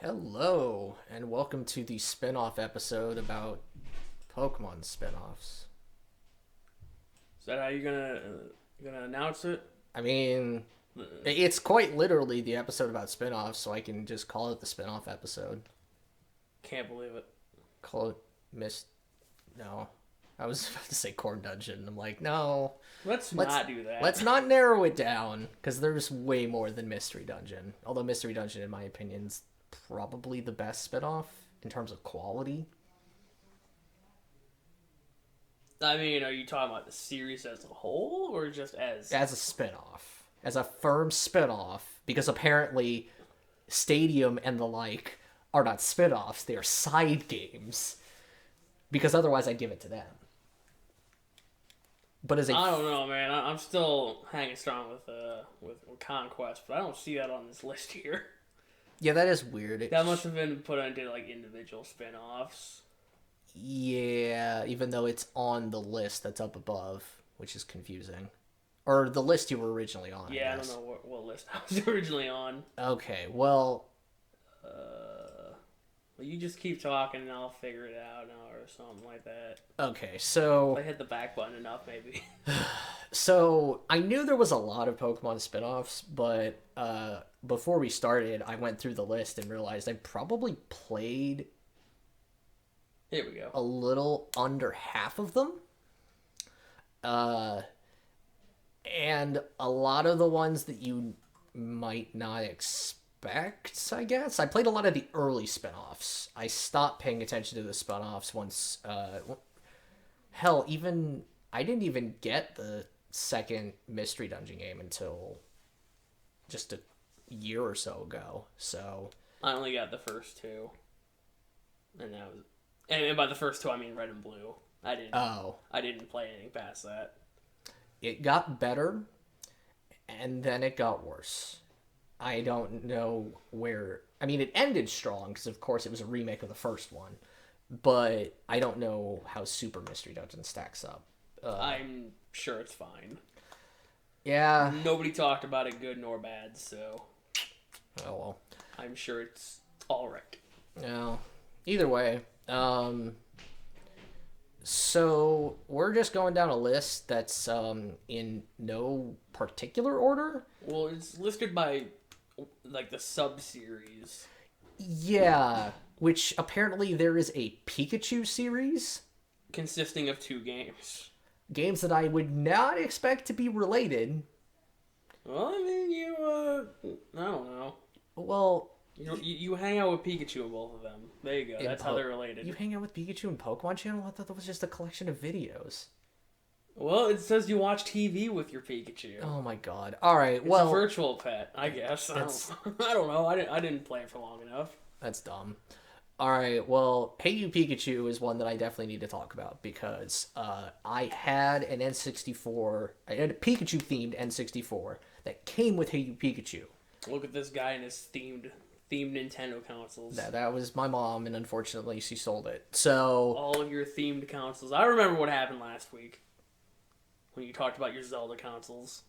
Hello, and welcome to the spin-off episode about Pokemon spin-offs. Is that how you're gonna announce it? I mean, it's quite literally the episode about spin-offs, so I can just call it the spin-off episode. Can't believe it. Call it No. I was about to say Corn Dungeon. I'm like, no. Let's not do that. Let's not narrow it down, because there's way more than Mystery Dungeon. Although Mystery Dungeon, in my opinion, is probably the best spin-off in terms of quality. I mean, are you talking about the series as a whole, or just as a spin-off, as a firm spin-off, because apparently Stadium and the like are not spin-offs, they are side games, because otherwise I'd give it to them. But as I don't know, man. I'm still hanging strong with Conquest, but I don't see that on this list here. Yeah, that is weird. That must have been put into like individual spin-offs. Yeah, even though it's on the list that's up above, which is confusing. Or the list you were originally on. Yeah, I don't know what list I was originally on. Okay, well... You just keep talking and I'll figure it out or something like that. Okay, so... If I hit the back button enough, maybe. So, I knew there was a lot of Pokemon spin-offs, but before we started, I went through the list and realized I probably played... Here we go. A little under half of them. And a lot of the ones that you might not expect, I guess. I played a lot of the early spin-offs. I stopped paying attention to the spin-offs once... hell, even... I didn't even get the second Mystery Dungeon game until just a year or so ago. So... I only got the first two. And that was... And by the first two, I mean Red and Blue. I didn't play anything past that. It got better, and then it got worse. I don't know where... I mean, it ended strong, because of course it was a remake of the first one. But I don't know how Super Mystery Dungeon stacks up. I'm sure it's fine. Yeah. Nobody talked about it good nor bad, so... Oh, well. I'm sure it's alright. No. Either way... So we're just going down a list that's in no particular order. Well, it's listed by like the sub-series. Yeah, which apparently there is a Pikachu series consisting of 2 games. Games that I would not expect to be related. Well, I mean, I don't know. Well... You hang out with Pikachu in both of them. There you go. That's how they're related. You hang out with Pikachu in Pokemon Channel? I thought that was just a collection of videos. Well, it says you watch TV with your Pikachu. Oh my god. Alright, well... It's a virtual pet, I guess. I don't know. I didn't play it for long enough. That's dumb. Alright, well, Hey You Pikachu is one that I definitely need to talk about, because I had an N64... I had a Pikachu-themed N64 that came with Hey You Pikachu. Look at this guy and his themed Nintendo consoles. That was my mom, and unfortunately she sold it. So all of your themed consoles. I remember what happened last week when you talked about your Zelda consoles.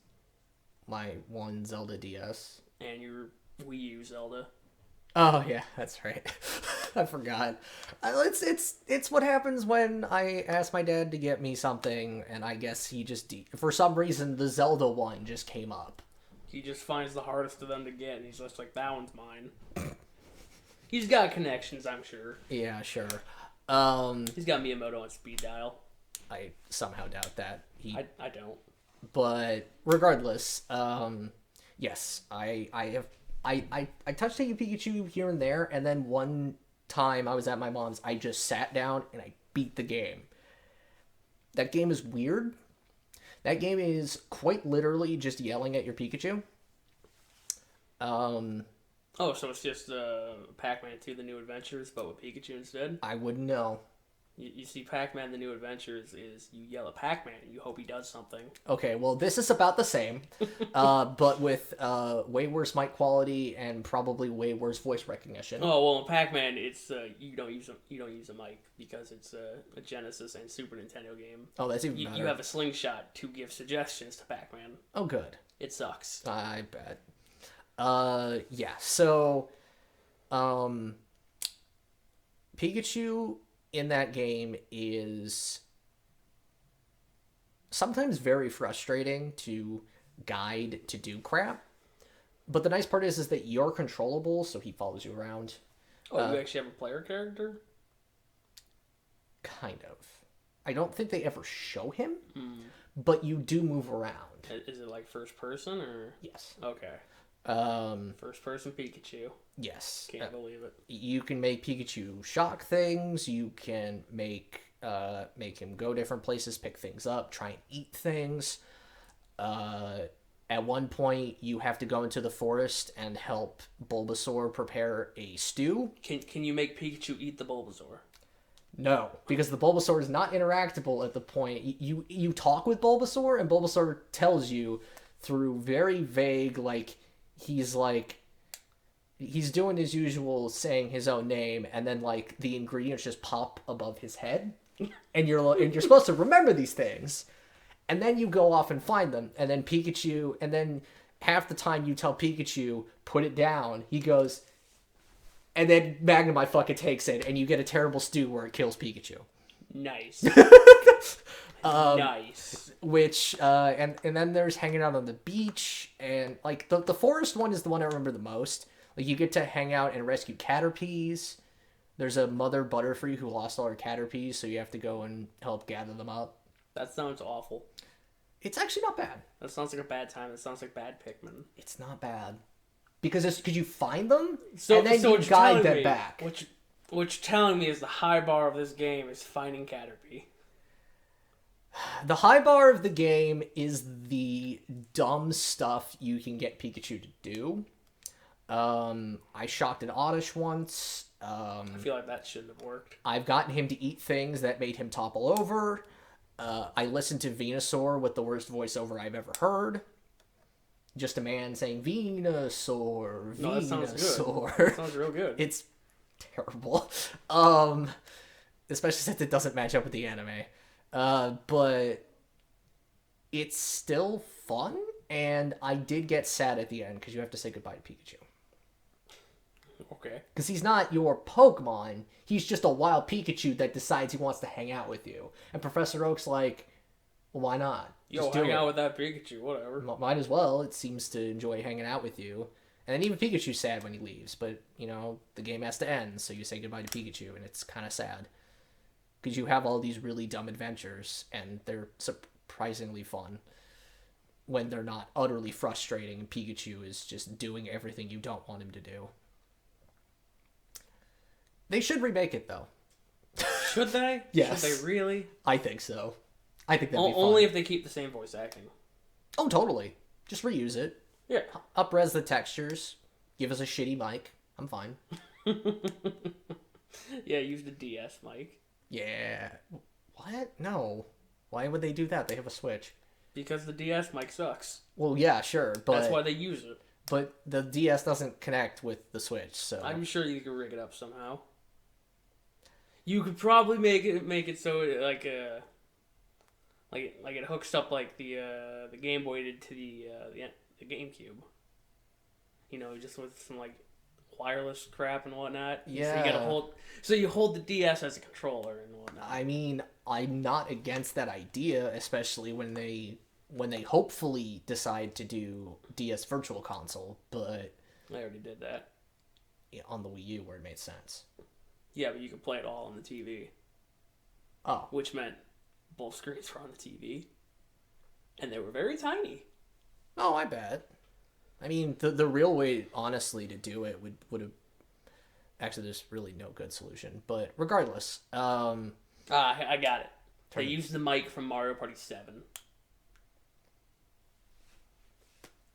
My one Zelda DS. And your Wii U Zelda. Oh yeah, that's right. I forgot. It's what happens when I ask my dad to get me something, and I guess he just for some reason the Zelda one just came up. He just finds the hardest of them to get, and he's just like, that one's mine. He's got connections, I'm sure. Yeah, sure. He's got Miyamoto on speed dial. I somehow doubt that. I don't. But regardless, yes, I touched a Pikachu here and there, and then one time I was at my mom's, I just sat down and I beat the game. That game is weird. That game is quite literally just yelling at your Pikachu. Oh, so it's just Pac-Man 2 The New Adventures, but with Pikachu instead? I wouldn't know. You see, Pac-Man The New Adventures is you yell at Pac-Man and you hope he does something. Okay, well, this is about the same, but with way worse mic quality and probably way worse voice recognition. Oh, well, in Pac-Man, it's you don't use a mic because it's a Genesis and Super Nintendo game. Oh, that's even better. You have a slingshot to give suggestions to Pac-Man. Oh, good. It sucks. I bet. Yeah, so Pikachu in that game is sometimes very frustrating to guide to do crap. But the nice part is that you're controllable, so he follows you around. Oh, you actually have a player character? Kind of. I don't think they ever show him, but you do move around. Is it like first person or? Yes. Okay. First person Pikachu. Yes. Can't believe it. You can make Pikachu shock things. You can make him go different places, pick things up, try and eat things. At one point, you have to go into the forest and help Bulbasaur prepare a stew. Can you make Pikachu eat the Bulbasaur? No, because the Bulbasaur is not interactable at the point. You talk with Bulbasaur, and Bulbasaur tells you through very vague, he's doing his usual saying his own name, and then the ingredients just pop above his head, and you're supposed to remember these things. And then you go off and find them, and then Pikachu, and then half the time you tell Pikachu, put it down, he goes, and then Magnemite fucking takes it, and you get a terrible stew where it kills Pikachu. Nice. Nice. Which, and then there's hanging out on the beach, and, the forest one is the one I remember the most. You get to hang out and rescue Caterpies. There's a mother Butterfree who lost all her Caterpies, so you have to go and help gather them up. That sounds awful. It's actually not bad. That sounds like a bad time. It sounds like bad Pikmin. It's not bad. Because you find them, and then you guide them back. What you're telling me is the high bar of this game is finding Caterpie. The high bar of the game is the dumb stuff you can get Pikachu to do. I shocked an Oddish once. I feel like that shouldn't have worked. I've gotten him to eat things that made him topple over. I listened to Venusaur with the worst voiceover I've ever heard. Just a man saying Venusaur, Venusaur. No, that sounds good. That sounds real good. It's terrible. Especially since it doesn't match up with the anime. But it's still fun, and I did get sad at the end because you have to say goodbye to Pikachu. Okay. Because he's not your Pokemon. He's just a wild Pikachu that decides he wants to hang out with you. And Professor Oak's like, well, why not? Just hang out with that Pikachu, whatever. Might as well. It seems to enjoy hanging out with you. And then even Pikachu's sad when he leaves. But, the game has to end, so you say goodbye to Pikachu, and it's kind of sad. Because you have all these really dumb adventures, and they're surprisingly fun. When they're not utterly frustrating, and Pikachu is just doing everything you don't want him to do. They should remake it, though. Should they? Yes. Should they really? I think so. I think that'd be fun. Only if they keep the same voice acting. Oh, totally. Just reuse it. Yeah. Up-res the textures. Give us a shitty mic. I'm fine. Yeah, use the DS mic. Yeah. What? No. Why would they do that? They have a Switch. Because the DS mic sucks. Well, yeah, sure, but... That's why they use it. But the DS doesn't connect with the Switch, so... I'm sure you could rig it up somehow. You could probably make it so like it hooks up like the Game Boy did to the GameCube. Just with some wireless crap and whatnot. Yeah. So you gotta hold the DS as a controller and whatnot. I mean, I'm not against that idea, especially when they hopefully decide to do DS Virtual Console, but I already did that. On the Wii U where it made sense. Yeah, but you could play it all on the TV. Oh. Which meant both screens were on the TV. And they were very tiny. Oh, I bet. I mean, the real way, honestly, to do it would have... Actually, there's really no good solution. But regardless... I got it. They used the mic from Mario Party 7.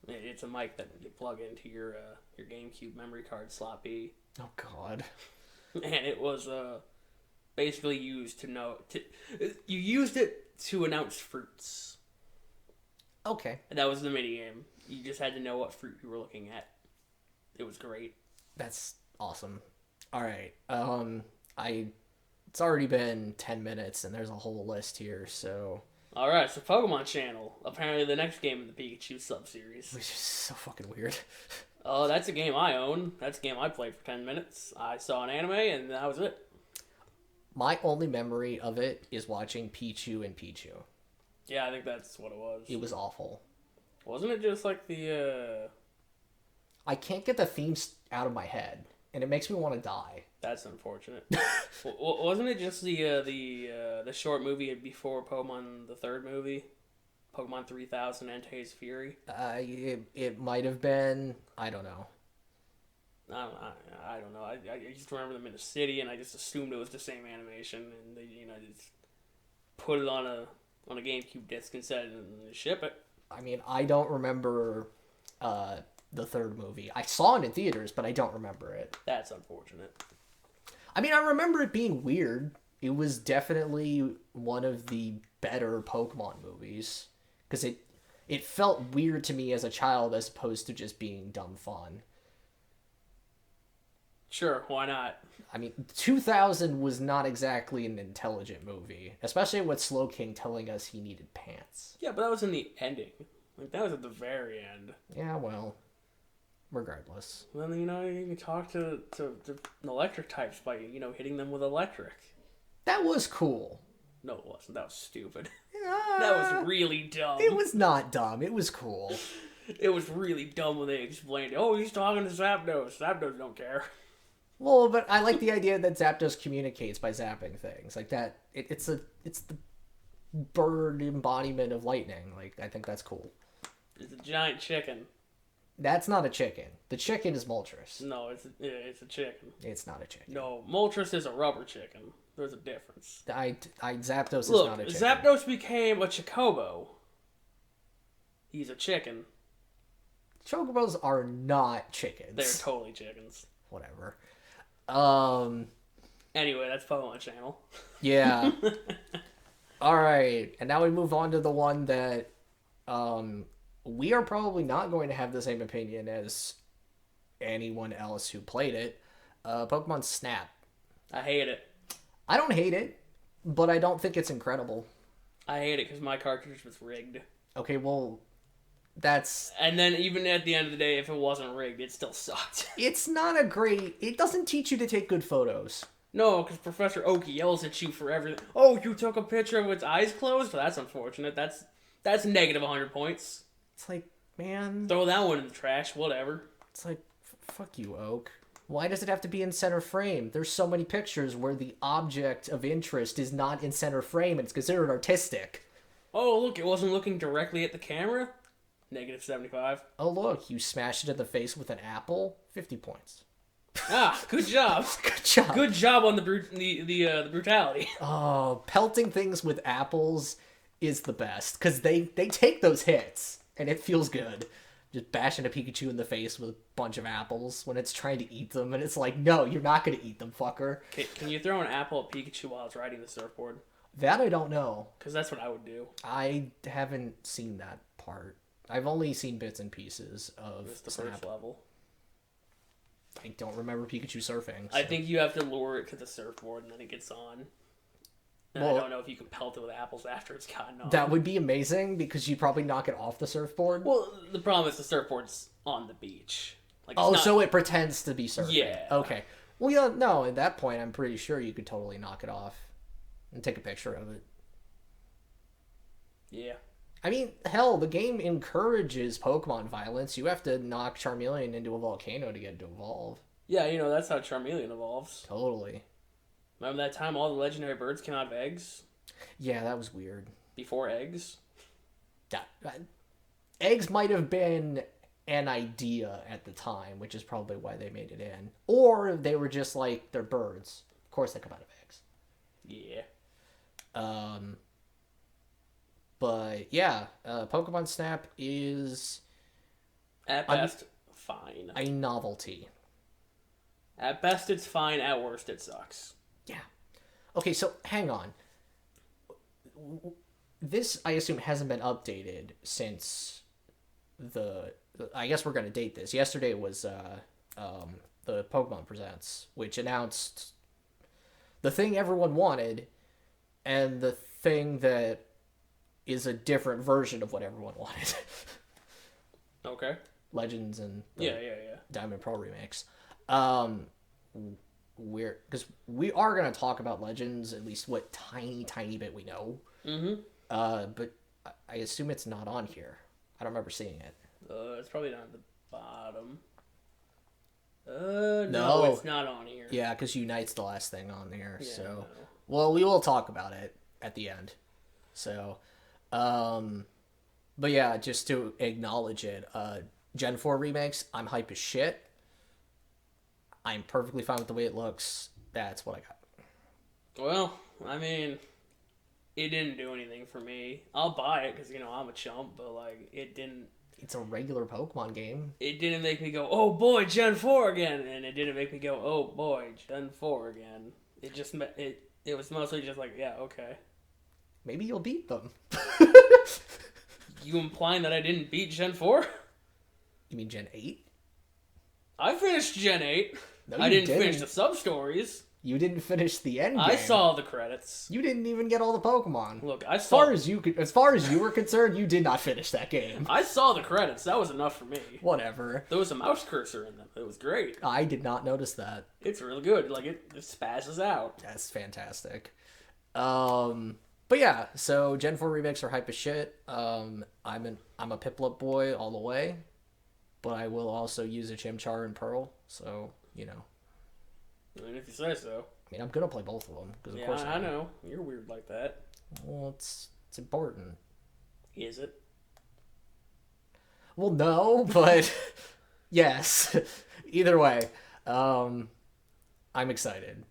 It's a mic that you plug into your GameCube memory card slot B. Oh, God. And it was basically used you used it to announce fruits. Okay. And that was the minigame. You just had to know what fruit you were looking at. It was great. That's awesome. All right. It's already been 10 minutes, and there's a whole list here, so... All right, so Pokemon Channel. Apparently the next game in the Pikachu sub-series. Which is so fucking weird. Oh, that's a game I own. That's a game I played for 10 minutes. I saw an anime, and that was it. My only memory of it is watching Pichu and Pichu. Yeah, I think that's what it was. It was awful. Wasn't it just like the, I can't get the themes out of my head, and it makes me want to die. That's unfortunate. Wasn't it just the short movie before Pokemon, the third movie? Pokemon 3000 Entei's Fury? It might have been. I don't know. I don't know. I just remember them in a city, and I just assumed it was the same animation, and they just put it on a GameCube disc instead and ship it. I mean, I don't remember the third movie. I saw it in theaters, but I don't remember it. That's unfortunate. I mean, I remember it being weird. It was definitely one of the better Pokemon movies because it felt weird to me as a child as opposed to just being dumb fun. Sure, why not? I mean, 2000 was not exactly an intelligent movie, especially with Slowking telling us he needed pants. Yeah, but that was in the ending. Like, that was at the very end. Yeah, well, regardless. Well, then, you can talk to electric types by, hitting them with electric. That was cool. No, it wasn't. That was stupid. That was really dumb. It was not dumb. It was cool. It was really dumb when they explained, oh, he's talking to Zapdos. Zapdos don't care. Well, but I like the idea that Zapdos communicates by zapping things. Like that, it's the bird embodiment of lightning. Like, I think that's cool. It's a giant chicken. That's not a chicken. The chicken is Moltres. No, it's a chicken. It's not a chicken. No, Moltres is a rubber chicken. There's a difference. Zapdos is not a chicken. Zapdos became a Chocobo. He's a chicken. Chocobos are not chickens. They're totally chickens. Whatever. Anyway, that's Pokemon Channel. Yeah. All right, and now we move on to the one that we are probably not going to have the same opinion as anyone else who played it. Pokemon Snap. I hate it. I don't hate it, but I don't think it's incredible. I hate it because my cartridge was rigged. Okay, well, that's... And then even at the end of the day, if it wasn't rigged, it still sucked. It's not a great... It doesn't teach you to take good photos. No, because Professor Oak yells at you for everything. Oh, you took a picture of its eyes closed? Well, that's unfortunate. That's negative 100 points. It's like, man... Throw that one in the trash, whatever. It's like, fuck you, Oak. Why does it have to be in center frame? There's so many pictures where the object of interest is not in center frame and it's considered artistic. Oh, look, it wasn't looking directly at the camera? Negative 75. Oh, look, you smashed it in the face with an apple? 50 points. Ah, good job. Good job. Good job on the brutality. Oh, pelting things with apples is the best, because they take those hits, and it feels good. Just bashing a Pikachu in the face with a bunch of apples when it's trying to eat them, and it's like, no, you're not going to eat them, fucker. Can you throw an apple at Pikachu while it's riding the surfboard? That I don't know. Because that's what I would do. I haven't seen that part. I've only seen bits and pieces of It's the Snap. first level. I don't remember Pikachu surfing. So. I think you have to lure it to the surfboard and then it gets on. And I don't know if you can pelt it with apples after it's gotten on. That would be amazing because you'd probably knock it off the surfboard. Well, the problem is the surfboard's on the beach. Like, so it pretends to be surfing. Yeah. Okay. Well, yeah, no, at that point, I'm pretty sure you could totally knock it off and take a picture of it. Yeah. I mean, hell, the game encourages Pokemon violence. You have to knock Charmeleon into a volcano to get it to evolve. Yeah, that's how Charmeleon evolves. Totally. Remember that time all the legendary birds came out of eggs? Yeah, that was weird. Before eggs? Eggs might have been an idea at the time, which is probably why they made it in. Or they were just like, they're birds. Of course they come out of eggs. Yeah. But yeah, Pokemon Snap is At best, fine. a novelty. At best, it's fine. At worst, it sucks. Yeah. Okay, so hang on. This, I assume, hasn't been updated since I guess we're going to date this. Yesterday was the Pokemon Presents, which announced the thing everyone wanted and the thing that is a different version of what everyone wanted. Okay. Legends and the Yeah. Diamond Pearl remakes. Because we are gonna talk about Legends, at least what tiny bit we know. Mm-hmm. But I assume it's not on here. I don't remember seeing it. It's probably down at the bottom. No, No. it's not on here. Yeah, because Unite's the last thing on there. Yeah, So, no. well, we will talk about it at the end. So, but yeah, just to acknowledge it, Gen 4 remakes, I'm hype as shit. I'm perfectly fine with the way it looks. That's what I got. Well, I mean, it didn't do anything for me. I'll buy it because, I'm a chump, but, like, it didn't... It's a regular Pokemon game. It didn't make me go, oh boy, Gen 4 again, and it didn't make me go, oh boy, Gen 4 again. It just, it was mostly just like, yeah, okay. Maybe you'll beat them. You implying that I didn't beat Gen 4? You mean Gen 8? I finished Gen 8. No, I didn't finish the sub-stories. You didn't finish the end game. I saw the credits. You didn't even get all the Pokemon. Look, As far as you were concerned, you did not finish that game. I saw the credits. That was enough for me. Whatever. There was a mouse cursor in them. It was great. I did not notice that. It's really good. Like, it spazzes out. That's fantastic. But yeah, so Gen 4 remakes are hype as shit. I'm a Piplup boy all the way, but I will also use a Chimchar and Pearl. So I mean, if you say so. I mean, I'm gonna play both of them because of course I know. You're weird like that. Well, it's important. Is it? Well, no, but yes. Either way, I'm excited.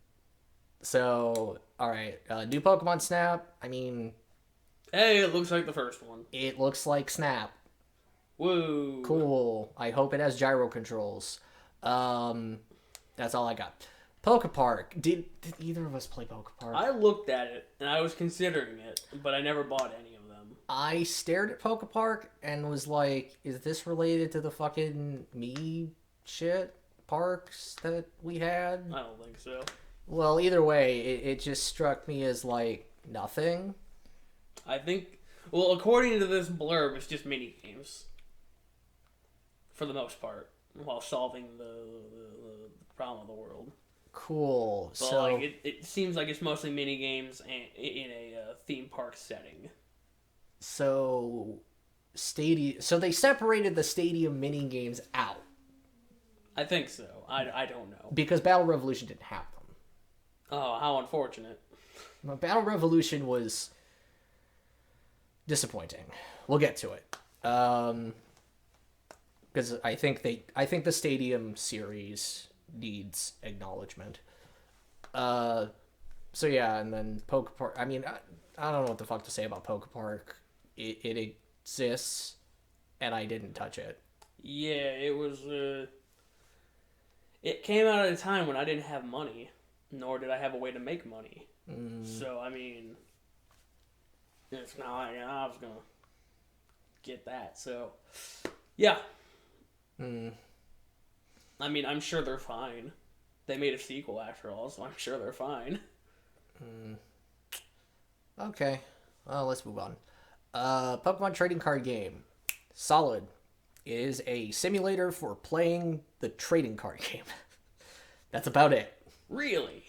So, all right, new Pokemon Snap. I mean, hey, it looks like the first one. It looks like Snap. Whoa. Cool. I hope it has gyro controls. That's all I got. Pokepark. Did either of us play Pokepark? I looked at it and I was considering it, but I never bought any of them. I stared at Pokepark and was like, is this related to the fucking me shit parks that we had? I don't think so. Well, either way, it just struck me as like nothing. I think, well, according to this blurb, it's just mini games. For the most part, while solving the problem of the world. Cool. But so like it seems like it's mostly mini games in a theme park setting. So they separated the stadium mini games out. I think so. I don't know. Because Battle Revolution didn't have them. Oh, how unfortunate. Battle Revolution was disappointing. We'll get to it. Because I think the Stadium series needs acknowledgement. So yeah, and then Pokepark. I mean, I don't know what the fuck to say about Pokepark. It exists, and I didn't touch it. Yeah, it was. It came out at a time when I didn't have money, nor did I have a way to make money. So I mean, it's not like I was gonna get that. So yeah. I mean, I'm sure they're fine. They made a sequel after all, so I'm sure they're fine. Okay. Well, let's move on. Pokemon trading card game. Solid. It is a simulator for playing the trading card game. That's about it. Really?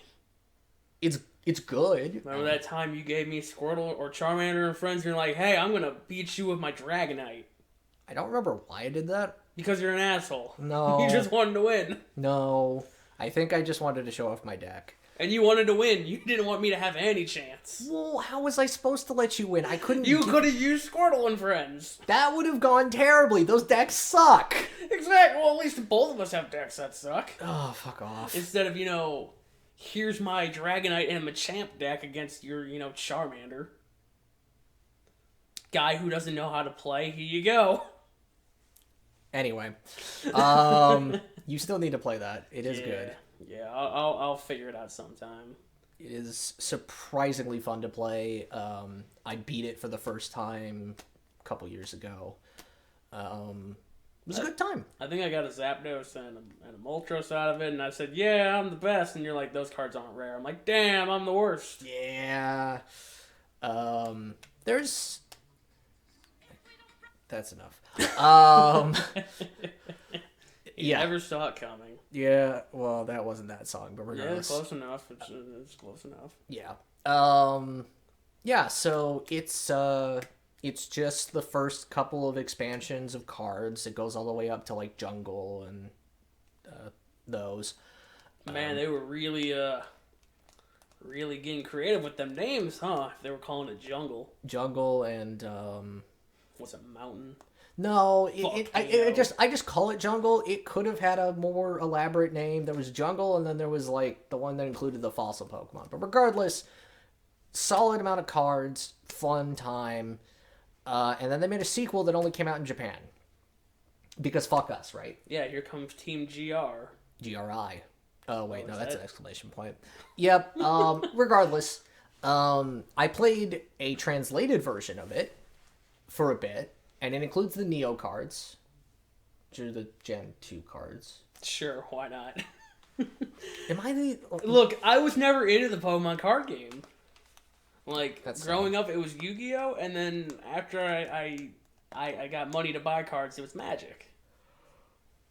It's good. Remember that time you gave me Squirtle or Charmander and friends, and you're like, hey, I'm gonna beat you with my Dragonite. I don't remember why I did that. Because you're an asshole. No. You just wanted to win. No. I think I just wanted to show off my deck. And you wanted to win. You didn't want me to have any chance. Well, how was I supposed to let you win? I couldn't... You could have used Squirtle and friends. That would have gone terribly. Those decks suck. Exactly. Well, at least both of us have decks that suck. Oh, fuck off. Instead of, here's my Dragonite and Machamp deck against your, Charmander. Guy who doesn't know how to play, here you go. Anyway, you still need to play that. It is good. Yeah, I'll figure it out sometime. It is surprisingly fun to play. I beat it for the first time a couple years ago. It was a good time. I think I got a Zapdos and a Moltres out of it, and I said, yeah, I'm the best. And you're like, those cards aren't rare. I'm like, damn, I'm the worst. Yeah. That's enough. You Yeah. never saw it coming. Yeah, well, that wasn't that song, but Yeah, regardless. close enough. It's close enough. Yeah. Yeah, so it's just the first couple of expansions of cards. It goes all the way up to like Jungle and those. Man, they were really getting creative with them names, huh? If they were calling it Jungle. Jungle and What's it, Mountain? no, Volcano. I just call it Jungle. It could have had a more elaborate name. There was Jungle, and then there was like the one that included the fossil Pokemon. But regardless, solid amount of cards, fun time, and then they made a sequel that only came out in Japan because fuck us, right? Yeah, here comes Team GR. GRI. Oh wait, no, is that's that- an exclamation point. Yep. Regardless, I played a translated version of it for a bit, and it includes the Neo cards, which are the Gen 2 cards. Sure, why not? Am I the Look, I was never into the Pokemon card game. Like, That's growing up, it was Yu-Gi-Oh! And then after I got money to buy cards, it was Magic.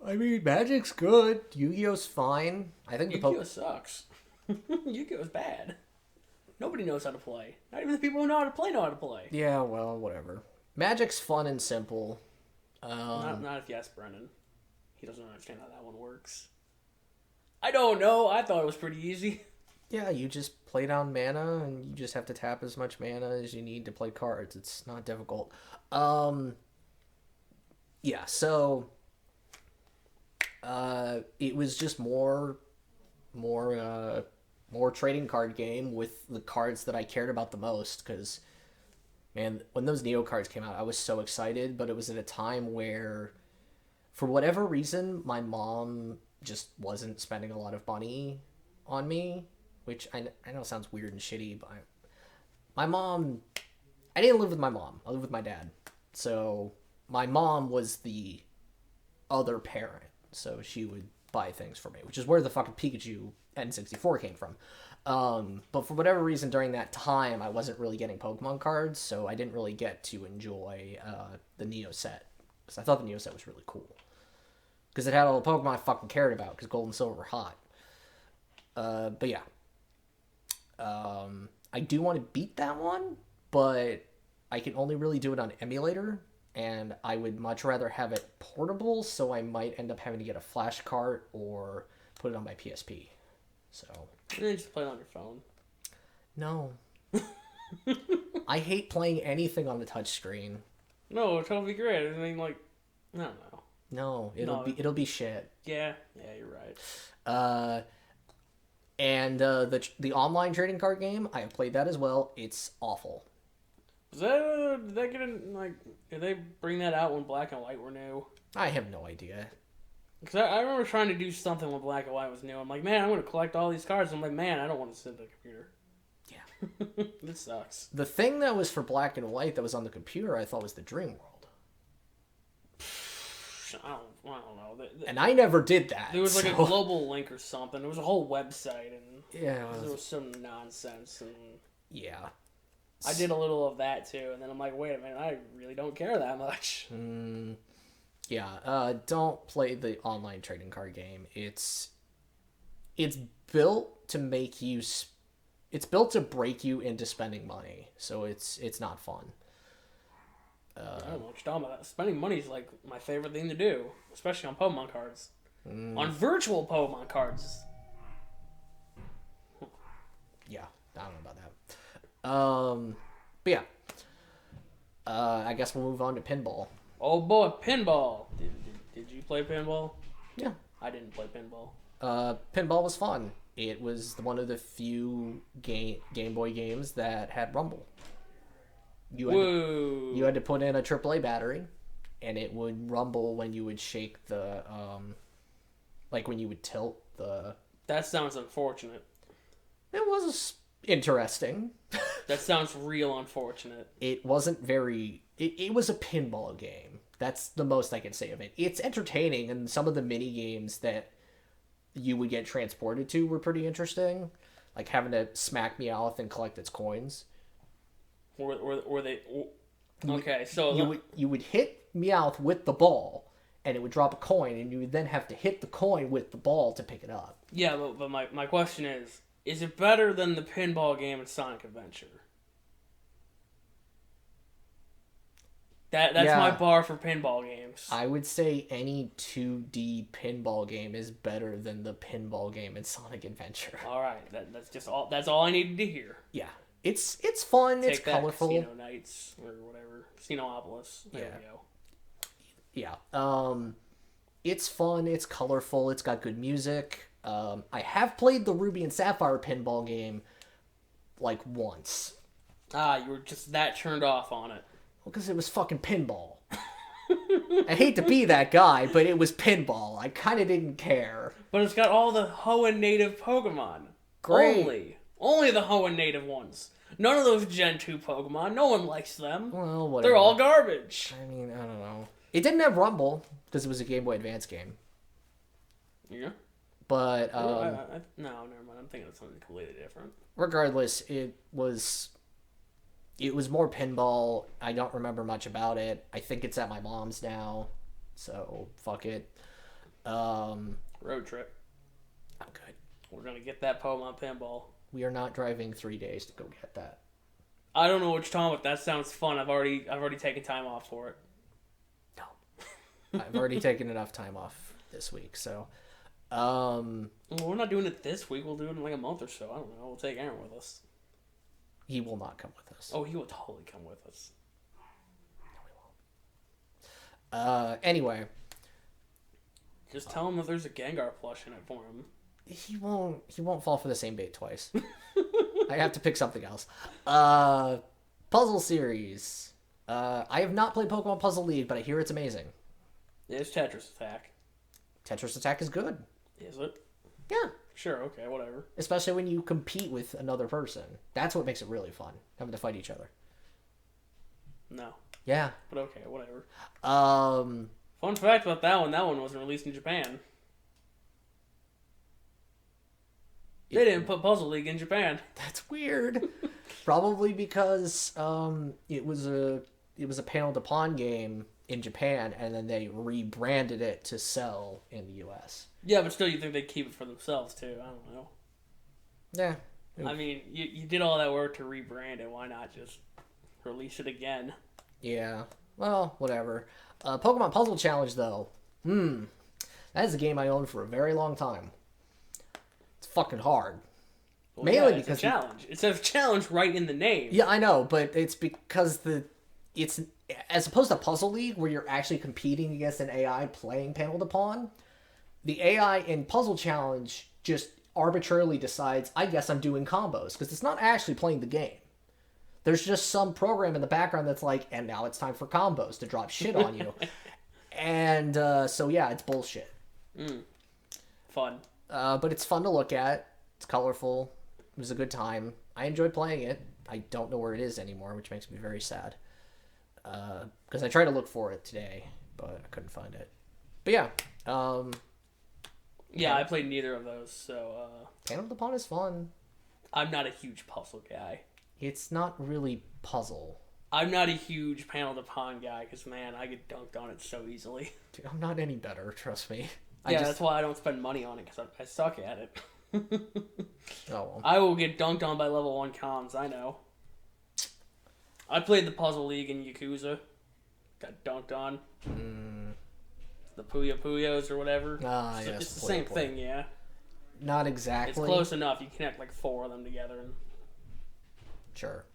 I mean, Magic's good. Yu-Gi-Oh's fine. I think the Yu-Gi-Oh! Sucks. Yu-Gi-Oh's bad. Nobody knows how to play. Not even the people who know how to play know how to play. Yeah, well, whatever. Magic's fun and simple. Not if you ask Brennan. He doesn't understand how that one works. I don't know. I thought it was pretty easy. Yeah, you just play down mana, and you just have to tap as much mana as you need to play cards. It's not difficult. Yeah, so it was just more trading card game with the cards that I cared about the most. Because, man, when those Neo cards came out, I was so excited, but it was at a time where, for whatever reason, my mom just wasn't spending a lot of money on me. Which I know sounds weird and shitty, but my mom... I didn't live with my mom. I lived with my dad. So my mom was the other parent. So she would buy things for me, which is where the fucking Pikachu N64 came from. But for whatever reason, during that time, I wasn't really getting Pokemon cards, so I didn't really get to enjoy the Neo set. Because I thought the Neo set was really cool. Because it had all the Pokemon I fucking cared about, because Gold and Silver were hot. But yeah. I do want to beat that one, but I can only really do it on emulator, and I would much rather have it portable, so I might end up having to get a flash cart or put it on my PSP. So And then just play it on your phone. no. I hate playing anything on the touchscreen. No, it'll totally be great. I mean, like, I don't know. No, No. it'll be shit. Yeah, you're right. And the online trading card game, I have played that as well. It's awful. Was that, did that get in, like, did they bring that out when Black and White were new? I have no idea. Because I remember trying to do something when Black and White was new. I'm like, man, I'm going to collect all these cards. I'm like, man, I don't want to sit at the computer. Yeah. This sucks. The thing that was for Black and White that was on the computer, I thought was the Dream World. I don't know. And I never did that. There was like so... a global link or something. There was a whole website, and Yeah. there was some nonsense. And Yeah. I did a little of that too, and then I'm like, wait a minute, I really don't care that much. Yeah. Don't play the online trading card game. It's built to make you... It's built to break you into spending money. So it's not fun. I don't know what you're talking about. Spending money is like my favorite thing to do, especially on Pokemon cards. On virtual Pokemon cards. Yeah, I don't know about that. But yeah. I guess we'll move on to pinball. Oh boy, pinball. Did you play pinball? Yeah. I didn't play pinball. Pinball was fun. It was one of the few Game Boy games that had Rumble. You had to put in a AAA battery, and it would rumble when you would shake the, like when you would tilt the... That sounds unfortunate. It was interesting. That sounds real unfortunate. It wasn't very... It was a pinball game. That's the most I can say of it. It's entertaining, and some of the mini games that you would get transported to were pretty interesting. Like having to smack Meowth and collect its coins. Were they Okay, so you would hit Meowth with the ball, and it would drop a coin, and you would then have to hit the coin with the ball to pick it up. yeah, but my question is it better than the pinball game in Sonic Adventure? That's my bar for pinball games. I would say any 2D pinball game is better than the pinball game in Sonic Adventure. All right, that's all I needed to hear. Yeah, it's fun. Take it's that, colorful. Casino Nights or whatever, Casinopolis. There we go. Yeah. It's fun. It's colorful. It's got good music. I have played the Ruby and Sapphire pinball game like once. Ah, you were just that turned off on it. Well, because it was fucking pinball. I hate to be that guy, but it was pinball. I kind of didn't care. But it's got all the Hoenn native Pokemon. Great. Only the Hoenn native ones. None of those Gen 2 Pokemon. No one likes them. Well, whatever. They're all garbage. I mean, I don't know. It didn't have Rumble, because it was a Game Boy Advance game. Yeah? But, no, never mind. I'm thinking of something completely different. Regardless, it was more pinball. I don't remember much about it. I think it's at my mom's now, so fuck it. Road trip. I'm good. We're gonna get that Pokemon pinball. We are not driving 3 days to go get that. I don't know what you're talking about. That sounds fun. I've already taken time off for it. No. I've already taken enough time off this week, so... Well, we're not doing it this week. We'll do it in like a month or so. I don't know. We'll take Aaron with us. He will not come with us. Oh, he will totally come with us. No, he won't. Anyway. Just tell him that there's a Gengar plush in it for him. He won't fall for the same bait twice. I have to pick something else. Puzzle series. I have not played Pokemon Puzzle League, but I hear it's amazing. Yeah, it's Tetris Attack. Tetris Attack is good. Is it? Yeah. Sure, okay, whatever. Especially when you compete with another person. That's what makes it really fun, having to fight each other. No. Yeah. But okay, whatever. Fun fact about that one wasn't released in Japan. They didn't put Puzzle League in Japan. That's weird. Probably because it was a panel to pawn game in Japan, and then they rebranded it to sell in the U.S. Yeah, but still, you think they'd keep it for themselves too? I don't know. Yeah. I mean, you did all that work to rebrand it. Why not just release it again? Yeah. Well, whatever. Pokemon Puzzle Challenge, though. That is a game I owned for a very long time. It's fucking hard. Well, Mainly yeah, it's because a challenge. It says challenge right in the name. Yeah, I know, but it's because it's as opposed to Puzzle League, where you're actually competing against an AI playing panel to pawn. The AI in Puzzle Challenge just arbitrarily decides, I guess I'm doing combos, because it's not actually playing the game. There's just some program in the background that's like, and now it's time for combos to drop shit on you. And so yeah, it's bullshit. Fun. But it's fun to look at. It's colorful. It was a good time. I enjoyed playing it. I don't know where it is anymore, which makes me very sad. Because I tried to look for it today, but I couldn't find it. But yeah. Yeah, I played neither of those, so... Panel to Pawn is fun. I'm not a huge puzzle guy. It's not really puzzle. I'm not a huge panel to pawn guy, because, man, I get dunked on it so easily. Dude, I'm not any better, trust me. That's why I don't spend money on it, because I suck at it. Oh. I will get dunked on by level 1 comms, I know. I played the Puzzle League in Yakuza. Got dunked on. The Puyo Puyos or whatever. It's the same thing, yeah. Not exactly. It's close enough. You connect like 4 of them together. And... Sure.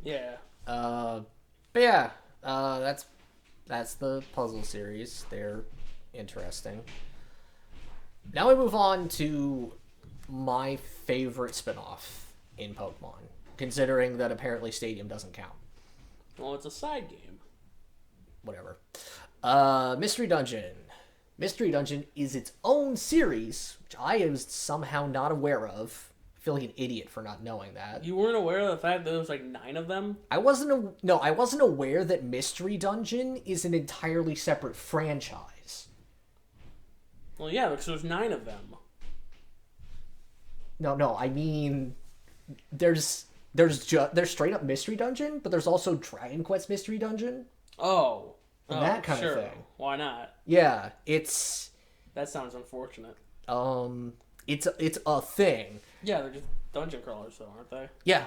Yeah. But yeah, that's the puzzle series. They're interesting. Now we move on to my favorite spinoff in Pokemon, considering that apparently Stadium doesn't count. Well, it's a side game. Whatever. Mystery Dungeon. Mystery Dungeon is its own series, which I was somehow not aware of. I feel like an idiot for not knowing that. You weren't aware of the fact that there was like 9 of them? I wasn't aware that Mystery Dungeon is an entirely separate franchise. Well, yeah, because there's 9 of them. No, I mean, there's there's straight up Mystery Dungeon, but there's also Dragon Quest Mystery Dungeon. Oh. And that kind of thing. Why not? Yeah, That sounds unfortunate. it's a thing. Yeah, they're just dungeon crawlers, though, aren't they? Yeah,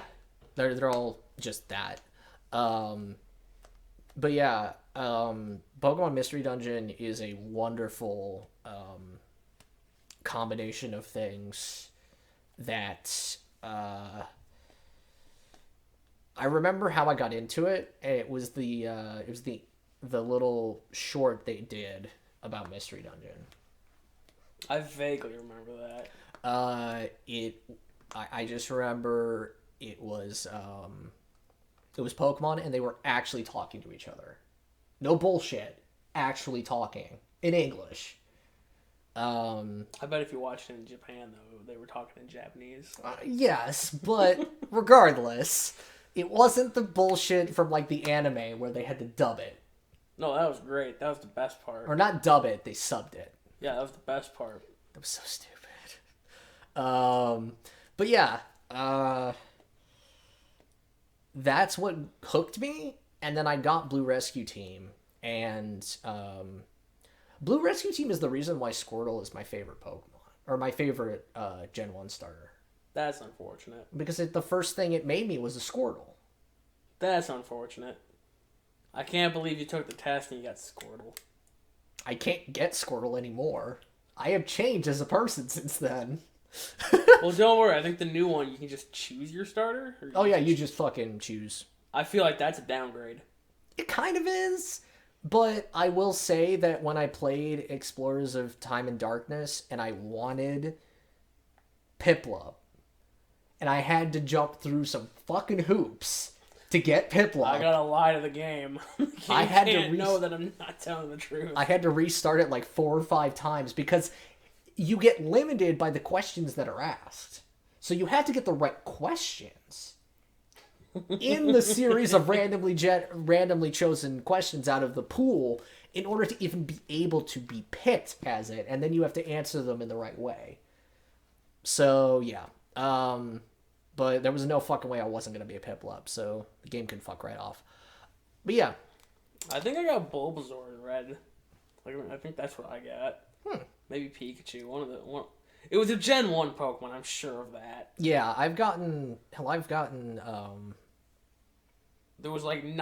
they're all just that. But yeah, Pokemon Mystery Dungeon is a wonderful combination of things that I remember how I got into it. It was the little short they did about Mystery Dungeon. I vaguely remember that. I just remember it was Pokemon and they were actually talking to each other. No bullshit. Actually talking in English. I bet if you watched it in Japan, though, they were talking in Japanese. Yes, but regardless, it wasn't the bullshit from like the anime where they had to dub it. No, that was great. That was the best part. Or not dub it, they subbed it. Yeah, that was the best part. That was so stupid. But yeah, that's what hooked me. And then I got Blue Rescue Team. And Blue Rescue Team is the reason why Squirtle is my favorite Pokemon. Or my favorite Gen 1 starter. That's unfortunate. Because the first thing it made me was a Squirtle. That's unfortunate. I can't believe you took the test and you got Squirtle. I can't get Squirtle anymore. I have changed as a person since then. Well, don't worry. I think the new one, you can just choose your starter. You just fucking choose. I feel like that's a downgrade. It kind of is. But I will say that when I played Explorers of Time and Darkness and I wanted Piplup, and I had to jump through some fucking hoops to get Piplup. I gotta lie to the game. I had to know that I'm not telling the truth. I had to restart it like 4 or 5 times because you get limited by the questions that are asked. So you had to get the right questions in the series of randomly chosen questions out of the pool in order to even be able to be picked as it, and then you have to answer them in the right way. So yeah, but there was no fucking way I wasn't gonna be a Piplup, so the game can fuck right off. But yeah, I think I got Bulbasaur in red. I think that's what I got. Maybe Pikachu. It was a Gen 1 Pokemon. I'm sure of that. Yeah, I've gotten. There was like 10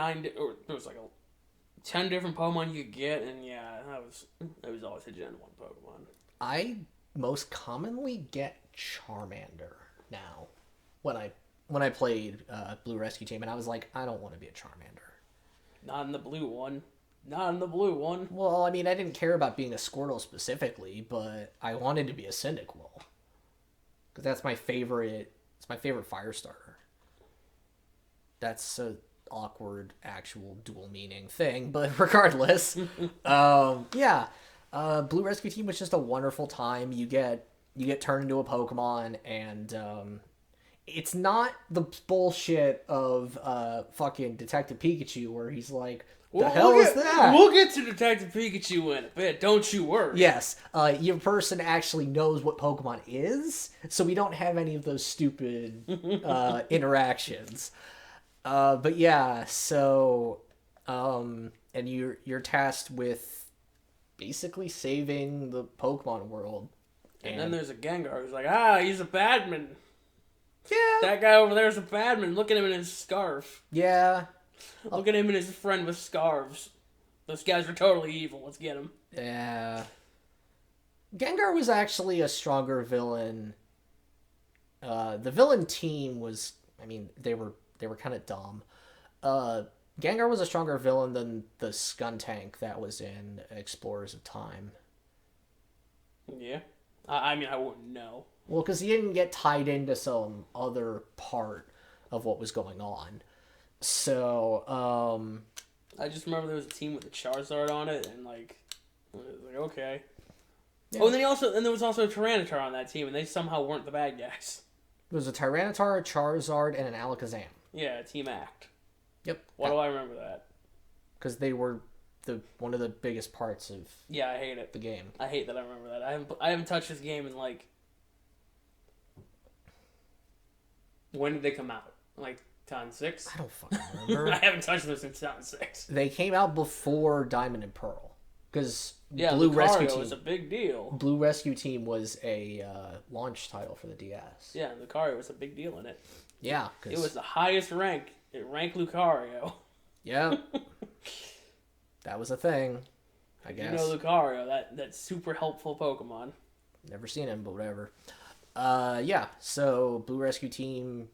different Pokemon you could get, and yeah, it was always a Gen 1 Pokemon. I most commonly get Charmander now when I played Blue Rescue Team, and I was like, I don't want to be a Charmander. Not in the blue one. Not in the blue one. Well, I mean, I didn't care about being a Squirtle specifically, but I wanted to be a Cyndaquil. Because that's my favorite. It's my favorite fire starter. That's a awkward actual dual meaning thing, but regardless, yeah, Blue Rescue Team was just a wonderful time. You get turned into a Pokemon, and it's not the bullshit of fucking Detective Pikachu where he's like, the hell is that? We'll get to Detective Pikachu in a bit, don't you worry. Yes, your person actually knows what Pokemon is, so we don't have any of those stupid interactions. But yeah, so, and you're tasked with basically saving the Pokemon world. And then there's a Gengar who's like, he's a badman. Yeah. That guy over there is a badman. Look at him in his scarf. Yeah. Look at him and his friend with scarves. Those guys are totally evil. Let's get him. Yeah. Gengar was actually a stronger villain. The villain team was, I mean, they were kind of dumb. Gengar was a stronger villain than the Skuntank that was in Explorers of Time. Yeah. I mean, I wouldn't know. Well, because he didn't get tied into some other part of what was going on. So, I just remember there was a team with a Charizard on it, and I was like, okay. Yeah. Oh, and then there was also a Tyranitar on that team, and they somehow weren't the bad guys. There was a Tyranitar, a Charizard, and an Alakazam. Yeah, Team Act. Yep. Why do I remember that? Because they were one of the biggest parts of I hate it. The game. I hate that I remember that. I haven't touched this game in when did they come out? Like Ton 6? I don't fucking I remember. haven't touched those since Ton 6. They came out before Diamond and Pearl. Because Yeah, Blue Rescue Lucario Team... was a big deal. Blue Rescue Team was a launch title for the DS. Yeah, Lucario was a big deal in it. Yeah. It was the highest rank. It ranked Lucario. Yeah. That was a thing, I guess. You know Lucario, that super helpful Pokemon. Never seen him, but whatever. Yeah, so Blue Rescue Team,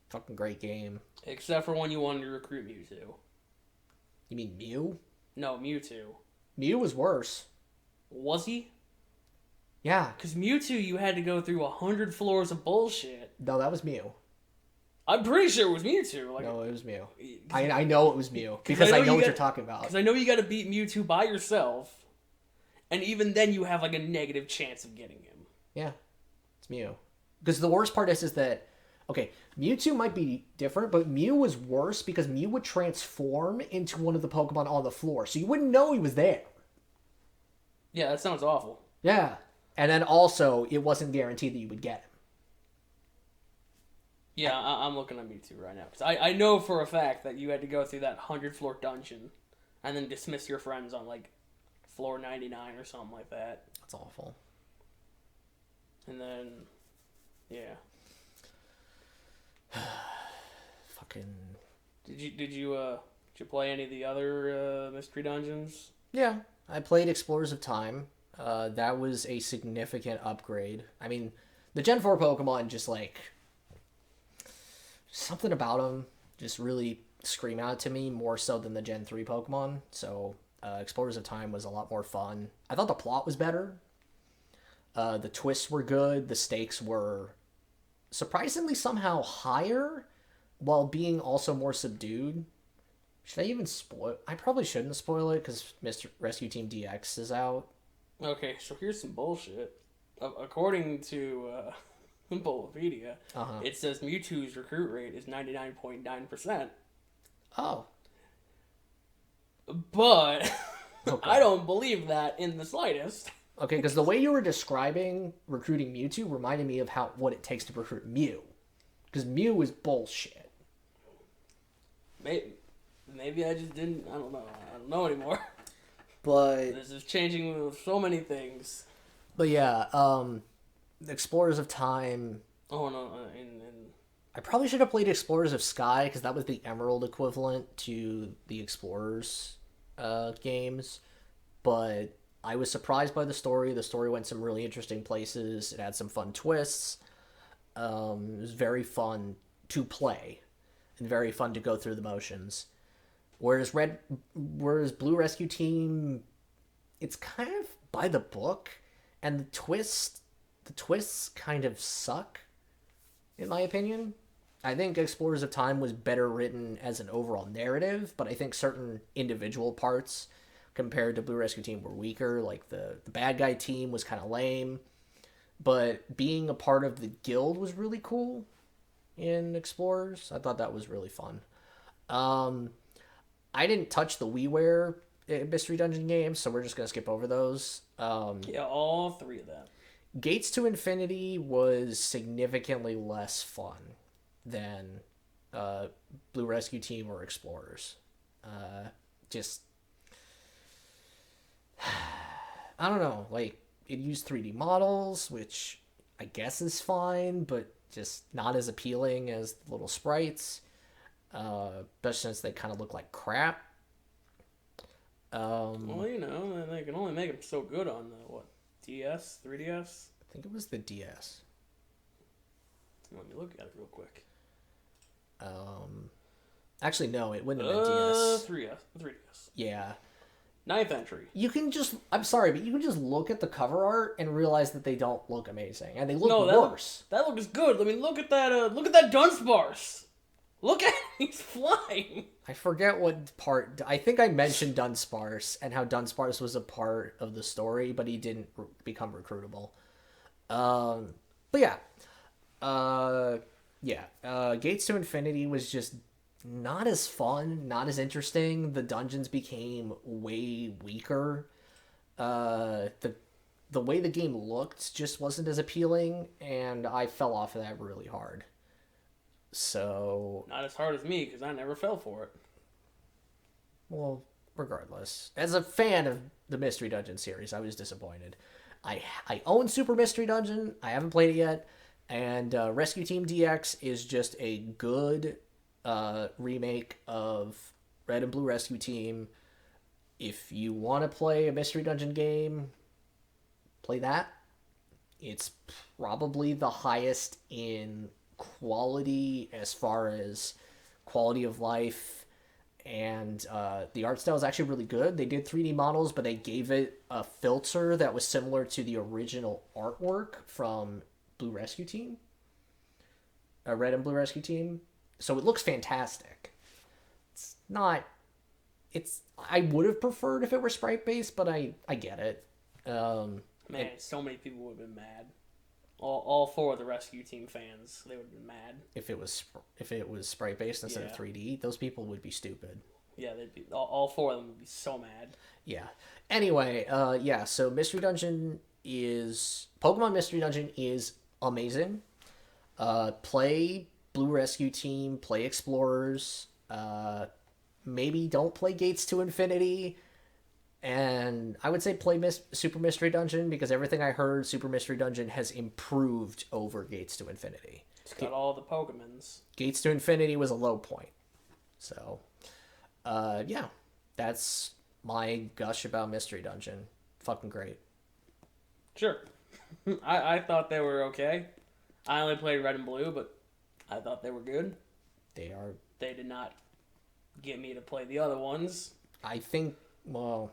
fucking great game. Except for when you wanted to recruit Mewtwo. You mean Mew? No, Mewtwo. Mew was worse. Was he? Yeah. Because Mewtwo, you had to go through 100 floors of bullshit. No, that was Mew. I'm pretty sure it was Mewtwo. Like, No, it was Mew. I know it was Mew because I know what you're talking about. Because I know you got to beat Mewtwo by yourself, and even then you have like a negative chance of getting him. Yeah, it's Mew. Because the worst part is that, okay, Mewtwo might be different, but Mew was worse because Mew would transform into one of the Pokemon on the floor, so you wouldn't know he was there. Yeah, that sounds awful. Yeah, and then also it wasn't guaranteed that you would get him. Yeah, I'm looking at Mewtwo right now. Because I know for a fact that you had to go through that 100-floor dungeon and then dismiss your friends on, like, floor 99 or something like that. That's awful. And then, yeah. Fucking... Did you play any of the other mystery dungeons? Yeah, I played Explorers of Time. That was a significant upgrade. I mean, the Gen 4 Pokemon just, like... something about them just really scream out to me more so than the Gen 3 Pokemon. So Explorers of Time was a lot more fun. I thought the plot was better. The twists were good. The stakes were surprisingly somehow higher while being also more subdued. Should I even spoil? I probably shouldn't spoil it because Mr. Rescue Team DX is out. Okay, so here's some bullshit. According to... Bulbapedia, It says Mewtwo's recruit rate is 99.9%. Oh. But Okay. I don't believe that in the slightest. Okay, because the way you were describing recruiting Mewtwo reminded me of what it takes to recruit Mew. Because Mew is bullshit. Maybe I just didn't... I don't know. I don't know anymore. But... this is changing with so many things. But yeah, Explorers of Time... Oh, no. I probably should have played Explorers of Sky, because that was the Emerald equivalent to the Explorers games. But I was surprised by the story. The story went some really interesting places. It had some fun twists. It was very fun to play. And very fun to go through the motions. Whereas Blue Rescue Team, it's kind of by the book. And the twists kind of suck, in my opinion. I think Explorers of Time was better written as an overall narrative, but I think certain individual parts compared to Blue Rescue Team were weaker. Like the bad guy team was kind of lame, but being a part of the guild was really cool in Explorers. I thought that was really fun. I didn't touch the WiiWare Mystery Dungeon games, so we're just going to skip over those. Yeah, all three of them. Gates to Infinity was significantly less fun than Blue Rescue Team or Explorers. Just... I don't know, like, it used 3D models, which I guess is fine, but just not as appealing as the little sprites, especially since they kind of look like crap. Well, you know, they can only make them so good on the, DS? 3DS? I think it was the DS. Let me look at it real quick. Actually, no, it wouldn't have been DS. 3DS. Yeah. 9th entry. You can just... I'm sorry, but you can just look at the cover art and realize that they don't look amazing. And they look worse. That looks good. I mean, look at that Dunsparce. Look at him. He's flying. I forget what part... I think I mentioned Dunsparce and how Dunsparce was a part of the story, but he didn't become recruitable. But yeah. Gates to Infinity was just not as fun, not as interesting. The dungeons became way weaker. The way the game looked just wasn't as appealing, and I fell off of that really hard. So, Not as hard as me, because I never fell for it. well, regardless, as a fan of the Mystery Dungeon series, I was disappointed. I own Super Mystery Dungeon. I haven't played it yet, and Rescue Team DX is just a good remake of Red and Blue Rescue Team. If you want to play a Mystery Dungeon game, play that. It's probably the highest in quality as far as quality of life, and the art style is actually really good. They did 3D models, but they gave it a filter that was similar to the original artwork from Blue Rescue Team, Red and Blue Rescue Team. So it looks fantastic. It's not. It's. I would have preferred if it were sprite based, but I get it. Man, so many people would have been mad. All four of the Rescue Team fans, they would have been mad. If it was sprite based instead of 3D, those people would be stupid. Yeah, they'd be all four of them would be so mad. Yeah. Anyway, yeah. So Pokemon Mystery Dungeon is amazing. Play Blue Rescue Team, play Explorers. Maybe don't play Gates to Infinity. And I would say play Super Mystery Dungeon, because everything I heard, Super Mystery Dungeon has improved over Gates to Infinity. It's got all the Pokemons. Gates to Infinity was a low point. So, yeah. That's my gush about Mystery Dungeon. Fucking great. Sure. I thought they were okay. I only played Red and Blue, but I thought they were good. They did not get me to play the other ones. I think, well,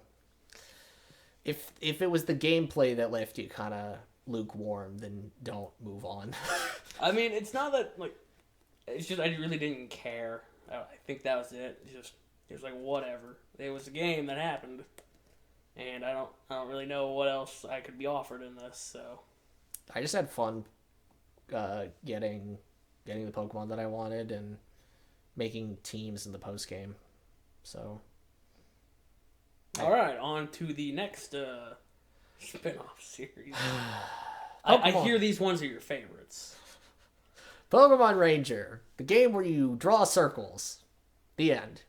if it was the gameplay that left you kind of lukewarm, then don't move on. I mean, it's not that, like, it's just I really didn't care. I think that was it. It was like, whatever. It was a game that happened, and I don't really know what else I could be offered in this. So I just had fun getting the Pokemon that I wanted and making teams in the post game. So, all right, on to the next spin-off series. I hear these ones are your favorites. Pokemon Ranger, the game where you draw circles. The end.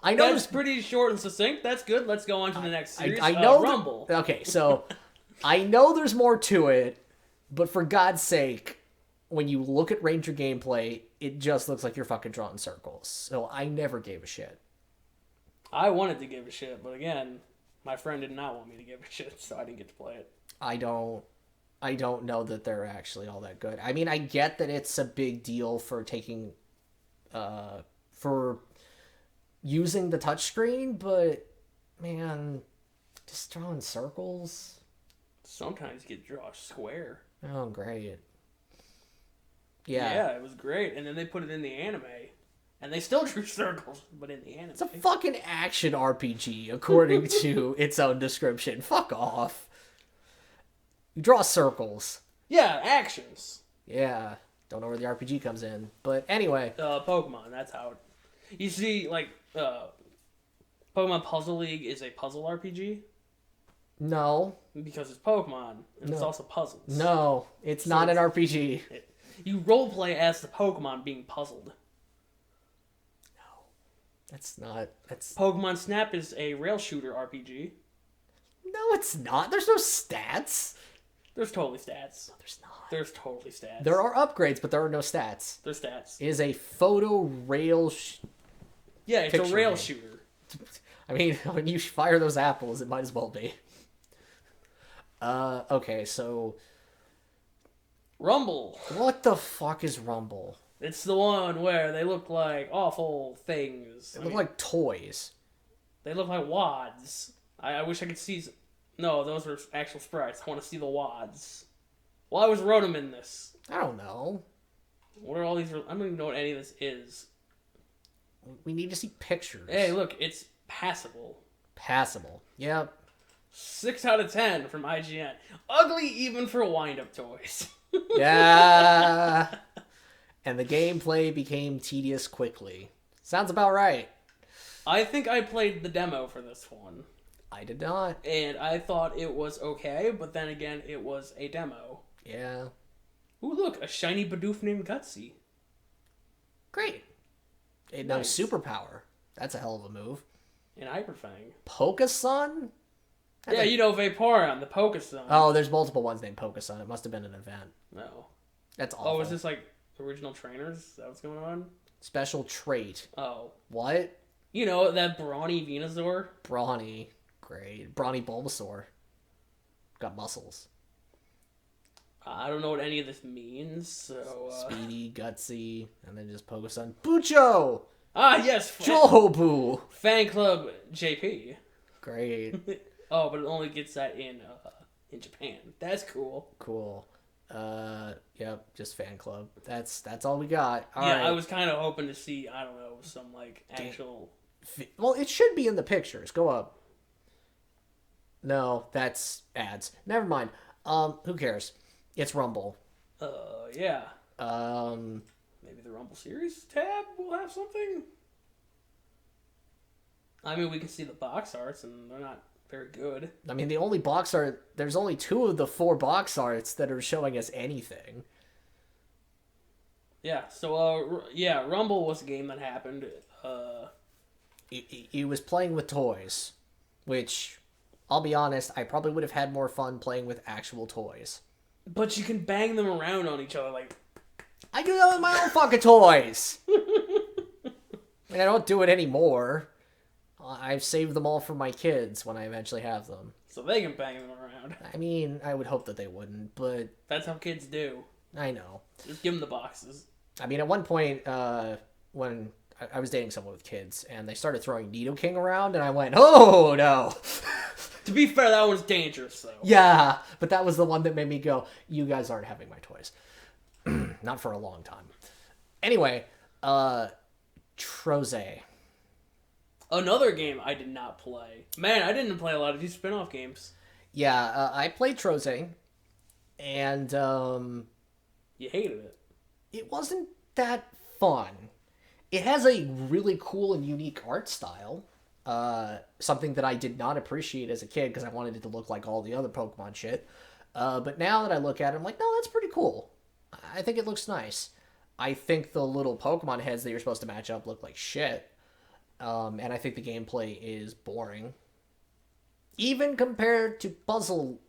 I know that's pretty short and succinct. That's good. Let's go on to the next series. I know Rumble. Okay, so I know there's more to it, but for God's sake, when you look at Ranger gameplay, it just looks like you're fucking drawing circles. So I never gave a shit. I wanted to give a shit, but again, my friend did not want me to give a shit, so I didn't get to play it. I don't know that they're actually all that good. I mean, I get that it's a big deal for taking, for using the touchscreen, but man, just drawing circles. Sometimes you get to draw a square. Oh, great. Yeah, it was great. And then they put it in the anime, and they still drew circles, but in the anime. It's a fucking action RPG, according to its own description. Fuck off. You draw circles. Yeah, actions. Yeah, don't know where the RPG comes in. But anyway. Pokemon, that's how it... You see, like, Pokemon Puzzle League is a puzzle RPG. No. Because it's Pokemon, and it's also puzzles. No, it's not an RPG. You roleplay as the Pokemon being puzzled. No. That's not... Pokemon Snap is a rail shooter RPG. No, it's not. There's no stats. There's totally stats. No, there's not. There's totally stats. There are upgrades, but there are no stats. There's stats. It is a photo rail... Yeah, it's a rail shooter. I mean, when you fire those apples, it might as well be. Okay, so... Rumble. What the fuck is Rumble? It's the one where they look like awful things. They look like toys. They look like wads. I wish I could see... No, those are actual sprites. I want to see the wads. Why was Rotom in this? I don't know. What are all these... I don't even know what any of this is. We need to see pictures. Hey, look, it's passable. Passable. Yep. 6 out of 10 from IGN. Ugly even for wind-up toys. Yeah. And the gameplay became tedious quickly. Sounds about right. I think I played the demo for this one. I did not. And I thought it was okay, but then again, it was a demo. Yeah. Ooh, look, a shiny Bidoof named Gutsy. Great. It knows Nice. superpower. That's a hell of a move. And Hyperfang. Pokesun? Yeah, you know Vaporeon, the Pokesun. Oh, there's multiple ones named Pokesun. It must have been an event. No. That's awful. Oh, is this like original trainers? Is that what's going on? Special trait. Oh. What? You know, that brawny Venusaur? Brawny. Great. Brawny Bulbasaur. Got muscles. I don't know what any of this means, so... Speedy, gutsy, and then just Pokesun. Bucho! Ah, yes! Jobu! Fan Club JP. Great. Oh, but it only gets that in Japan. That's cool. Cool. Yep, just fan club. That's all we got. All yeah, right. I was kind of hoping to see, I don't know, some, like, actual... Well, it should be in the pictures. Go up. No, that's ads. Never mind. Who cares? It's Rumble. Yeah. Um, Maybe the Rumble Series tab will have something? I mean, we can see the box arts, and they're not very good. I mean, the only box art... There's only 2 of the 4 box arts that are showing us anything. Yeah, so, yeah, Rumble was a game that happened. He was playing with toys, which, I'll be honest, I probably would have had more fun playing with actual toys. But you can bang them around on each other, like... I do that with my own fucking toys! And I don't do it anymore. I've saved them all for my kids when I eventually have them. So they can bang them around. I mean, I would hope that they wouldn't, but... That's how kids do. I know. Just give them the boxes. I mean, at one point, when I was dating someone with kids, and they started throwing Nidoking around, and I went, oh, no! To be fair, that one's dangerous, though. Yeah, but that was the one that made me go, you guys aren't having my toys. Not for a long time. Anyway, Troze. Another game I did not play. Man, I didn't play a lot of these spin-off games. Yeah, I played Troze, and You hated it. it wasn't that fun. It has a really cool and unique art style. Something that I did not appreciate as a kid because I wanted it to look like all the other Pokemon shit. But now that I look at it, I'm like, no, that's pretty cool. I think it looks nice. I think the little Pokemon heads that you're supposed to match up look like shit. And I think the gameplay is boring. Even compared to Puzzle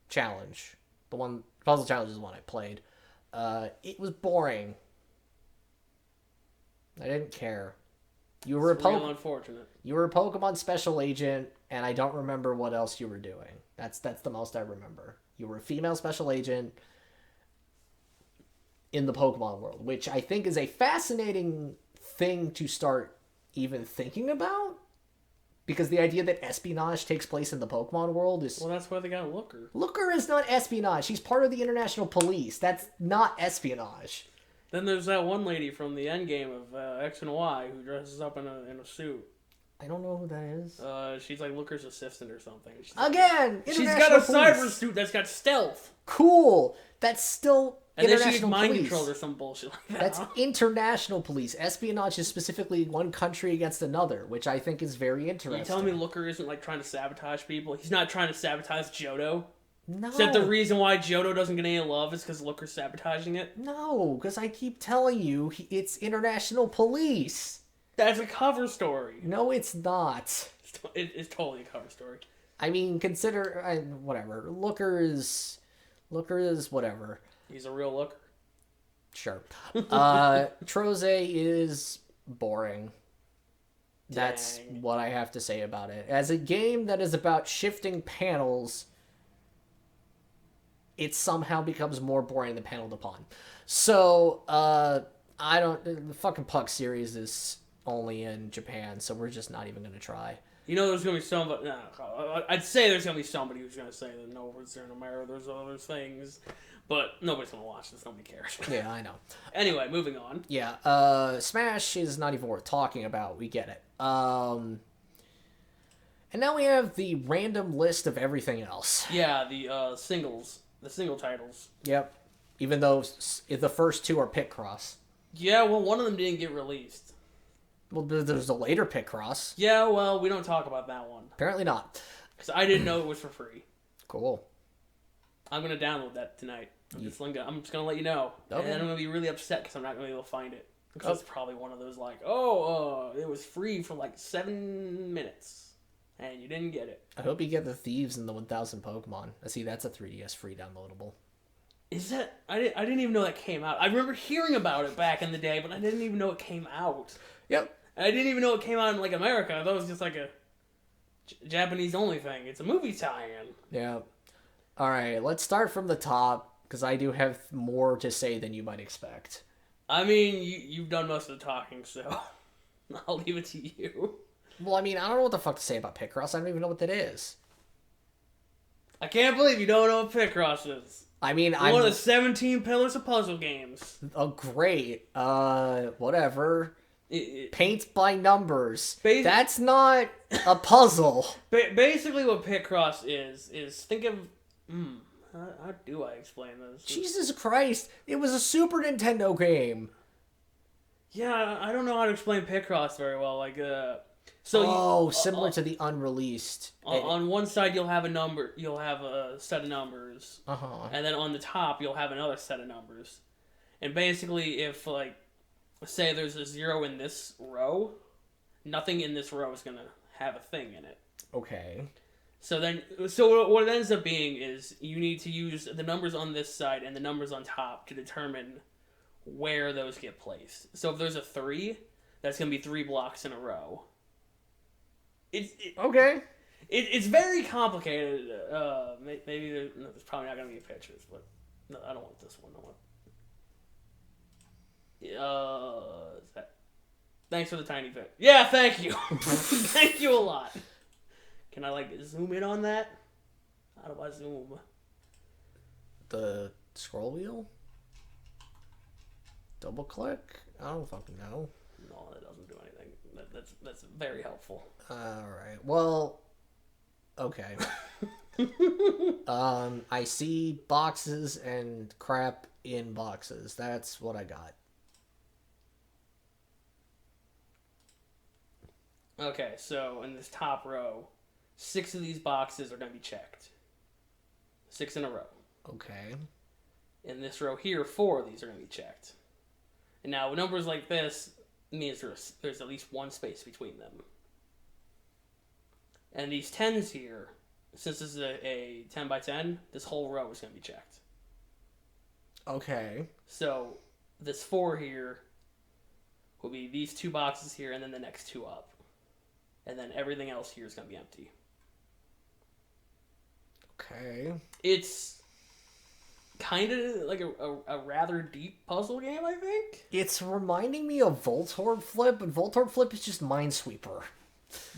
Challenge. Puzzle Challenge is the one I played. It was boring. I didn't care. You were Real unfortunate. You were a Pokemon Special Agent, and I don't remember what else you were doing. That's the most I remember. You were a female Special Agent in the Pokemon world, which I think is a fascinating thing to start even thinking about. Because the idea that espionage takes place in the Pokemon world is... Well, that's why they got Looker. Looker is not espionage. She's part of the International Police. That's not espionage. Then there's that one lady from the endgame of X and Y who dresses up in a suit. I don't know who that is. She's like Looker's assistant or something. Again! She's got a cyber suit that's got stealth. Cool! That's still And then international she gets mind police. controlled or some bullshit like that. That's international police. Espionage is specifically one country against another, which I think is very interesting. You telling me Looker isn't like trying to sabotage people? He's not trying to sabotage Johto? No. Is that the reason why Johto doesn't get any love is because Looker's sabotaging it? No, because I keep telling you, it's international police. That's a cover story. No, it's not. It's totally a cover story. I mean, consider... whatever. Looker is whatever. He's a real Looker. Sure. Troze is boring. That's Dang. what I have to say about it. As a game that is about shifting panels, it somehow becomes more boring than Panel upon. So, I don't... The fucking Puck series is only in Japan, so we're just not even going to try. You know there's going to be somebody... I'd say there's going to be somebody who's going to say that no, it's there no matter, there's other things. But nobody's going to watch this. Nobody cares. Yeah, I know. Anyway, moving on. Yeah, Smash is not even worth talking about. We get it. And now we have the random list of everything else. Yeah, the singles. The single titles. Yep. Even though the first 2 are Picross. Yeah, well, one of them didn't get released. Well, there's a later Picross. Yeah, well, we don't talk about that one. Apparently not. Because I didn't know it was for free. Cool. I'm going to download that tonight. I'm just going to let you know. Okay. And then I'm going to be really upset because I'm not going to be able to find it. Because it's probably one of those like, it was free for like 7 minutes, and you didn't get it. I hope you get the Thieves and the 1000 Pokemon. I see that's a 3DS free downloadable. Is that... I didn't even know that came out. I remember hearing about it back in the day, but I didn't even know it came out. Yep. I didn't even know it came out in, like, America. I thought it was just, like, a Japanese-only thing. It's a movie tie-in. Yeah. Alright, let's start from the top, because I do have more to say than you might expect. I mean, you've done most of the talking, so I'll leave it to you. Well, I mean, I don't know what the fuck to say about Picross. I don't even know what that is. I can't believe you don't know what Picross is. I mean, I'm... one of the 17 pillars of puzzle games. Oh, great. Whatever. Paint by numbers. That's not a puzzle. Basically, what Picross is think of... how do I explain this? Jesus Christ. It was a Super Nintendo game. Yeah, I don't know how to explain Picross very well. Like, similar to the unreleased. On one side, you'll have a number. You'll have a set of numbers. And then on the top, you'll have another set of numbers. And basically, if, like, say there's a 0 in this row, nothing in this row is going to have a thing in it. Okay. So what it ends up being is you need to use the numbers on this side and the numbers on top to determine where those get placed. So if there's a 3, that's going to be 3 blocks in a row. Okay. It's very complicated. Maybe there's probably not going to be pictures, but no, I don't want this one. Thanks for the tiny bit. Yeah, thank you. Thank you a lot. Can I, like, zoom in on that? How do I zoom? The scroll wheel? Double click? I don't fucking know. No, that doesn't do anything. That's very helpful. Alright. Well, okay. I see boxes and crap in boxes. That's what I got. Okay, so in this top row, 6 of these boxes are going to be checked. 6 in a row. Okay. In this row here, 4 of these are going to be checked. And now, numbers like this means there's at least one space between them. And these 10s here, since this is a 10 by 10, this whole row is going to be checked. Okay. So, this 4 here will be these 2 boxes here and then the next 2 up. And then everything else here is going to be empty. Okay. It's kind of like a rather deep puzzle game, I think. It's reminding me of Voltorb Flip, but Voltorb Flip is just Minesweeper.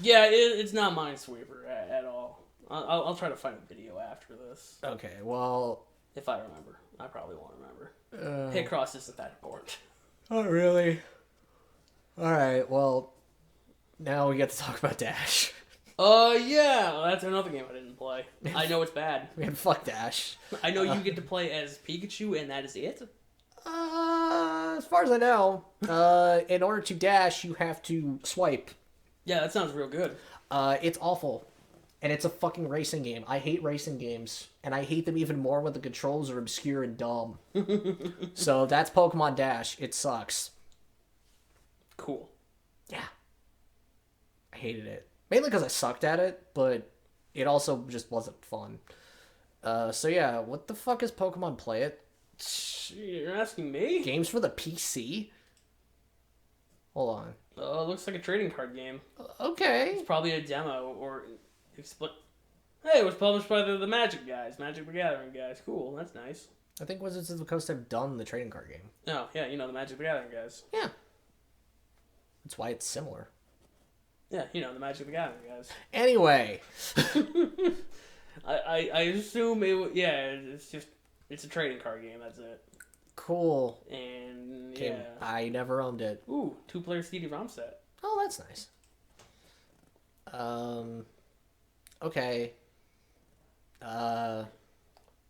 Yeah, it's not Minesweeper at all. I'll try to find a video after this. Okay, well... If I remember. I probably won't remember. Picross isn't that important. Oh, really? Alright, well... Now we get to talk about Dash. Yeah, well, that's another game I didn't play. I know it's bad. Man, fuck Dash. I know you get to play as Pikachu, and that is it. As far as I know, in order to dash, you have to swipe. Yeah, that sounds real good. It's awful. And it's a fucking racing game. I hate racing games. And I hate them even more when the controls are obscure and dumb. So that's Pokemon Dash. It sucks. Cool. Yeah. I hated it. Mainly because I sucked at it, but it also just wasn't fun. So yeah, what the fuck is Pokemon Play It? You're asking me? Games for the PC? Hold on. It looks like a trading card game. Okay. It's probably a demo or... Hey, it was published by the Magic guys. Magic the Gathering guys. Cool, that's nice. I think Wizards of the Coast have done the trading card game. Oh, yeah, you know, the Magic the Gathering guys. Yeah. That's why it's similar. Yeah, you know, the Magic the Gathering guys. Anyway. I assume it's a trading card game, that's it. Cool. And, yeah. I never owned it. Ooh, 2-player CD-ROM set. Oh, that's nice. Okay.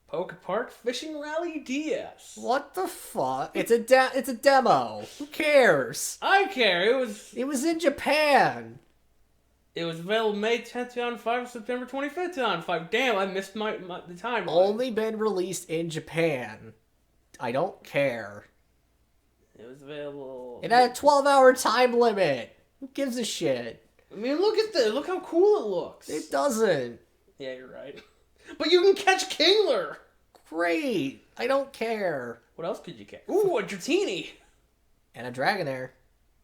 Poke Park Fishing Rally DS. What the fuck? It's a demo. Who cares? I care. It was in Japan. It was available May 10th, 2005, September 25th, 2005. Damn, I missed the time. Only been released in Japan. I don't care. It was available. It had a 12-hour time limit. Who gives a shit? I mean, look at this. Look how cool it looks. It doesn't. Yeah, you're right. But you can catch Kingler. Great. I don't care. What else could you catch? Ooh, a Dratini. And a Dragonair.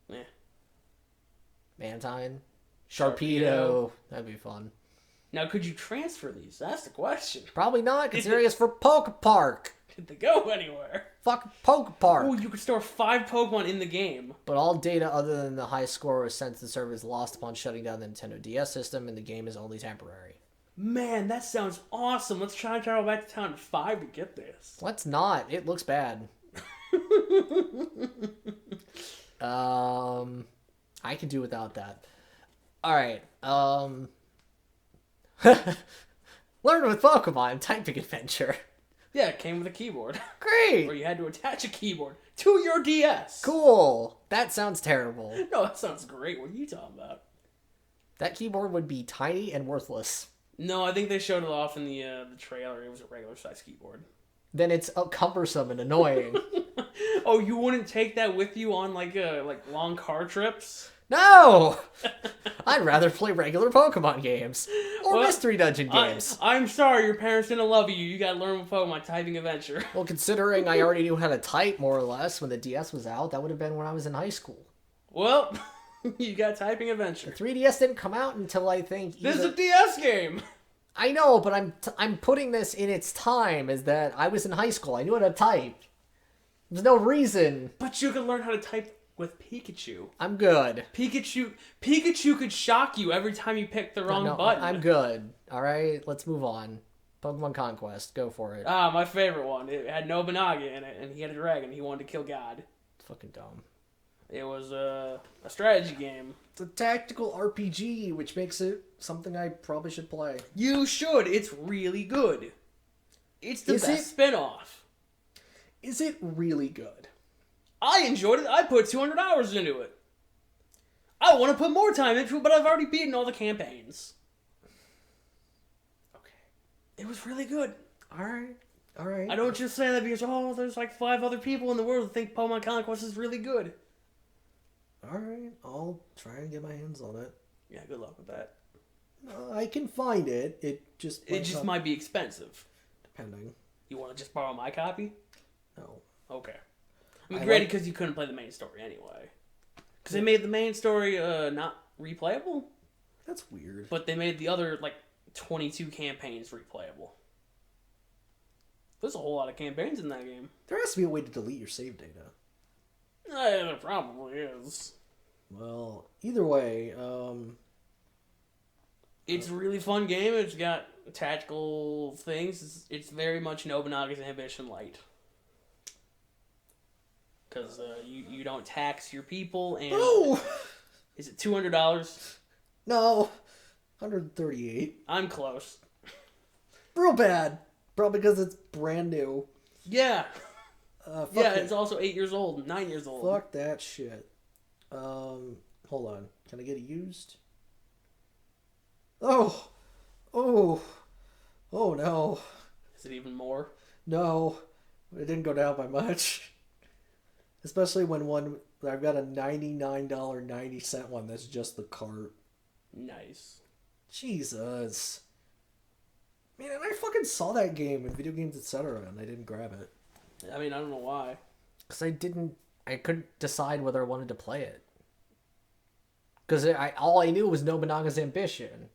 Yeah. Mantine. Sharpedo. That'd be fun. Now, could you transfer these? That's the question. Probably not, considering it's for Pokepark. Did they go anywhere? Fuck Pokepark. Ooh, you could store 5 Pokemon in the game. But all data other than the high score was sent to the server is lost upon shutting down the Nintendo DS system, and the game is only temporary. Man, that sounds awesome. Let's try and travel back to town at 5 to get this. Let's not. It looks bad. I can do without that. Alright, Learn with Pokemon Typing Adventure. Yeah, it came with a keyboard. Great! Or you had to attach a keyboard to your DS. Cool! That sounds terrible. No, that sounds great. What are you talking about? That keyboard would be tiny and worthless. No, I think they showed it off in the trailer. It was a regular size keyboard. Then it's cumbersome and annoying. Oh, you wouldn't take that with you on like long car trips? No! I'd rather play regular Pokemon games. Or Mystery Dungeon games. I'm sorry, your parents didn't love you. You gotta learn with Pokemon Typing Adventure. Well, considering I already knew how to type, more or less, when the DS was out, that would have been when I was in high school. Well, you got Typing The Adventure. 3DS didn't come out until, I think, This is a DS game! I know, but I'm putting this in its time, as that I was in high school. I knew how to type. There's no reason. But you could learn how to type with Pikachu. I'm good. Pikachu could shock you every time you picked the wrong button. I'm good. Alright, let's move on. Pokemon Conquest. Go for it. Ah, my favorite one. It had Nobunaga in it, and he had a dragon. He wanted to kill God. It's fucking dumb. It was a strategy game. It's a tactical RPG, which makes it something I probably should play. You should. It's really good. It's the best spin-off. Is it really good? I enjoyed it. I put 200 hours into it. I want to put more time into it, but I've already beaten all the campaigns. Okay. It was really good. Alright. I don't just say that because, there's like 5 other people in the world who think Pokemon Conquest is really good. Alright, I'll try and get my hands on it. Yeah, good luck with that. I can find it. It just might be expensive. Depending. You want to just borrow my copy? No. Okay. I mean, granted, because you couldn't play the main story anyway. Because they made the main story not replayable. That's weird. But they made the other, 22 campaigns replayable. There's a whole lot of campaigns in that game. There has to be a way to delete your save data. There probably is. Well, either way, it's a really fun game. It's got tactical things. It's very much Nobunaga's Ambition light. Because you don't tax your people, and... No! Is it $200? No. 138. I'm close. Real bad. Probably because it's brand new. Yeah. Yeah, it's also 8 years old, 9 years old. Fuck that shit. Hold on. Can I get it used? Oh no. Is it even more? No. It didn't go down by much. Especially when I've got a $99.90 one that's just the cart. Nice. Jesus. Man, and I fucking saw that game in Video Games Etc. and I didn't grab it. I mean, I don't know why. Because I couldn't decide whether I wanted to play it. Because all I knew was Nobunaga's Ambition.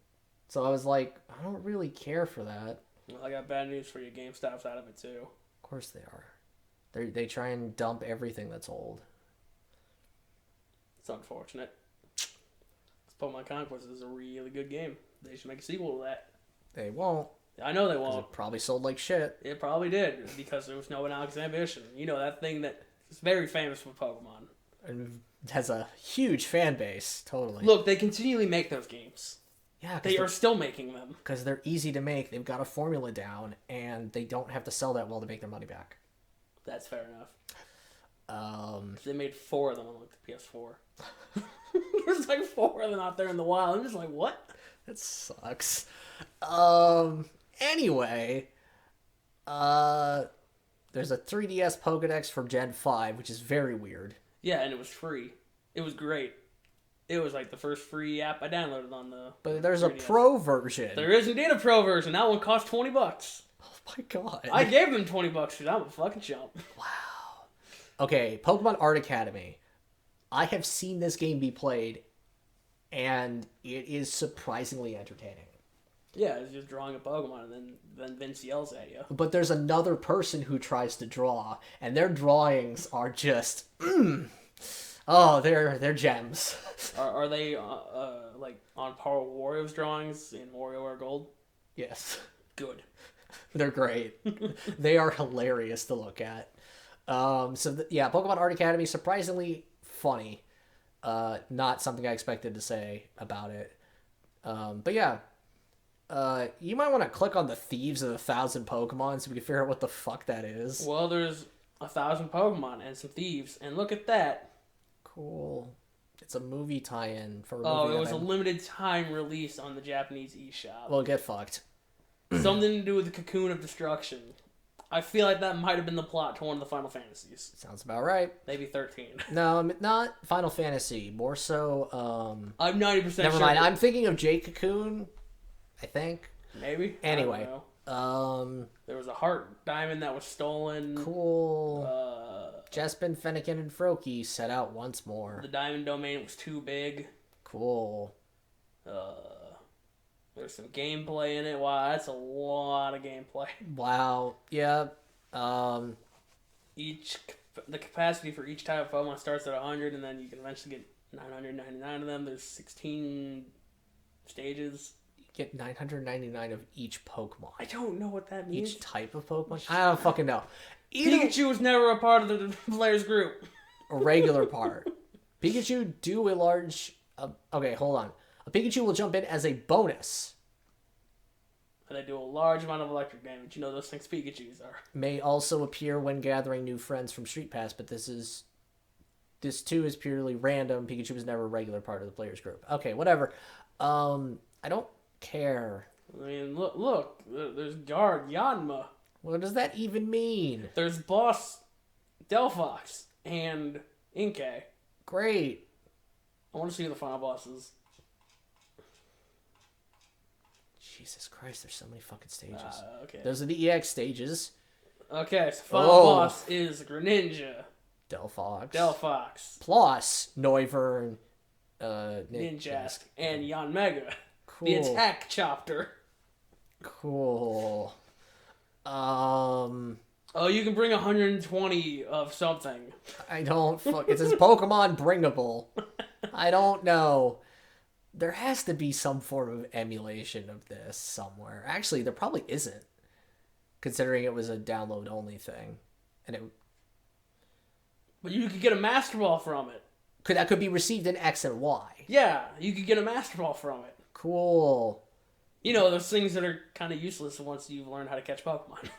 So I was like, I don't really care for that. Well, I got bad news for you. GameStop's out of it too. Of course they are. They try and dump everything that's old. It's unfortunate. Pokemon Conquest is a really good game. They should make a sequel to that. They won't. I know they won't. It probably sold like shit. It probably did, because there was Nobunaga's Ambition. You know, that thing that is very famous with Pokemon. And has a huge fan base, totally. Look, they continually make those games. Yeah, they are still making them. Because they're easy to make, they've got a formula down, and they don't have to sell that well to make their money back. That's fair enough. They made 4 of them on the PS4. There's 4 of them out there in the wild. I'm just like, what? That sucks. Anyway, there's There's a 3DS Pokedex from Gen 5, which is very weird. Yeah, and it was free. It was great. It was like the first free app I downloaded on the. But there's 3DS. a pro version. There is indeed a pro version. That one cost $20. Oh my god. I gave them $20 because I'm a fucking chump. Wow. Okay, Pokemon Art Academy. I have seen this game be played, and it is surprisingly entertaining. Yeah, it's just drawing a Pokemon, and then Vince yells at you. But there's another person who tries to draw, and their drawings are just, oh, they're gems. Are they like on par with Wario's drawings in WarioWare Gold? Yes, Good. they're great. They are hilarious to look at. Yeah, Pokemon Art Academy, surprisingly funny. Not something I expected to say about it. But yeah. You might want to click on the Thieves of 1,000 Pokemon so we can figure out what the fuck that is. Well, there's 1,000 Pokemon and some thieves, and look at that. Cool. It's a movie tie-in for a Oh, movie. it was a limited time release on the Japanese eShop. Well, get fucked. Something to do with the Cocoon of Destruction. I feel like that might have been the plot to one of the Final Fantasies. Sounds about right. Maybe 13. No, not Final Fantasy. More so, I'm 90% sure. never mind. I'm thinking of Jade Cocoon, I think. Maybe. Anyway. I don't know. There was a heart diamond that was stolen. Cool. Jespin, Fennekin, and Froakie set out once more. The diamond domain was too big. Cool. There's some gameplay in it. Wow, that's a lot of gameplay. Wow. Yeah. The capacity for each type of Pokemon starts at 100, and then you can eventually get 999 of them. There's 16 stages. You get 999 of each Pokemon. I don't know what that means. Each type of Pokemon? I don't fucking know. Pikachu was never a part of the player's group. A regular part. Pikachu do a large... okay, hold on. A Pikachu will jump in as a bonus. And they do a large amount of electric damage. You know those things Pikachus are. May also appear when gathering new friends from Street Pass, but this too is purely random. Pikachu was never a regular part of the player's group. Okay, whatever. I don't care. I mean, look. There's Guard Yanma. What does that even mean? There's Boss Delphox and Inkay. Great. I want to see the final bosses. Jesus Christ, there's so many fucking stages. Okay. Those are the EX stages. Okay, so final boss is Greninja. Delphox. Plus Noivern, Ninjask, and Yanmega. Cool. The attack chapter. Cool. Oh, you can bring 120 of something. I don't fuck. It says Pokemon bringable. I don't know. There has to be some form of emulation of this somewhere. Actually, there probably isn't, considering it was a download only thing, and it. But you could get a Master Ball from it. That could be received in X and Y. Yeah, you could get a Master Ball from it. Cool. You know, those things that are kind of useless once you've learned how to catch Pokemon.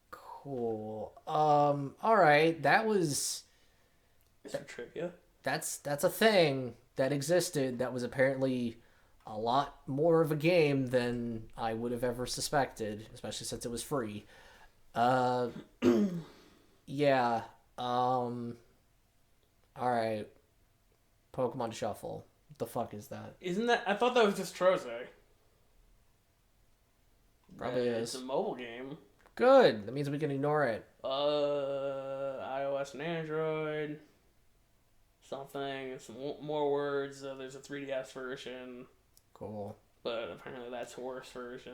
Cool. All right. That was. Is that trivia? That's a thing that existed that was apparently a lot more of a game than I would have ever suspected, especially since it was free. Yeah. All right. Pokemon Shuffle. What the fuck is that? Isn't that? I thought that was just Troze. Probably It's is. a mobile game. Good. That means we can ignore it. iOS and Android. Something. Some more words. There's a 3DS version. Cool. But apparently that's a worse version.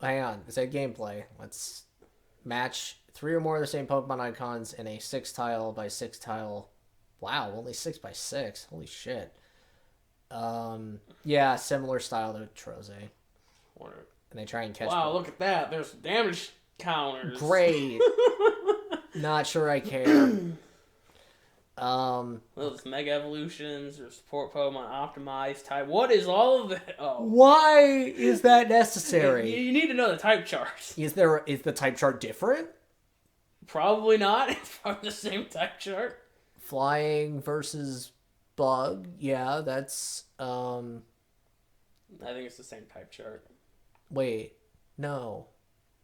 Hang on. It said gameplay. Let's match 3 or more of the same Pokemon icons in a 6-tile by 6-tile. Wow, only 6 by 6. Holy shit. Yeah, similar style to Troze. And they try and catch. Wow, look at that. There's damage counters. Great. Not sure I care. There's Mega Evolutions, there's Support Pokemon Optimized type. What is all of that? Oh. Why is that necessary? You need to know the type charts. Is the type chart different? Probably not. It's probably the same type chart. Flying versus Bug. Yeah, that's I think it's the same type chart. Wait. No.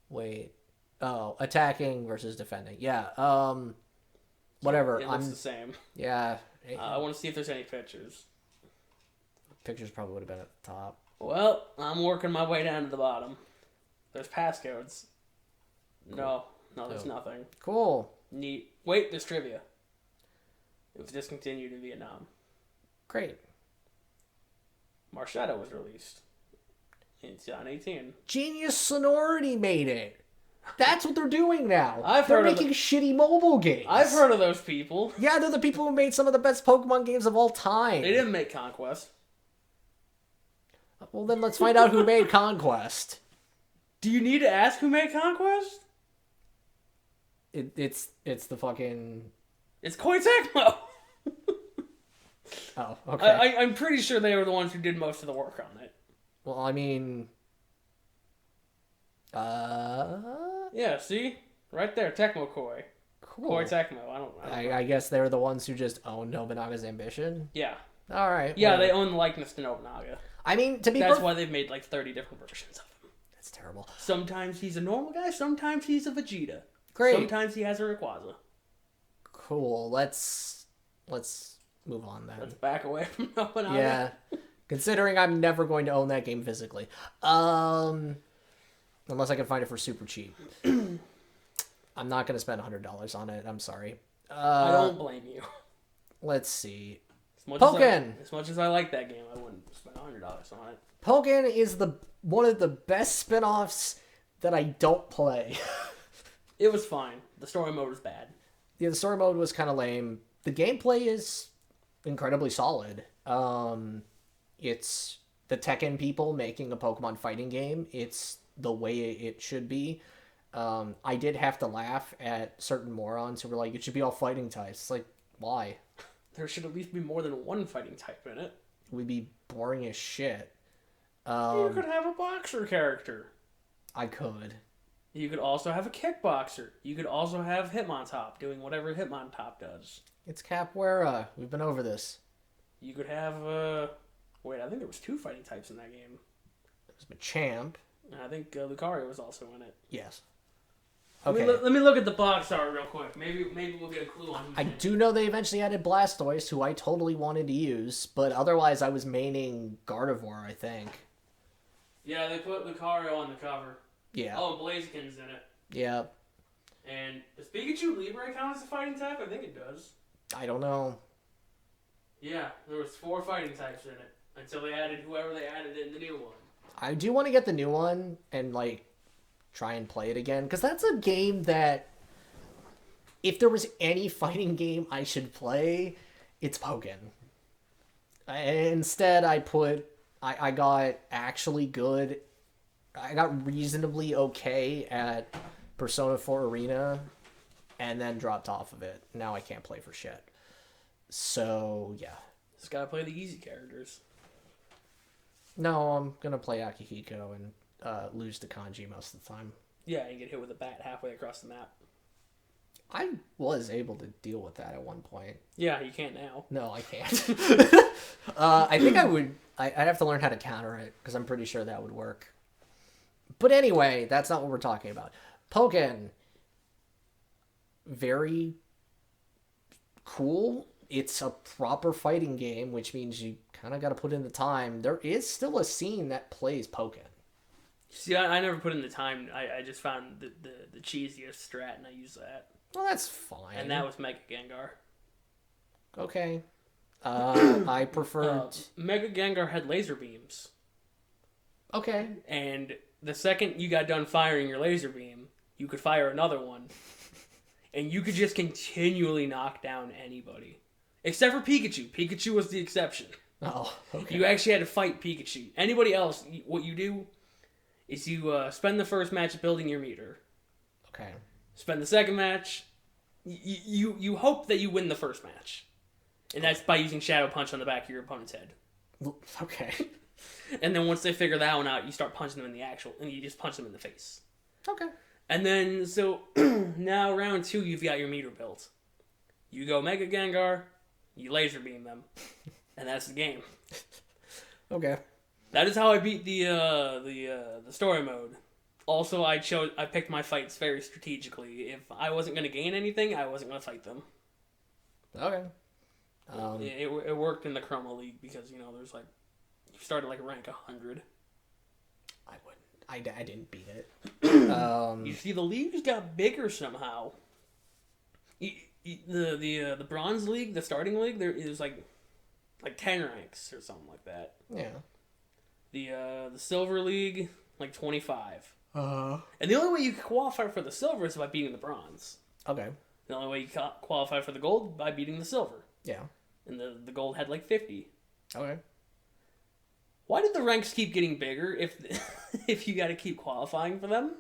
Wait. Oh, attacking versus defending. Yeah. Whatever. It looks the same. Yeah. I want to see if there's any pictures. Pictures probably would have been at the top. Well, I'm working my way down to the bottom. There's passcodes. Cool. No, there's nothing. Cool. Neat. Wait, there's trivia. It was discontinued in Vietnam. Great. Marshetta was released in 2018. Genius Sonority made it. That's what they're doing now. They're making shitty mobile games. I've heard of those people. Yeah, they're the people who made some of the best Pokemon games of all time. They didn't make Conquest. Well, then let's find out who made Conquest. Do you need to ask who made Conquest? It's the fucking... It's Koei Tecmo. Oh, okay. I'm pretty sure they were the ones who did most of the work on it. Well, I mean... Yeah, see? Right there, Tecmo Koei. Cool. Koei Tecmo, I guess they're the ones who just own Nobunaga's ambition? Yeah. Alright. Yeah, they own the likeness to Nobunaga. I mean, to be That's why they've made like 30 different versions of him. That's terrible. Sometimes he's a normal guy, sometimes he's a Vegeta. Great. Sometimes he has a Rayquaza. Cool. Let's move on then. Let's back away from Nobunaga. Yeah. Considering I'm never going to own that game physically. Unless I can find it for super cheap. I'm not going to spend $100 on it. I'm sorry. I don't blame you. Let's see. Pokken! As much as I like that game, I wouldn't spend $100 on it. Pokken is one of the best spin-offs that I don't play. It was fine. The story mode was bad. Yeah, the story mode was kind of lame. The gameplay is incredibly solid. It's the Tekken people making a Pokemon fighting game. It's the way it should be. I did have to laugh at certain morons who were like, it should be all fighting types. It's like, why? There should at least be more than one fighting type in it. It would be boring as shit. You could have a boxer character. I could. You could also have a kickboxer. You could also have Hitmontop doing whatever Hitmontop does. It's Capoeira. We've been over this. You could have, wait, I think there was 2 fighting types in that game. There's Machamp. And I think Lucario was also in it. Yes. Okay. Let me look at the box art real quick. Maybe we'll get a clue on who. I do know they eventually added Blastoise, who I totally wanted to use, but otherwise I was maining Gardevoir, I think. Yeah, they put Lucario on the cover. Yeah. Oh, and Blaziken's in it. Yeah. And does Pikachu Libre count as a fighting type? I think it does. I don't know. Yeah, there was 4 fighting types in it until they added whoever they added in the new one. I do want to get the new one and, like, try and play it again, because that's a game that, if there was any fighting game I should play, it's Pokken. Instead, I got actually good. I got reasonably okay at Persona 4 Arena, and then dropped off of it. Now I can't play for shit. So, yeah. Just gotta play the easy characters. No, I'm gonna play Akihiko and lose to Kanji most of the time. Yeah, and get hit with a bat halfway across the map. I was able to deal with that at one point. Yeah, you can't now. No, I can't. I think I would... I'd have to learn how to counter it, because I'm pretty sure that would work. But anyway, that's not what we're talking about. Pokken. Very cool. It's a proper fighting game, which means you kind of got to put in the time. There is still a scene that plays Pokken. See, I never put in the time. I just found the cheesiest strat, and I use that. Well, that's fine. And that was Mega Gengar. Okay. I preferred... Mega Gengar had laser beams. Okay. And the second you got done firing your laser beam, you could fire another one. And you could just continually knock down anybody. Except for Pikachu. Pikachu was the exception. Oh, okay. You actually had to fight Pikachu. Anybody else, what you do is you spend the first match building your meter. Okay. Spend the second match. You hope that you win the first match. And that's by using Shadow Punch on the back of your opponent's head. Okay. And then once they figure that one out, you start punching them and you just punch them in the face. Okay. And then, so, now round 2, you've got your meter built. You go Mega Gengar, you laser beam them, and that's the game. Okay. That is how I beat the story mode. Also, I picked my fights very strategically. If I wasn't going to gain anything, I wasn't going to fight them. Okay. It worked in the Chroma League because, you know, there's like, you started like rank 100. I wouldn't. I didn't beat it. You see, the leagues got bigger somehow. The Bronze League, the starting league, there is like 10 ranks or something like that. Yeah. The Silver League, like 25. And the only way you can qualify for the Silver is by beating the Bronze. Okay. The only way you can qualify for the Gold by beating the Silver. Yeah. And the Gold had like 50. Okay. Why did the ranks keep getting bigger if you got to keep qualifying for them?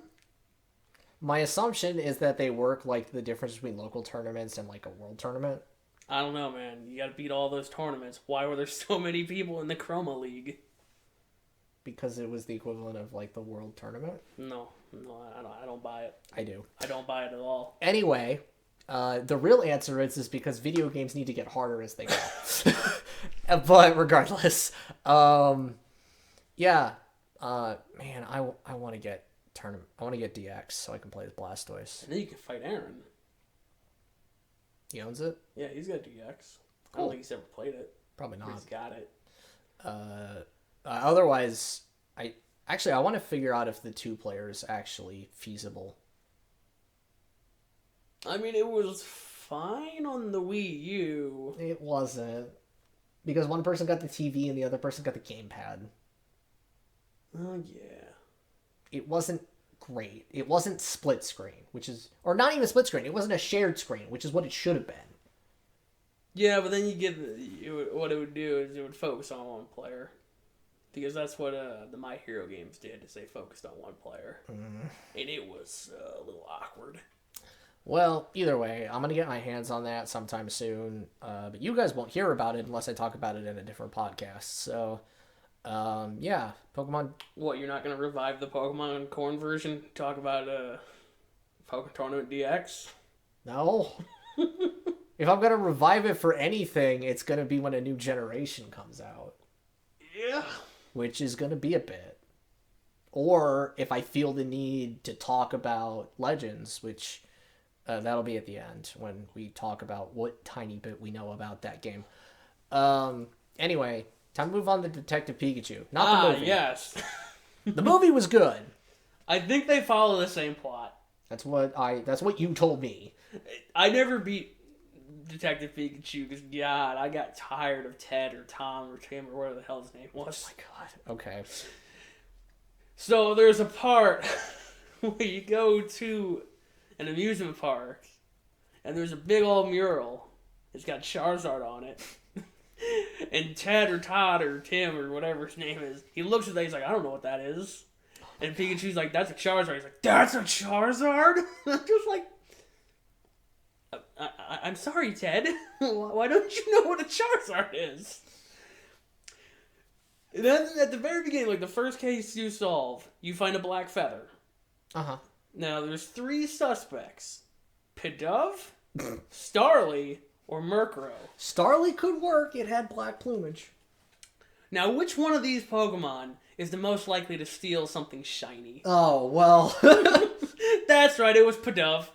My assumption is that they work like the difference between local tournaments and like a world tournament. I don't know, man. You got to beat all those tournaments. Why were there so many people in the Chroma League? Because it was the equivalent of like the world tournament. No, I don't buy it. I do. I don't buy it at all. Anyway, the real answer is because video games need to get harder as they go. But regardless, yeah, man, I want to get tournament. I want to get DX so I can play as Blastoise. And then you can fight Aaron. He owns it? Yeah, he's got DX. Cool. I don't think he's ever played it. Probably not. He's got it. Otherwise, I want to figure out if the 2-player is actually feasible. I mean, it was fine on the Wii U. It wasn't. Because one person got the TV and the other person got the gamepad. Oh, yeah. It wasn't great. It wasn't split screen, or not even split screen. It wasn't a shared screen, which is what it should have been. Yeah, but then what it would do is it would focus on one player. Because that's what the My Hero games did, is they focused on one player. And it was a little awkward. Well, either way, I'm going to get my hands on that sometime soon. But you guys won't hear about it unless I talk about it in a different podcast. So, yeah, Pokemon... What, you're not going to revive the Pokemon Corn version? Talk about Pokemon Tournament DX? No. If I'm going to revive it for anything, it's going to be when a new generation comes out. Yeah. Which is going to be a bit. Or if I feel the need to talk about Legends, which... that'll be at the end when we talk about what tiny bit we know about that game. Anyway, time to move on to Detective Pikachu. Not the movie. Yes. The movie was good. I think they follow the same plot. That's what you told me. I never beat Detective Pikachu because, God, I got tired of Ted or Tom or Tim or whatever the hell his name was. Oh my God. Okay. So there's a part where you go to an amusement park, and there's a big old mural. It's got Charizard on it. And Ted or Todd or Tim or whatever his name is, he looks at that, he's like, I don't know what that is. And Pikachu's like, that's a Charizard. He's like, that's a Charizard? I'm just like, I'm sorry, Ted. Why don't you know what a Charizard is? And then at the very beginning, like the first case you solve, you find a black feather. Uh-huh. Now, there's 3 suspects. Pidove, Starly, or Murkrow. Starly could work. It had black plumage. Now, which one of these Pokemon is the most likely to steal something shiny? Oh, well. That's right, it was Pidove.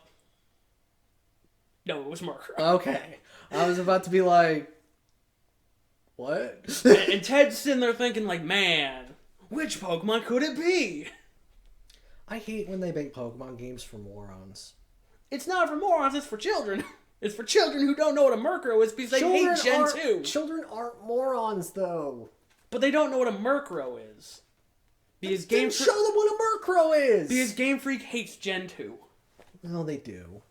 No, it was Murkrow. Okay. I was about to be like, what? And Ted's sitting there thinking like, man, which Pokemon could it be? I hate when they make Pokemon games for morons. It's not for morons, it's for children. It's for children who don't know what a Murkrow is because they hate Gen 2. Children aren't morons, though. But they don't know what a Murkrow is. Because Show them what a Murkrow is! Because Game Freak hates Gen 2. No, they do.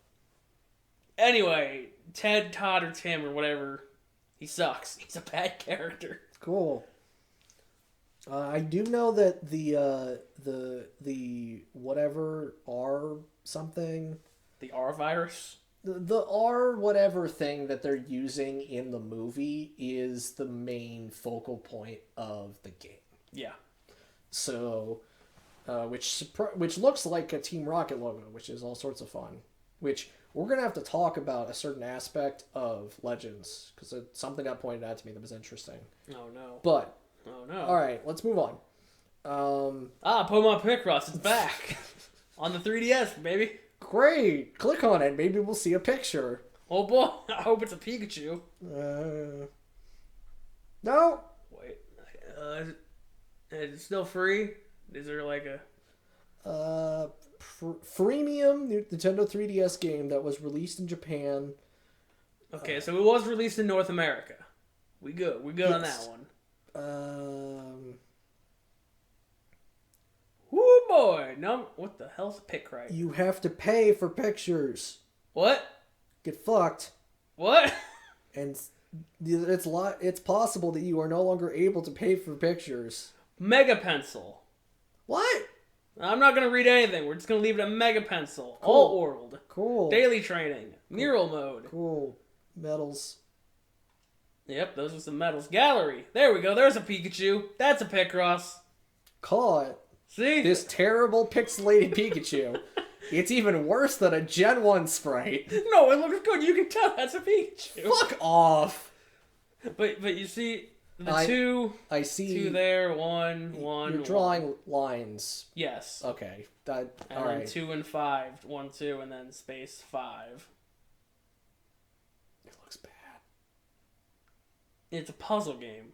Anyway, Ted, Todd, or Tim, or whatever, he sucks. He's a bad character. Cool. I do know that the whatever R something... The R virus? The R whatever thing that they're using in the movie is the main focal point of the game. Yeah. So, which looks like a Team Rocket logo, which is all sorts of fun. Which we're going to have to talk about a certain aspect of Legends, because something got pointed out to me that was interesting. Oh, no. But, oh, no. Alright, let's move on. Pokemon Picross is back on the 3DS, baby. Great. Click on it. Maybe we'll see a picture. Oh boy, I hope it's a Pikachu. No. Wait, is it still free? Is there like a freemium Nintendo 3DS game that was released in Japan? Okay, so it was released in North America. We good. We good on Yes. that one. Woo boy! No, what the hell's pick right? You have to pay for pictures. What? Get fucked. What? And it's possible that you are no longer able to pay for pictures. Mega Pencil. What? I'm not gonna read anything. We're just gonna leave it at Mega Pencil. Cool. Alt World. Cool. Daily training. Mural mode. Cool. Medals. Yep, those are some medals. Gallery. There we go. There's a Pikachu. That's a Picross. Caught. See? This terrible pixelated Pikachu. It's even worse than a Gen 1 sprite. No, it looks good. You can tell that's a Pikachu. Fuck off. But you see the I see. two there, one. You're drawing lines. Yes. Okay. And all then right. 2 and 5. 1, 2, and then space 5. It looks bad. It's a puzzle game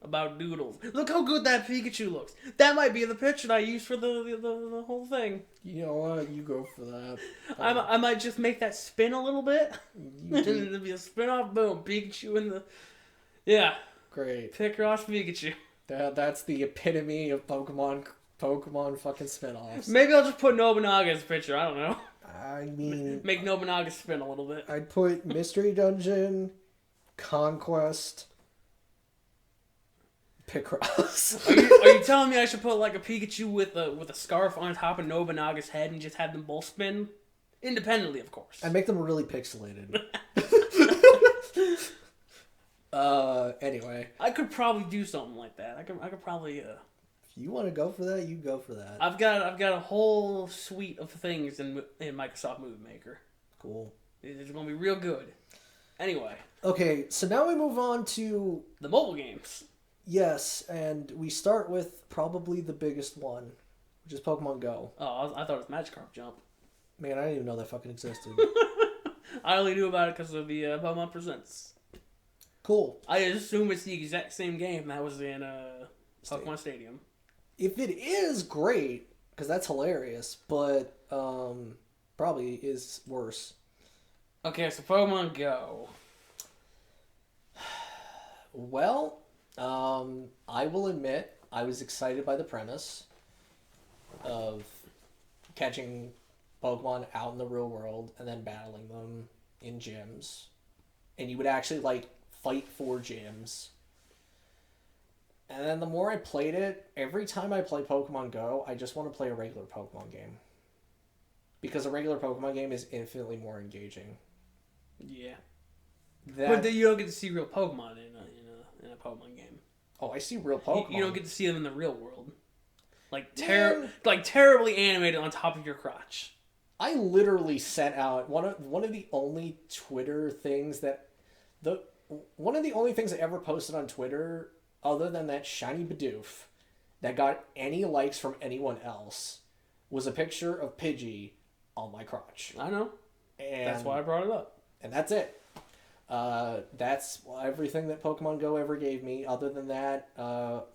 about doodles. Look how good that Pikachu looks. That might be the picture that I use for the whole thing. You know what? You go for that. I might just make that spin a little bit. You And do. it'll be a spin off. Boom. Pikachu in the... Yeah. Great. Picross Pikachu. That's the epitome of Pokemon fucking spin-offs. Maybe I'll just put Nobunaga as a picture. I don't know. I mean... Make Nobunaga spin a little bit. I'd put Mystery Dungeon, Conquest, Picross. Are you telling me I should put like a Pikachu with a scarf on top of Nobunaga's head and just have them both spin? Independently, of course. I make them really pixelated. Anyway. I could probably do something like that. I could probably If you want to go for that, you go for that. I've got a whole suite of things in Microsoft Movie Maker. Cool. It's gonna be real good. Anyway. Okay, so now we move on to... The mobile games. Yes, and we start with probably the biggest one, which is Pokemon Go. Oh, I thought it was Magikarp Jump. Man, I didn't even know that fucking existed. I only knew about it because of the Pokemon Presents. Cool. I assume it's the exact same game that was in Pokemon Stadium. If it is, great, because that's hilarious, but probably is worse. Okay, so Pokemon Go. Well, I will admit I was excited by the premise of catching Pokemon out in the real world and then battling them in gyms. And you would actually, like, fight for gyms. And then the more I played it, every time I play Pokemon Go, I just want to play a regular Pokemon game. Because a regular Pokemon game is infinitely more engaging. Yeah. But then you don't get to see real Pokemon in a Pokemon game. Oh, I see real Pokemon. You don't get to see them in the real world. Like terribly animated on top of your crotch. I literally sent out one of the only Twitter things that one of the only things I ever posted on Twitter, other than that shiny Bidoof, that got any likes from anyone else, was a picture of Pidgey on my crotch. I know. And that's why I brought it up. And that's it. That's everything that Pokemon Go ever gave me. Other than that,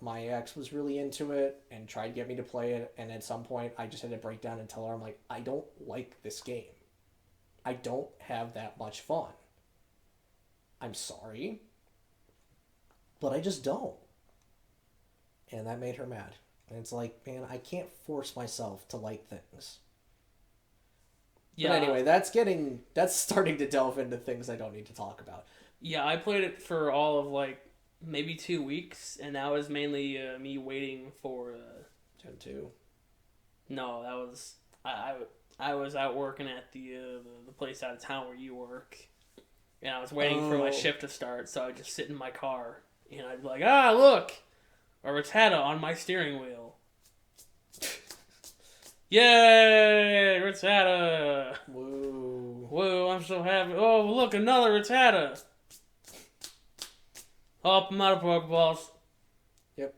my ex was really into it and tried to get me to play it. And at some point, I just had to break down and tell her, I'm like, I don't like this game. I don't have that much fun. I'm sorry, but I just don't. And that made her mad. And it's like, man, I can't force myself to like things. Yeah. But anyway, that's starting to delve into things I don't need to talk about. Yeah, I played it for all of like maybe 2 weeks, and that was mainly me waiting for Gen 2. No, that was I was out working at the place out of town where you work, and I was waiting for my shift to start. So I would just sit in my car, and I'd be like, look, a Rattata on my steering wheel. Yay, Rattata! Woo. Woo, I'm so happy. Oh, look, another Rattata! Oh, I'm out of Pokeballs. Yep.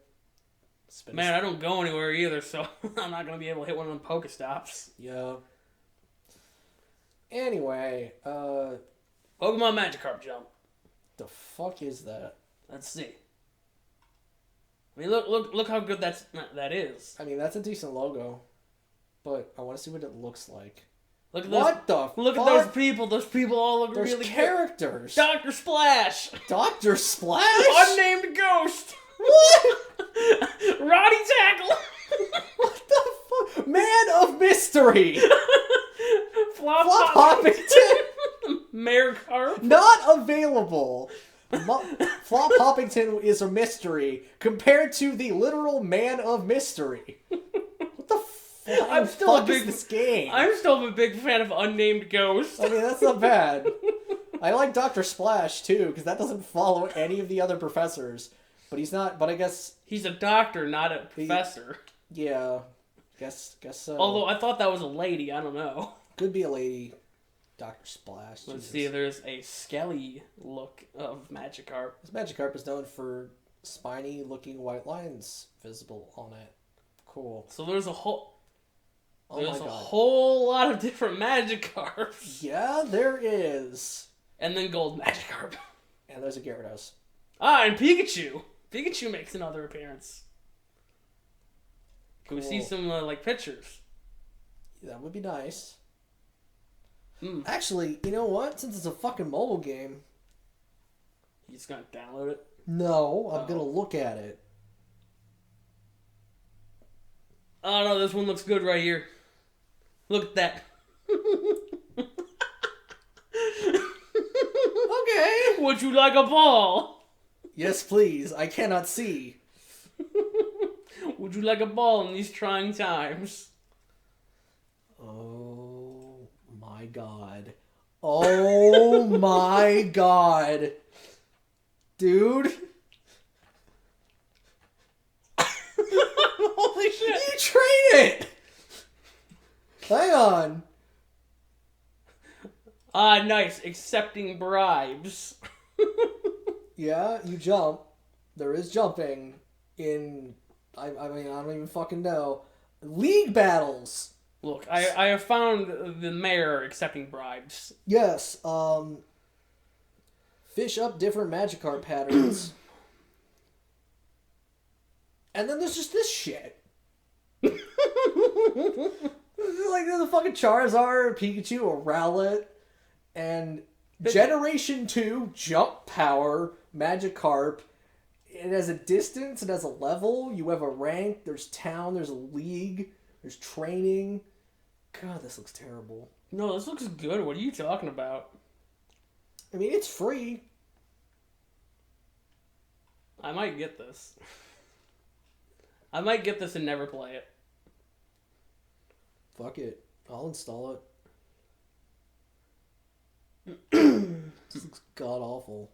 Man, I don't go anywhere either, so I'm not going to be able to hit one of them Pokestops. Yeah. Anyway, Pokemon Magikarp jump. the fuck is that? Let's see. I mean, look how good that is. I mean, that's a decent logo, but I want to see what it looks like. Look at What those, the Look fuck? at those people. Those people all look There's really characters. good. Dr. Splash. Dr. Splash? Unnamed Ghost. What? Roddy Tackle. What the fuck? Man of Mystery. Flop Hoppington. Mayor Carp. Not available. Flop Hoppington is a mystery compared to the literal Man of Mystery. What the fuck is this game? I'm still a big fan of Unnamed Ghost. I mean, that's not bad. I like Dr. Splash, too, because that doesn't follow any of the other professors. But he's not, but I guess... He's a doctor, not a professor. Yeah. Guess so. Although I thought that was a lady, I don't know. Could be a lady. Dr. Splash. Let's see, there's a skelly look of Magikarp. This Magikarp is known for spiny-looking white lines visible on it. Cool. So there's a whole... Oh There's my a God. whole lot of different Magikarps. Yeah, there is. And then Gold Magikarp. And there's a Gyarados. Ah, and Pikachu. Pikachu makes another appearance. Can we see Cool. some, pictures? That would be nice. Hmm. Actually, you know what? Since it's a fucking mobile game... You just gonna download it? No, I'm gonna look at it. Oh, no, this one looks good right here. Look at that. Okay. Would you like a ball? Yes, please. I cannot see. Would you like a ball in these trying times? Oh my God. Oh my God. Dude. Holy shit. You train it! Hang on. Ah, nice. Accepting bribes. Yeah, you jump. There is jumping in... I mean, I don't even fucking know. League battles! Look, I have found the mayor accepting bribes. Yes, fish up different Magikarp patterns. And then there's just this shit. Like, there's a fucking Charizard, Pikachu, a Rowlet, and Generation 2, Jump Power, Magikarp. It has a distance, it has a level, you have a rank, there's town, there's a league, there's training. God, this looks terrible. No, this looks good. What are you talking about? I mean, it's free. I might get this. I might get this and never play it. Fuck it. I'll install it. This looks god-awful.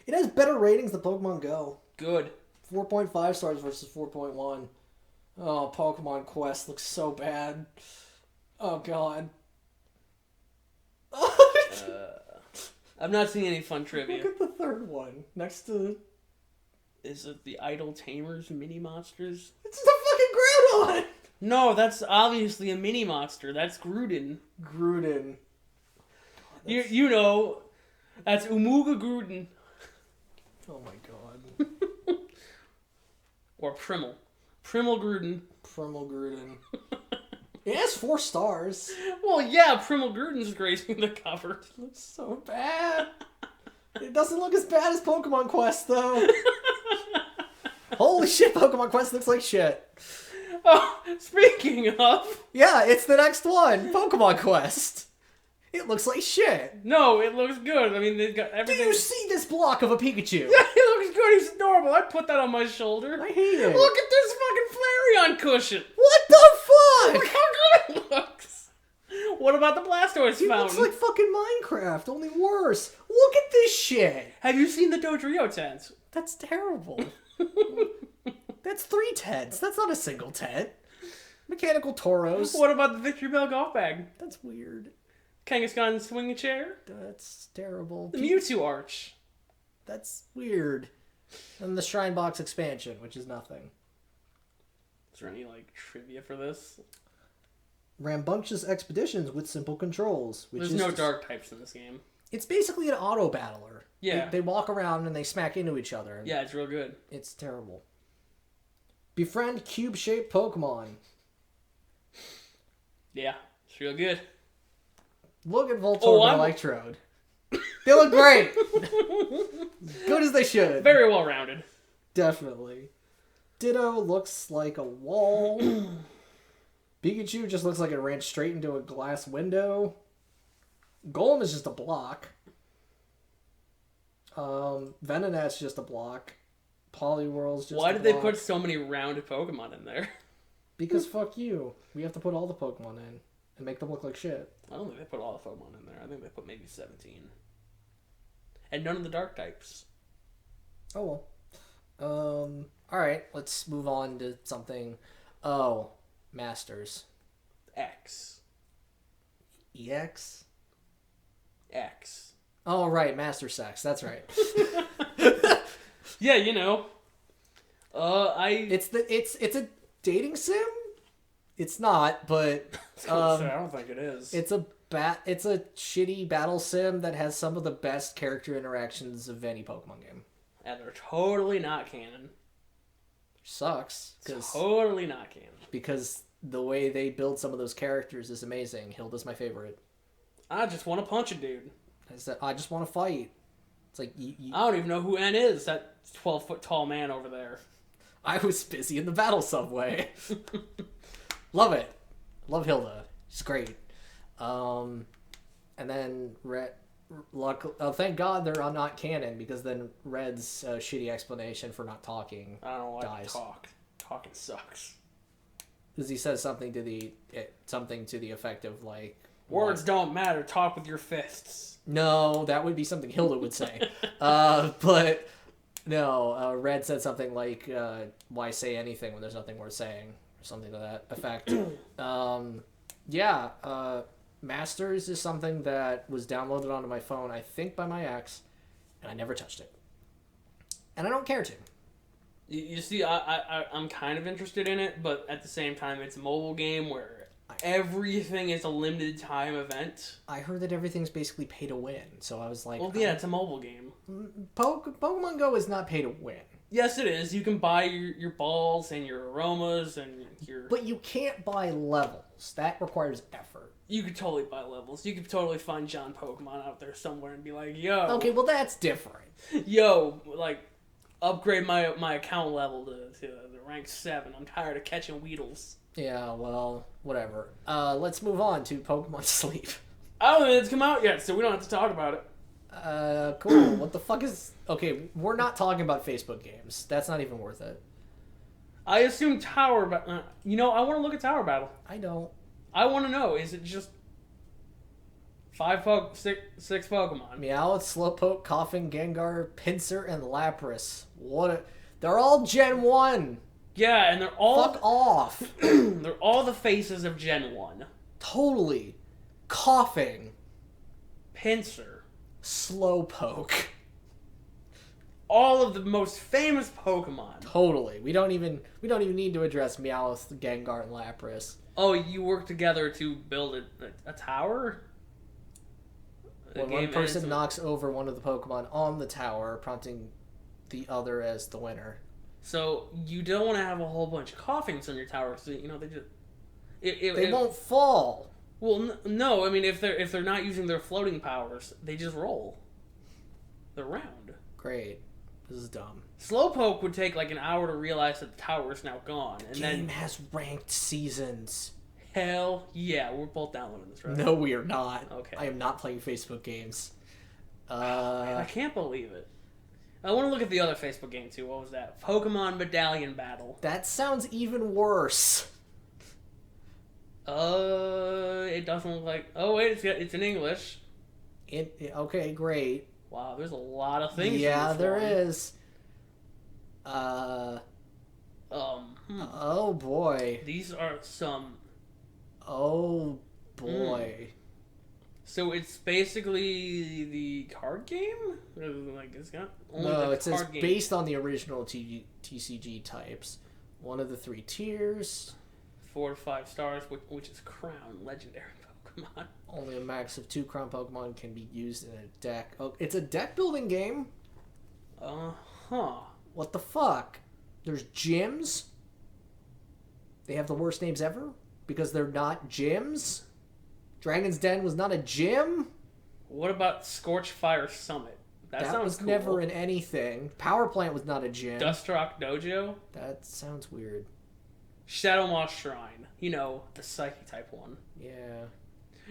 It has better ratings than Pokemon Go. Good. 4.5 stars versus 4.1. Oh, Pokemon Quest looks so bad. Oh, God. I've not seen any fun trivia. Look at the third one. Next to... Is it the Idle Tamers mini monsters? It's the fucking Groudon! No, that's obviously a mini monster. That's Gruden. Gruden. You know, that's Umuga Gruden. Oh, my God. Or Primal. Primal Gruden. Primal Gruden. It has 4 stars. Well, yeah, Primal Gruden's gracing the cover. It looks so bad. It doesn't look as bad as Pokemon Quest, though. Holy shit, Pokemon Quest looks like shit. Oh, speaking of... Yeah, it's the next one. Pokemon Quest. It looks like shit. No, it looks good. I mean, they've got Do everything... you see this block of a Pikachu? Yeah, he looks good. He's adorable. I'd put that on my shoulder. I hate it. Look at this fucking Flareon cushion. What the fuck? Look how good it looks. What about the Blastoise It fountain? looks like fucking Minecraft, only worse. Look at this shit. Have you seen the Dodrio tents? That's terrible. That's 3 tents. That's not a single tent. Mechanical Tauros. What about the Victory Bell golf bag? That's weird. Kangaskhan swing chair? That's terrible. The Mewtwo arch? That's weird. And the Shrine Box expansion, which is nothing. Is there any, like, trivia for this? Rambunctious expeditions with simple controls. There's no dark types in this game. It's basically an auto battler. Yeah. They walk around and they smack into each other. Yeah, it's real good. It's terrible. Befriend cube-shaped Pokemon. Yeah, it's real good. Look at Voltorb and Electrode. They look great! Good as they should. Very well rounded. Definitely. Ditto looks like a wall. Pikachu just looks like it ran straight into a glass window. Golem is just a block. Venonat's just a block. Poliwhirl's just a block. Why did they put so many rounded Pokemon in there? Because fuck you. We have to put all the Pokemon in and make them look like shit. I don't think they put all the Pokemon in there. I think they put maybe 17. And none of the dark types. Oh well. Alright, let's move on to something. Oh, Masters. X. EX? X. Oh, right, Master Sex. That's right. Yeah, you know. It's a dating sim? It's not, but I don't think it is. it's a shitty battle sim that has some of the best character interactions of any Pokemon game. And they're totally not canon. Sucks. Totally not canon. Because the way they build some of those characters is amazing. Hilda's my favorite. I just want to punch a dude. I just want to fight. It's like I don't even know who N is. That 12-foot tall man over there. I was busy in the battle subway. Love it. Love Hilda. She's great. And then thank God they're not canon, because then Red's shitty explanation for not talking I don't like dies. Talking sucks. Because he says something to the effect of like, words don't matter. Talk with your fists. No, that would be something Hilda would say. But no, Red said something like, why say anything when there's nothing worth saying, or something to that effect. Masters is something that was downloaded onto my phone, I think by my ex, and I never touched it. And I don't care to. You see, I'm kind of interested in it, but at the same time, it's a mobile game where everything is a limited time event. I heard that everything's basically pay to win, so I was like... Well, yeah, it's a mobile game. Pokemon Go is not pay to win. Yes, it is. You can buy your balls and your aromas and your... But you can't buy levels. That requires effort. You could totally buy levels. You could totally find John Pokemon out there somewhere and be like, yo... Okay, well, that's different. Yo, like... upgrade my account level to the rank 7. I'm tired of catching Weedles. Yeah, well, whatever. Let's move on to Pokemon Sleep. I don't think it's come out yet, so we don't have to talk about it. Cool. What the fuck is... Okay, we're not talking about Facebook games. That's not even worth it. I assume Tower... I want to look at Tower Battle. I don't. I want to know, is it just... 6 Pokemon? Meowth, Slowpoke, Coughing, Gengar, Pinsir, and Lapras. They're all Gen 1! Yeah, and they're all... Fuck off! They're all the faces of Gen 1. Totally. Coughing. Pinsir. Slowpoke. All of the most famous Pokemon. Totally. We don't even need to address Meowth, Gengar, and Lapras. Oh, you work together to build a tower? When one person knocks over one of the Pokemon on the tower, prompting the other as the winner. So you don't want to have a whole bunch of Coughings on your tower, so they just they won't fall. Well, no. I mean, if they're not using their floating powers, they just roll. They're round. Great. This is dumb. Slowpoke would take like an hour to realize that the tower is now gone, and Game has ranked seasons. Hell yeah, we're both downloading this, right? No, we are not. Okay. I am not playing Facebook games. Man, I can't believe it. I want to look at the other Facebook game too. What was that? Pokemon Medallion Battle. That sounds even worse. It doesn't look like... Oh wait, it's in English. Okay, great. Wow, there's a lot of things. Yeah, there is. Oh boy. These are some... Oh boy. So it's basically the card game? Like it's got only No, the it says card game. based on the original TCG types. One of the 3 tiers. 4 to 5 stars, which is Crown Legendary Pokemon. Only a max of 2 Crown Pokemon can be used in a deck. Oh, it's a deck building game? Uh-huh. What the fuck? There's gyms? They have the worst names ever? Because they're not gyms? Dragon's Den was not a gym? What about Scorchfire Summit? That sounds was cool. never in anything. Power Plant was not a gym. Dustrock Dojo? That sounds weird. Shadow Moss Shrine. You know, the Psychic type one. Yeah.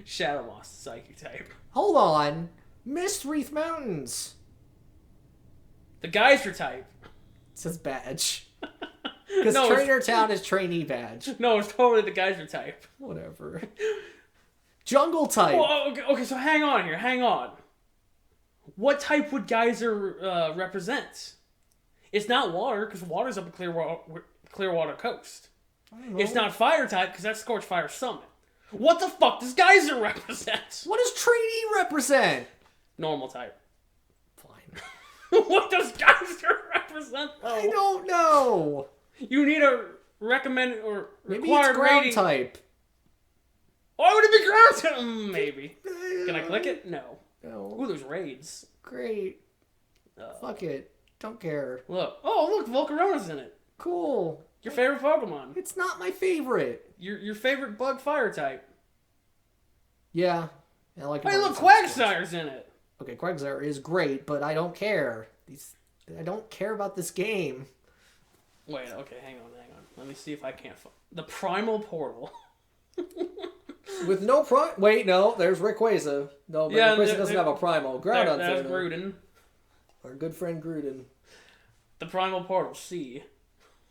Shadow Moss, Psychic type. Hold on. Mistwreath Mountains. The Geyser type. It says badge. Because No, Trainer Town is trainee badge. No, it's totally the Geyser type. Whatever. Jungle type. Well, okay, so hang on here. Hang on. What type would Geyser represent? It's not water, because water's up in Clearwater Coast. It's not fire type, because that's Scorchfire Summit. What the fuck does Geyser represent? What does trainee represent? Normal type. Fine. What does Geyser represent, though? I don't know. You need a recommended or Maybe required it's ground rating. type. Why would it be ground type? Maybe. Can I click it? No. No. Ooh, there's raids. Great. Fuck it. Don't care. Look. Oh, look, Volcarona's in it. Cool. Your favorite Pokemon. It's not my favorite. Your favorite bug fire type. Yeah. I like it. Hey, look, Quagsire's in it. Okay, Quagsire is great, but I don't care. I don't care about this game. Wait, okay, hang on. Let me see if I can't find... The Primal Portal. With no Wait, no, there's Rayquaza. No, but Rayquaza doesn't have a Primal. Groudon. That's Gruden. Our good friend Gruden. The Primal Portal, C.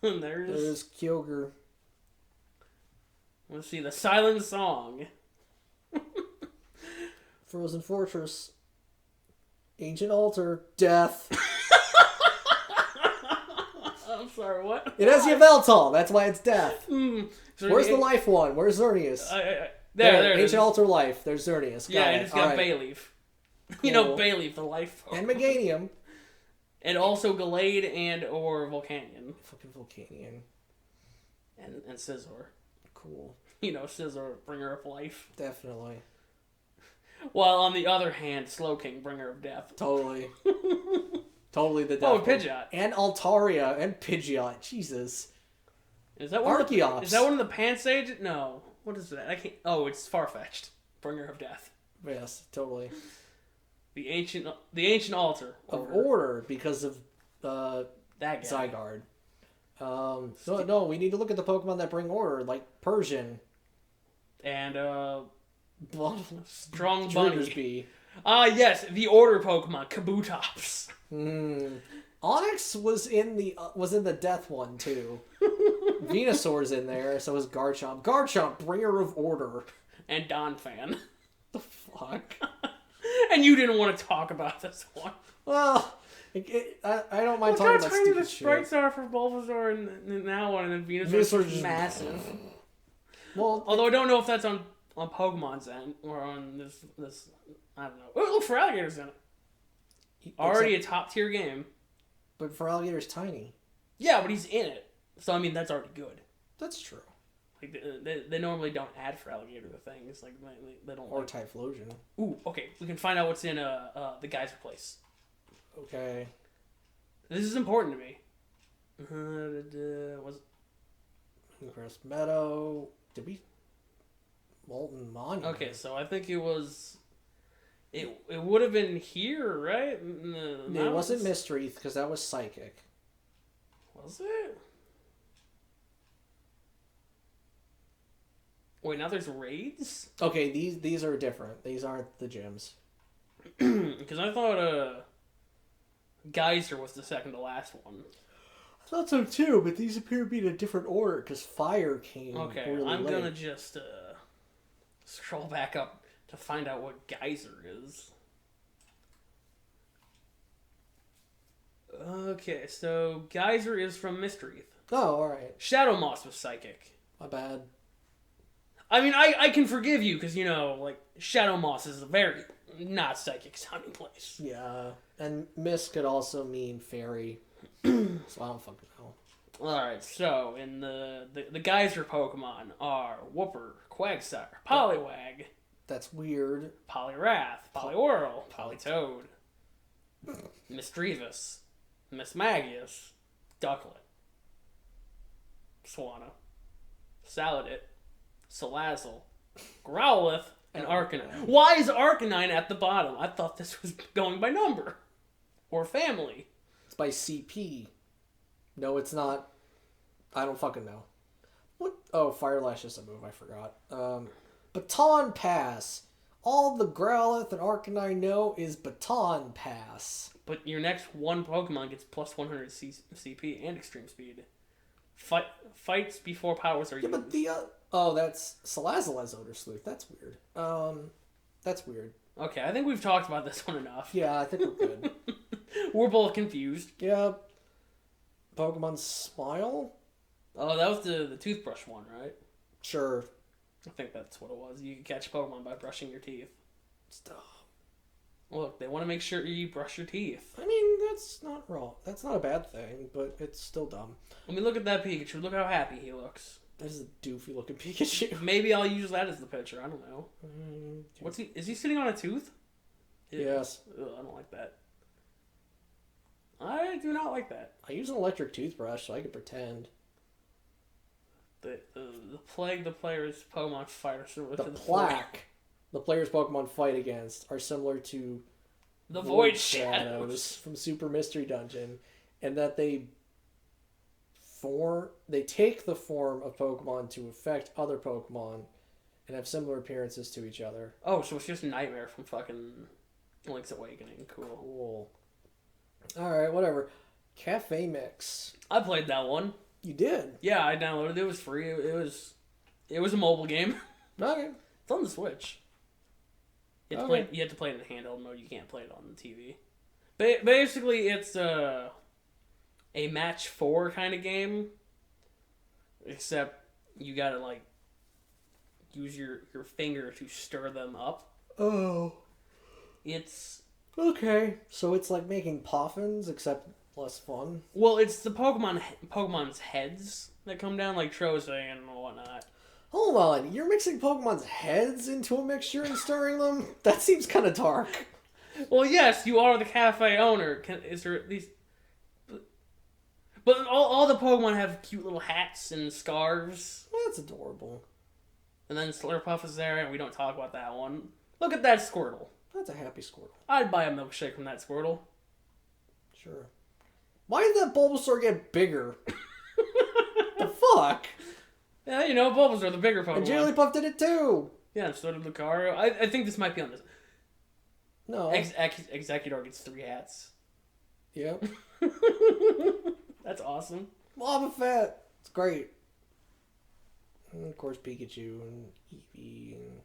There's Kyogre. Let's see, the Silent Song. Frozen Fortress. Ancient Altar. Death. I'm sorry, what? It has Yveltal. That's why it's death. So Where's the life one? Where's Xerneas? There it Ancient is. Altar life. There's Xerneas. Yeah, and it's got Bayleaf. You know, Bayleaf, the life. And Meganium. And also Gallade and or Volcanion. Fucking Volcanion. And Scizor. Cool. You know, Scizor, bringer of life. Definitely. While on the other hand, Slowking, bringer of death. Totally. Totally the death. Oh, and Pidgeot. And Altaria and Pidgeot. Jesus. Is that one? Archeops. Is that one of the Pansage? No. What is that? I can't. Oh, it's Farfetch'd, bringer of death. Yes, totally. The ancient altar Of order because of that guy. Zygarde. No, we need to look at the Pokemon that bring order, like Persian. And Strong Bunny. Yes, the order Pokemon, Kabutops. Onyx was in the death one too. Venusaur's in there, so is Garchomp. Garchomp, bringer of order. And Donphan. The fuck? And you didn't want to talk about this one. Well, I don't mind Look talking how about tiny stupid the sprites are for Bulbasaur and that one, and then Venusaur's just massive. Well, although I don't know if that's on Pokemon's end or on this. I don't know. Oh, look, for Alligator's in it. Already a top tier game. But for Alligator's tiny. Yeah, but he's in it, so I mean that's already good. That's true. Like they normally don't add for Alligator the things like they don't. Or like... Typhlosion. Ooh, okay. We can find out what's in the Geyser place. Okay. This is important to me. Was Grass Meadow. Did we? Molten Monument. okay, so I think it was. It would have been here, right? It wasn't Mistwreath because that was Psychic. Was it? Wait, now there's raids? Okay, these are different. These aren't the gyms. Because I thought Geyser was the second to last one. I thought so too, but these appear to be in a different order because Fire came. Okay, really I'm late. gonna just scroll back up to find out what Geyser is. Okay, so Geyser is from Mistwreath. Oh, alright. Shadow Moss was Psychic. My bad. I mean, I can forgive you because, you know, like, Shadow Moss is a very not Psychic sounding place. Yeah, and Mist could also mean Fairy, so I don't fucking know. Alright, so in the guys for Pokemon are Wooper, Quagsire, Poliwag, That's weird. Poliwrath, Poliwhirl, Politoed, Misdreavus, Mismagius, Ducklet, Swanna, Saladit, Salazzle, Growlithe, and Arcanine. Why is Arcanine at the bottom? I thought this was going by number. Or family. It's by CP. No, it's not. I don't fucking know. What? Oh, Fire Lash is a move. I forgot. Baton Pass. All the Growlithe and Arcanine know is Baton Pass. But your next one Pokemon gets plus 100 CP and Extreme Speed. Fights before powers are used. Yeah, but the... oh, that's... Salazzle has Odor Sleuth. That's weird. That's weird. Okay, I think we've talked about this one enough. Yeah, I think we're good. We're both confused. Yeah. Pokemon Smile? Oh, that was the toothbrush one, right? Sure. I think that's what it was. You can catch Pokemon by brushing your teeth. Stop. Look, they want to make sure you brush your teeth. I mean, that's not wrong. That's not a bad thing, but it's still dumb. I mean, look at that Pikachu. Look how happy he looks. That is a doofy looking Pikachu. Maybe I'll use that as the picture. I don't know. What's he? Is he sitting on a tooth? Yes. Ugh, I don't like that. I do not like that. I use an electric toothbrush so I can pretend. The plague the player's Pokemon fight are similar The to the plaque the player's Pokemon fight against are similar to the Void Shadows from Super Mystery Dungeon, and that they take the form of Pokemon to affect other Pokemon and have similar appearances to each other. Oh, so it's just Nightmare from fucking Link's Awakening. Cool. Alright, whatever. Cafe Mix. I played that one. You did? Yeah, I downloaded it. It was free. It was a mobile game. Okay. It's on the Switch. You have to play it in handheld mode. You can't play it on the TV. Basically, it's a match 4 kind of game. Except you gotta, like, use your finger to stir them up. Oh. It's... Okay. So it's like making poffins, except less fun. Well, it's the Pokemon's heads that come down, like Troze and whatnot. Hold on, you're mixing Pokemon's heads into a mixture and stirring them? That seems kind of dark. Well, yes, you are the cafe owner. Is there at least... But all the Pokemon have cute little hats and scarves. That's adorable. And then Slurpuff is there, and we don't talk about that one. Look at that Squirtle. That's a happy Squirtle. I'd buy a milkshake from that Squirtle. Sure. Why did that Bulbasaur get bigger? The fuck? Yeah, you know, Bulbasaur, the bigger Pokemon. And Jigglypuff did it too. Yeah, and so did Lucario. I think this might be on this. No. Executor gets 3 hats. Yep. That's awesome. Lava Fett. It's great. And of course, Pikachu and Eevee. And...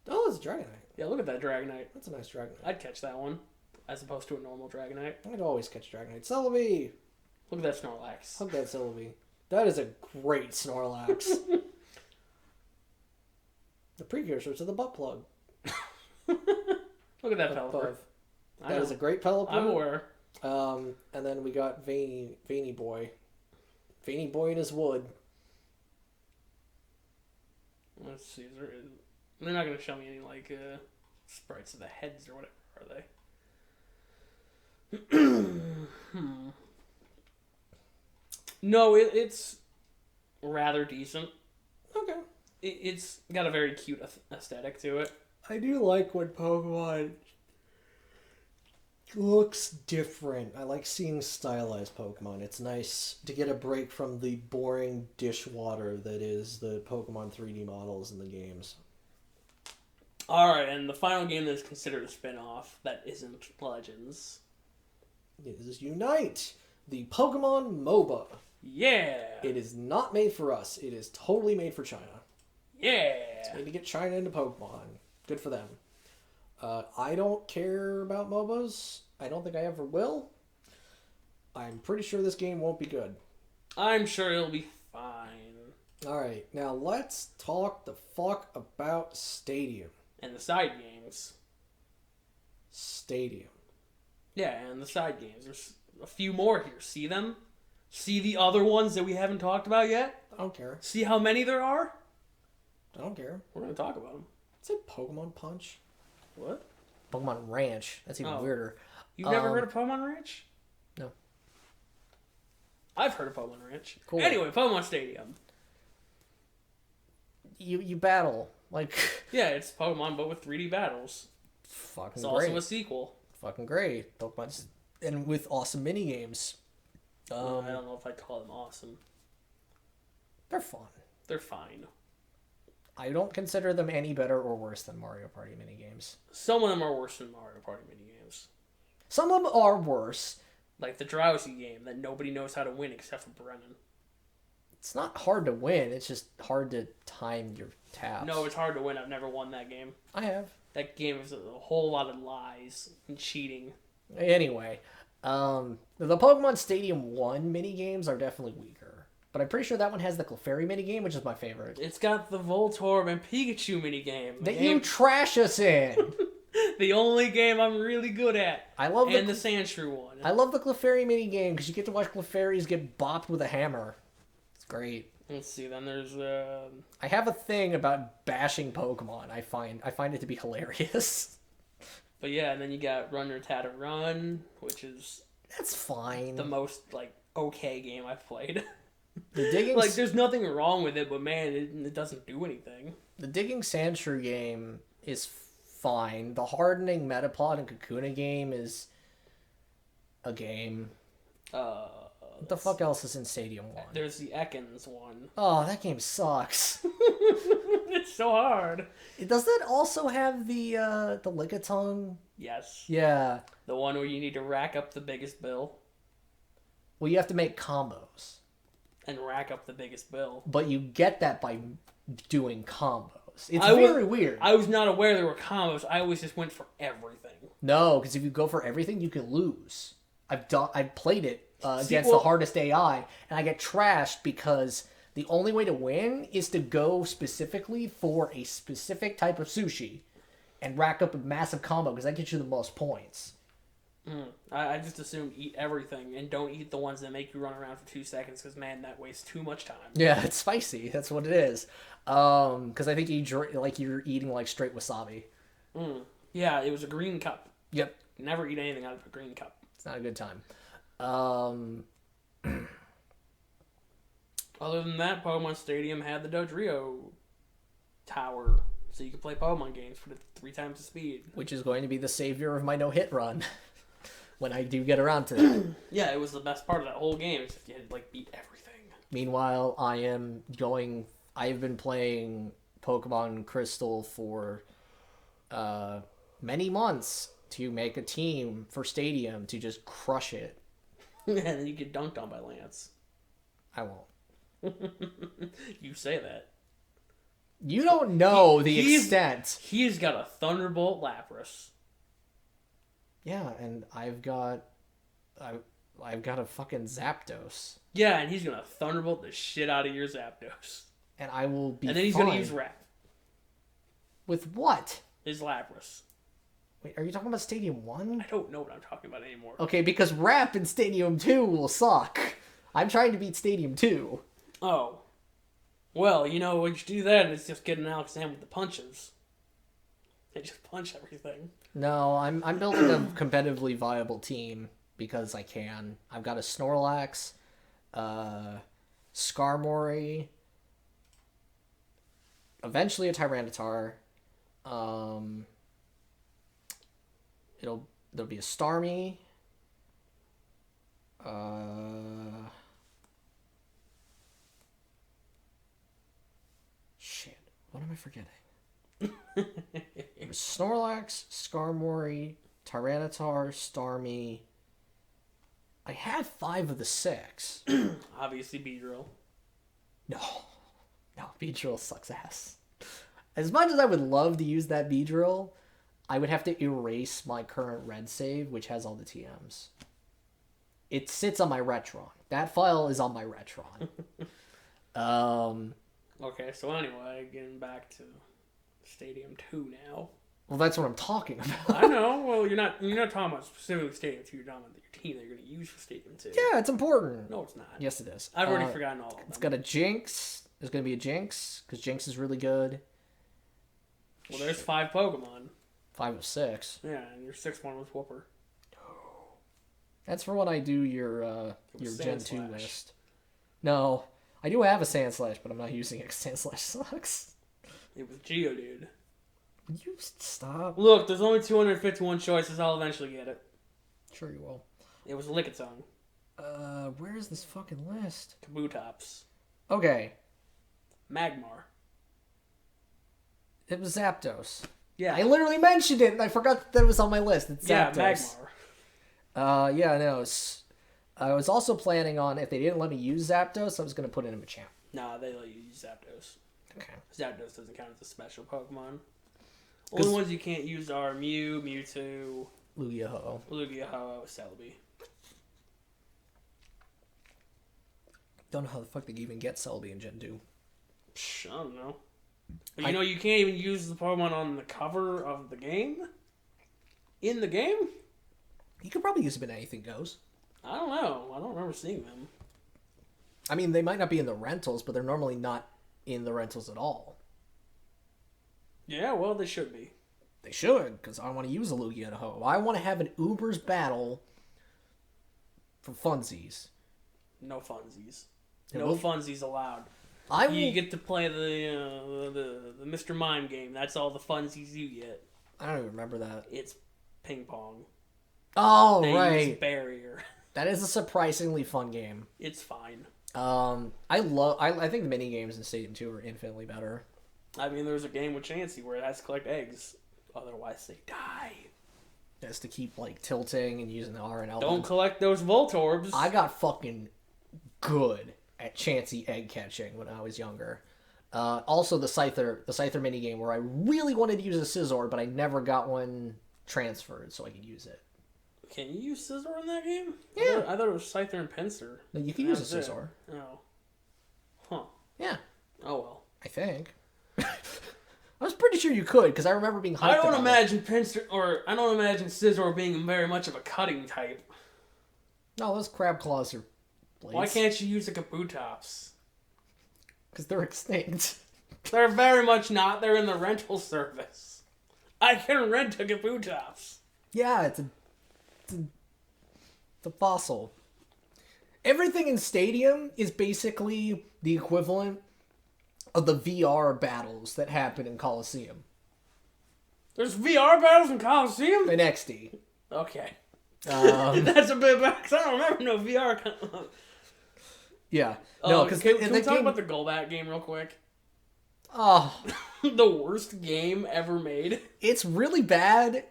oh, it's a Dragonite. Yeah, look at that Dragonite. That's a nice Dragonite. I'd catch that one, as opposed to a normal Dragonite. I'd always catch Dragonite. Celebi! Look at that Snorlax. Hug that Celebi. That is a great Snorlax. The precursor to the butt plug. Look at that Pelipper. That is a great Pelipper. I'm aware. And then we got Veiny Boy. Veiny Boy in his wood. Let's see. They're not going to show me any, like, sprites of the heads or whatever, are they? No, it's rather decent. Okay. It's got a very cute aesthetic to it. I do like when Pokemon looks different. I like seeing stylized Pokemon. It's nice to get a break from the boring dishwater that is the Pokemon 3D models in the games. Alright, and the final game that's considered a spin-off that isn't Legends is Unite, the Pokemon MOBA. Yeah! It is not made for us. It is totally made for China. Yeah! It's made to get China into Pokemon. Good for them. I don't care about MOBAs. I don't think I ever will. I'm pretty sure this game won't be good. I'm sure it'll be fine. Alright, now let's talk the fuck about Stadium. And the side games. Stadium. Yeah, and the side games. There's a few more here. See them? See the other ones that we haven't talked about yet? I don't care. See how many there are? I don't care. We're going to talk about them. Is it Pokemon Punch? What? Pokemon Ranch. That's even weirder. You've never heard of Pokemon Ranch? No. I've heard of Pokemon Ranch. Cool. Anyway, Pokemon Stadium. You battle. Like... Yeah, it's Pokemon, but with 3D battles. Fucking It's great. also a sequel. Fucking great. Pokemon's... And with awesome minigames. I don't know if I'd call them awesome. They're fun. They're fine. I don't consider them any better or worse than Mario Party minigames. Some of them are worse than Mario Party minigames. Some of them are worse. Like the Drowsy game that nobody knows how to win except for Brennan. It's not hard to win. It's just hard to time your taps. No, it's hard to win. I've never won that game. I have. That game is a whole lot of lies and cheating. Anyway, the Pokemon Stadium 1 minigames are definitely weaker. But I'm pretty sure that one has the Clefairy minigame, which is my favorite. It's got the Voltorb and Pikachu minigame. That you trash us in! The only game I'm really good at. I love the Sandshrew one. I love the Clefairy minigame because you get to watch Clefairies get bopped with a hammer. It's great. Let's see, then there's... I have a thing about bashing Pokemon. I find it to be hilarious. But yeah, and then you got Run Your Tata Run, which is... That's fine. The most, like, okay game I've played. The digging... Like, there's nothing wrong with it, but man, it doesn't do anything. The Digging Sandshrew game is fine. The Hardening Metapod and Kakuna game is a game. What the fuck else is in Stadium 1? There's the Ekans one. Oh, that game sucks. It's so hard. Does that also have the Lickitung? Yes. Yeah. The one where you need to rack up the biggest bill. Well, you have to make combos. And rack up the biggest bill. But you get that by doing combos. It's very weird. I was not aware there were combos. I always just went for everything. No, because if you go for everything, you can lose. I've played it against the hardest AI, and I get trashed because the only way to win is to go specifically for a specific type of sushi and rack up a massive combo because that gets you the most points. I just assume eat everything and don't eat the ones that make you run around for 2 seconds because, man, that wastes too much time. Yeah, it's spicy. That's what it is. Because I think you're eating like straight wasabi. Yeah, it was a green cup. Yep. Never eat anything out of a green cup. It's not a good time. Other than that, Pokemon Stadium had the Dodrio Tower, so you could play Pokemon games for 3 times the speed. Which is going to be the savior of my no-hit run when I do get around to that. Yeah, it was the best part of that whole game, except you had to, like, beat everything. Meanwhile, I've been playing Pokemon Crystal for many months to make a team for Stadium to just crush it. And then you get dunked on by Lance. I won't. You say that. You don't know the extent. He's got a Thunderbolt Lapras. Yeah, and I've got a fucking Zapdos. Yeah, and he's gonna Thunderbolt the shit out of your Zapdos. And I will be And then he's gonna use Wrap. With what? His Lapras. Wait, are you talking about Stadium 1? I don't know what I'm talking about anymore. Okay, because Wrap in Stadium 2 will suck. I'm trying to beat Stadium 2. Oh. Well, you know, when you do that, it's just getting Alexander with the punches. They just punch everything. No, I'm building a competitively viable team because I can. I've got a Snorlax, Skarmory, eventually a Tyranitar. There'll be a Starmie. Shit, what am I forgetting? Snorlax, Skarmory, Tyranitar, Starmie. I had 5 of the 6. Obviously, Beedrill. No, Beedrill sucks ass. As much as I would love to use that Beedrill, I would have to erase my current red save, which has all the TMs. It sits on my Retron. That file is on my Retron. Okay, so anyway, getting back to Stadium 2 now. Well, that's what I'm talking about. I know. Well, you're not talking about specifically Stadium 2. You're talking about your team that you're going to use for Stadium 2. Yeah, it's important. No, it's not. Yes, it is. I've already forgotten all of them. It's got a Jinx. There's going to be a Jinx, because Jinx is really good. Well, there's 5 Pokemon. 5 of 6. Yeah, and your 6th one was Whooper. That's for when I do your Gen 2 Sandslash. list. No, I do have a Sandslash, but I'm not using it. Sandslash sucks. It was Geodude. Would you stop? Look, there's only 251 choices. I'll eventually get it. Sure you will. It was Lickitung. Where is this fucking list? Kabutops. Okay, Magmar. it was Zapdos. Yeah. I literally mentioned it, and I forgot that it was on my list. It's Yeah, Zapdos. Magmar. Yeah, no. I was also planning on, if they didn't let me use Zapdos, I was going to put in a Machamp. Nah, they let you use Zapdos. Okay. Zapdos doesn't count as a special Pokemon. Only ones you can't use are Mew, Mewtwo, Lugia-Ho. Lugia-Ho, Celebi. Don't know how the fuck they even get Celebi in Gen 2. Psh, I don't know. But you know you can't even use the Pokemon on the cover of the game? In the game? You could probably use them in Anything Goes. I don't know. I don't remember seeing them. I mean, they might not be in the rentals, but they're normally not in the rentals at all. Yeah, well, they should be. They should, because I want to use a Lugia-Ho. I want to have an Uber's battle for funsies. No funsies. Yeah, No well, funsies allowed. I You will... get to play the Mr. Mime game. That's all the funsies you get. I don't even remember that. It's ping pong. Oh, They right. use barrier. That is a surprisingly fun game. It's fine. I think the mini games in Stadium 2 are infinitely better. I mean, there's a game with Chansey where it has to collect eggs. Otherwise, they die. Just to keep, like, tilting and using the R and L. Don't collect those Voltorbs. I got fucking good at Chansey egg catching when I was younger. Also, the Scyther minigame where I really wanted to use a Scizor, but I never got one transferred so I could use it. Can you use Scizor in that game? Yeah. I thought it was Scyther and Pinsir. No, you can That use a was it. Scizor. Oh. Huh. Yeah, Oh, well. I think. I was pretty sure you could, because I remember being hyped I don't about imagine I don't imagine Scizor being very much of a cutting type. it. No, those crab claws are blades. Why can't you use a Kabutops? Because they're extinct. They're very much not. They're in the rental service. I can rent a Kabutops. Yeah, it's a fossil. Everything in Stadium is basically the equivalent of the VR battles that happen in Coliseum. There's VR battles in Coliseum? In XD. Okay. Um, That's a bit back. I don't remember no VR. yeah. No, because can we talk about the Golbat game real quick? Oh, The worst game ever made. it's really bad,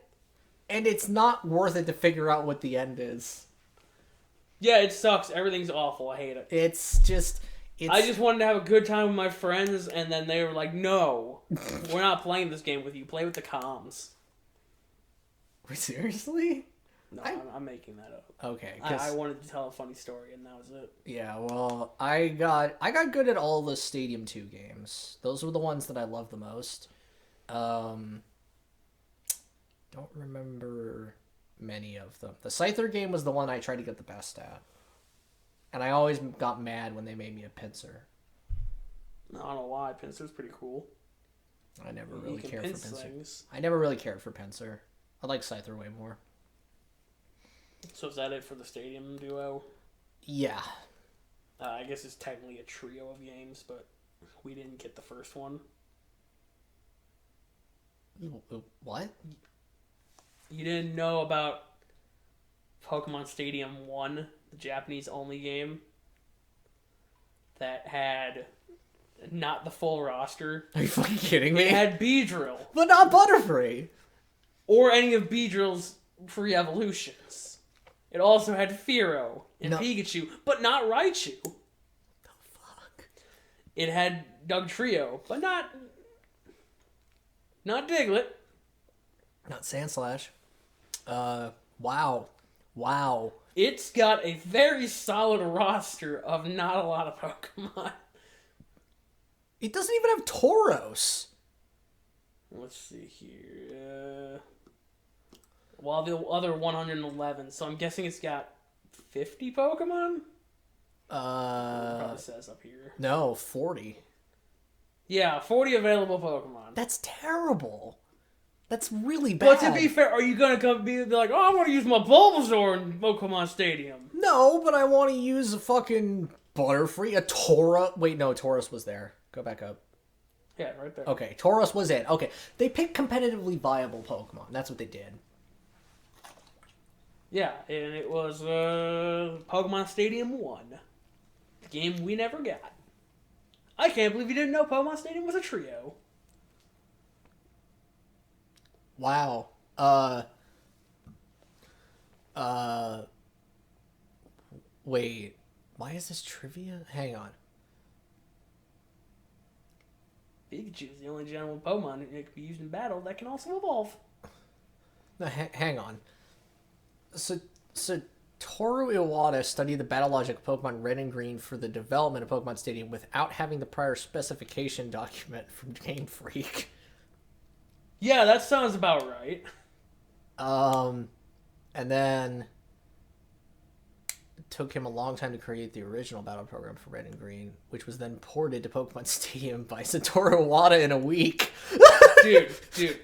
and it's not worth it to figure out what the end is. Yeah, it sucks. Everything's awful. I hate it. It's just... I just wanted to have a good time with my friends, and then they were like, no, we're not playing this game with you. Play with the comms. Seriously? No, I'm making that up. Okay. I wanted to tell a funny story, and that was it. Yeah, well, I got good at all the Stadium 2 games. Those were the ones that I loved the most. Don't remember many of them. The Scyther game was the one I tried to get the best at. And I always got mad when they made me a Pinsir. I don't know why. Pinsir's pretty cool. I never really cared for Pinsir. Things. I never really cared for Pinsir. I like Scyther way more. So is that it for the Stadium duo? Yeah. I guess it's technically a trio of games, but we didn't get the first one. What? You didn't know about Pokemon Stadium 1, the Japanese-only game that had not the full roster. Are you fucking kidding me? It had Beedrill. But not Butterfree. Or any of Beedrill's pre-evolutions. It also had Fearow and Pikachu, but not Raichu. The fuck? It had Dugtrio, but not Diglett. Not Sandslash. Wow. It's got a very solid roster of not a lot of Pokemon. It doesn't even have Tauros. Let's see here. Well, the other 111. So I'm guessing it's got 50 Pokemon? It probably says up here. No, 40. Yeah, 40 available Pokemon. That's terrible. That's really bad. But to be fair, are you going to come be like, oh, I want to use my Bulbasaur in Pokemon Stadium? No, but I want to use a fucking Butterfree, a Tauros. Wait, no, Tauros was there. Go back up. Yeah, right there. Okay, Tauros was in. Okay, they picked competitively viable Pokemon. That's what they did. Yeah, and it was Pokemon Stadium 1. The game we never got. I can't believe you didn't know Pokemon Stadium was a trio. Wow. Wait. Why is this trivia? Hang on. Pikachu is the only general Pokemon that can be used in battle that can also evolve. No, hang on. So Toru Iwata studied the battle logic of Pokemon Red and Green for the development of Pokemon Stadium without having the prior specification document from Game Freak. Yeah, that sounds about right. And then it took him a long time to create the original battle program for Red and Green, which was then ported to Pokemon Stadium by Satoru Iwata in a week. Dude,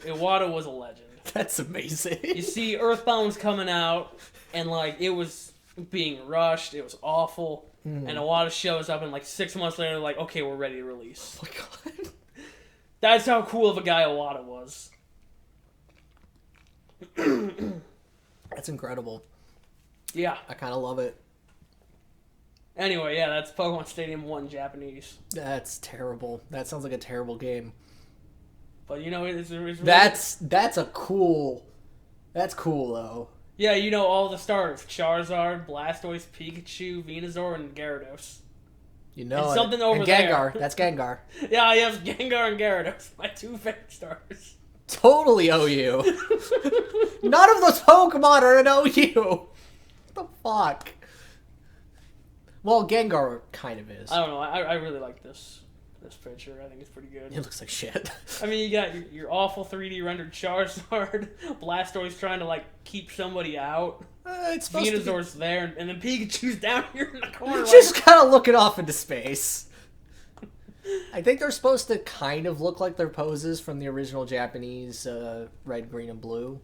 Iwata was a legend. That's amazing. You see, Earthbound's coming out, and like it was being rushed. It was awful. And Iwata shows up, and like 6 months later, like, okay, we're ready to release. Oh my god. That's how cool of a guy Iwata was. That's incredible. Yeah. I kind of love it. Anyway, yeah, that's Pokemon Stadium 1 Japanese. That's terrible. That sounds like a terrible game. But you know, it's really... That's cool, though. Yeah, you know all the starters: Charizard, Blastoise, Pikachu, Venusaur, and Gyarados. You know, and something over and Gengar. That's Gengar. Yeah, yes, Gengar and Gyarados, my two favorite starters. Totally OU. None of those Pokemon are an OU. What the fuck? Well, Gengar kind of is. I don't know. I really like this picture. I think it's pretty good. It looks like shit. I mean, you got your awful 3D rendered Charizard, Blastoise trying to like keep somebody out. It's supposed Venusaur's there, and then Pikachu's down here in the corner. Just kind of looking off into space. I think they're supposed to kind of look like their poses from the original Japanese red, green, and blue,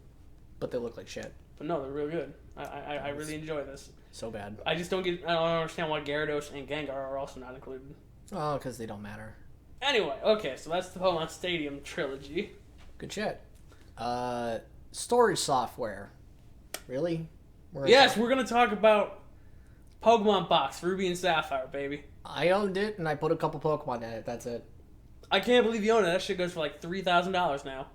but they look like shit. But no, they're real good. I really enjoy this. So bad. I don't understand why Gyarados and Gengar are also not included. Oh, because they don't matter. Anyway, okay, so that's the Pokemon Stadium trilogy. Good shit. Storage software. Really? We're gonna talk about Pokemon Box, Ruby and Sapphire, baby. I owned it, and I put a couple Pokemon in it. That's it. I can't believe you own it. That shit goes for like $3,000 now.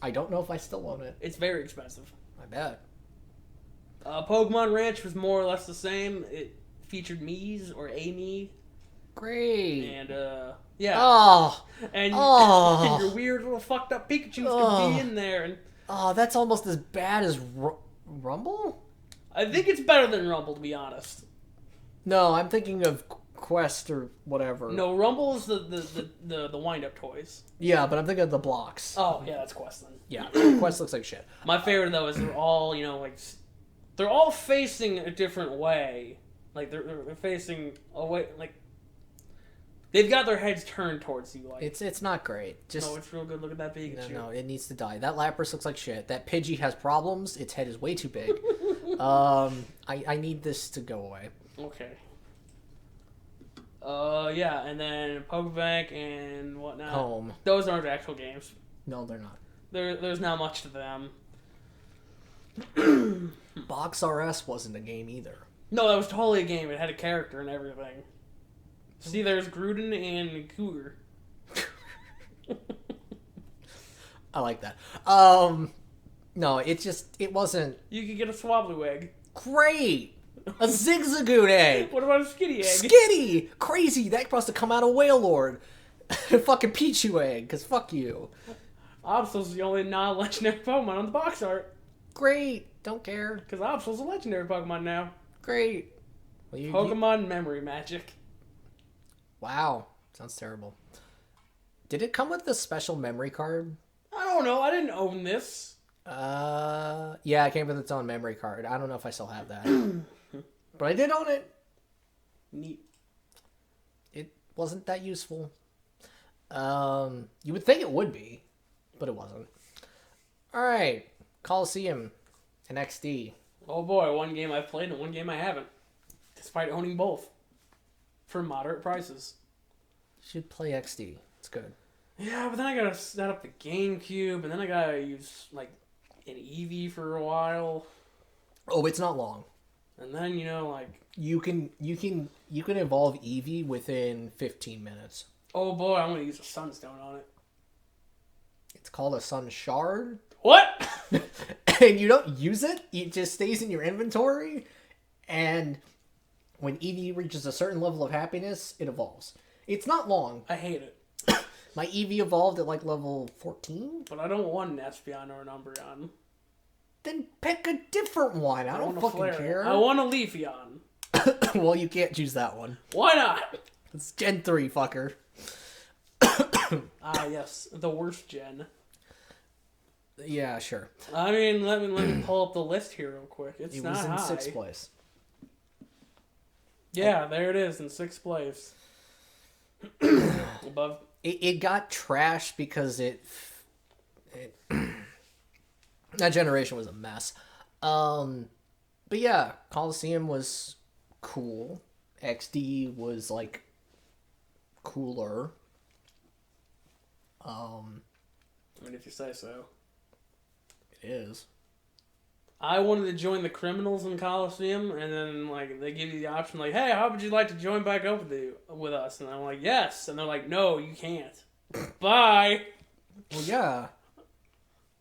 I don't know if I still own it. It's very expensive. I bet. Pokemon Ranch was more or less the same. It featured Mii's or a Mii. Great. And, yeah. Oh. And your weird little fucked up Pikachus could be in there. And oh, that's almost as bad as Rumble? I think it's better than Rumble, to be honest. No, I'm thinking of Quest or whatever. No, Rumble is the wind-up toys. Yeah, but I'm thinking of the blocks. Oh, yeah, that's Quest then. Yeah, Quest looks like shit. My favorite, though, is they're all, you know, like... They're all facing a different way. Like, they're facing away, like... They've got their heads turned towards you. Like, it's not great. Just no, it's real good. Look at that Pikachu. No, it needs to die. That Lapras looks like shit. That Pidgey has problems. Its head is way too big. I need this to go away. Okay. Yeah, and then Pokebank and whatnot. Home. Those aren't actual games. No, they're not. There's not much to them. Box RS wasn't a game either. No, that was totally a game. It had a character and everything. See, there's Gruden and Cougar. I like that. No, it wasn't... You could get a Swablu egg. Great! A Zigzagoon egg! What about a Skitty egg? Skitty! Crazy! That must have come out of Wailord. Fucking Pichu egg, because fuck you. Absol's the only non-legendary Pokemon on the box art. Great! Don't care. Because Absol's a legendary Pokemon now. Great. Well, Pokemon memory magic. Wow. Sounds terrible. Did it come with a special memory card? I don't know. I didn't own this. Yeah, it came with its own memory card. I don't know if I still have that. But I did own it. Neat. It wasn't that useful. You would think it would be, but it wasn't. Alright. Coliseum and XD. Oh boy, one game I've played and one game I haven't. Despite owning both. For moderate prices. You should play XD. It's good. Yeah, but then I gotta set up the GameCube, and then I gotta use, like, an Eevee for a while. Oh, it's not long. And then, you know, like... You can evolve Eevee within 15 minutes. Oh boy, I'm gonna use a Sunstone on it. It's called a Sun Shard. What? And you don't use it. It just stays in your inventory. And when Eevee reaches a certain level of happiness, it evolves. It's not long. I hate it. My Eevee evolved at like level 14. But I don't want an Espeon or an Umbreon. Then pick a different one. I don't fucking care. I want a Leafeon. Well, you can't choose that one. Why not? It's Gen 3, fucker. Ah, yes. The worst gen. Yeah, sure. I mean, let me pull up the list here real quick. It's It not was in high. 6th place. Yeah, there it is in 6th place. Above. It got trashed because it that generation was a mess. But yeah, Coliseum was cool. XD was like cooler. I mean, if you say so. It is. I wanted to join the criminals in Coliseum, and then like they give you the option, like, "Hey, how would you like to join back up with us?" And I'm like, "Yes," and they're like, "No, you can't. Bye." Well, yeah.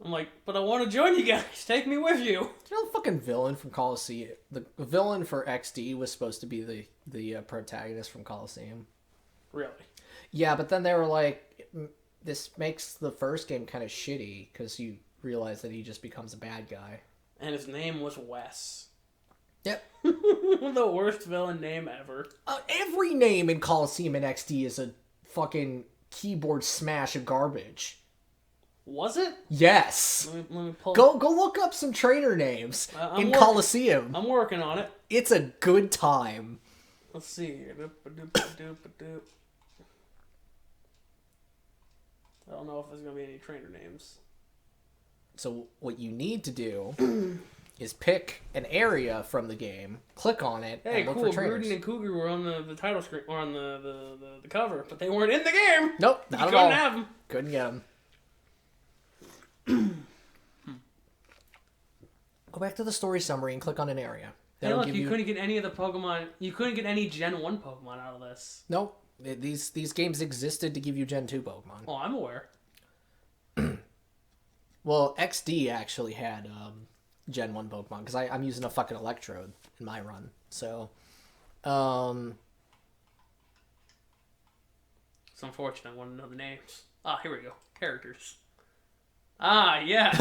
I'm like, "But I want to join you guys. Take me with you." You know the fucking villain from Coliseum? The villain for XD was supposed to be the protagonist from Coliseum. Really? Yeah, but then they were like, this makes the first game kind of shitty because you realize that he just becomes a bad guy. And his name was Wes. Yep. The worst villain name ever. Every name in Coliseum and XD is a fucking keyboard smash of garbage. Was it? Yes. Let me pull. Go look up some trainer names in Coliseum. I'm working on it. It's a good time. Let's see here. I don't know if there's gonna be any trainer names. So what you need to do is pick an area from the game, click on it, Hey, and look cool. for trainers. Gruden and Cougar were on the title screen or on the cover, but they weren't in the game. Nope, not you at couldn't all. have them. Couldn't get them. Go back to the story summary and click on an area. Hey, look, you couldn't get any of the Pokemon. You couldn't get any Gen 1 Pokemon out of this. Nope. These games existed to give you Gen 2 Pokemon. Oh, I'm aware. Well, XD actually had Gen 1 Pokemon, because I'm using a fucking Electrode in my run. So, It's unfortunate. I want to know the names. Ah, here we go. Characters. Ah, yes.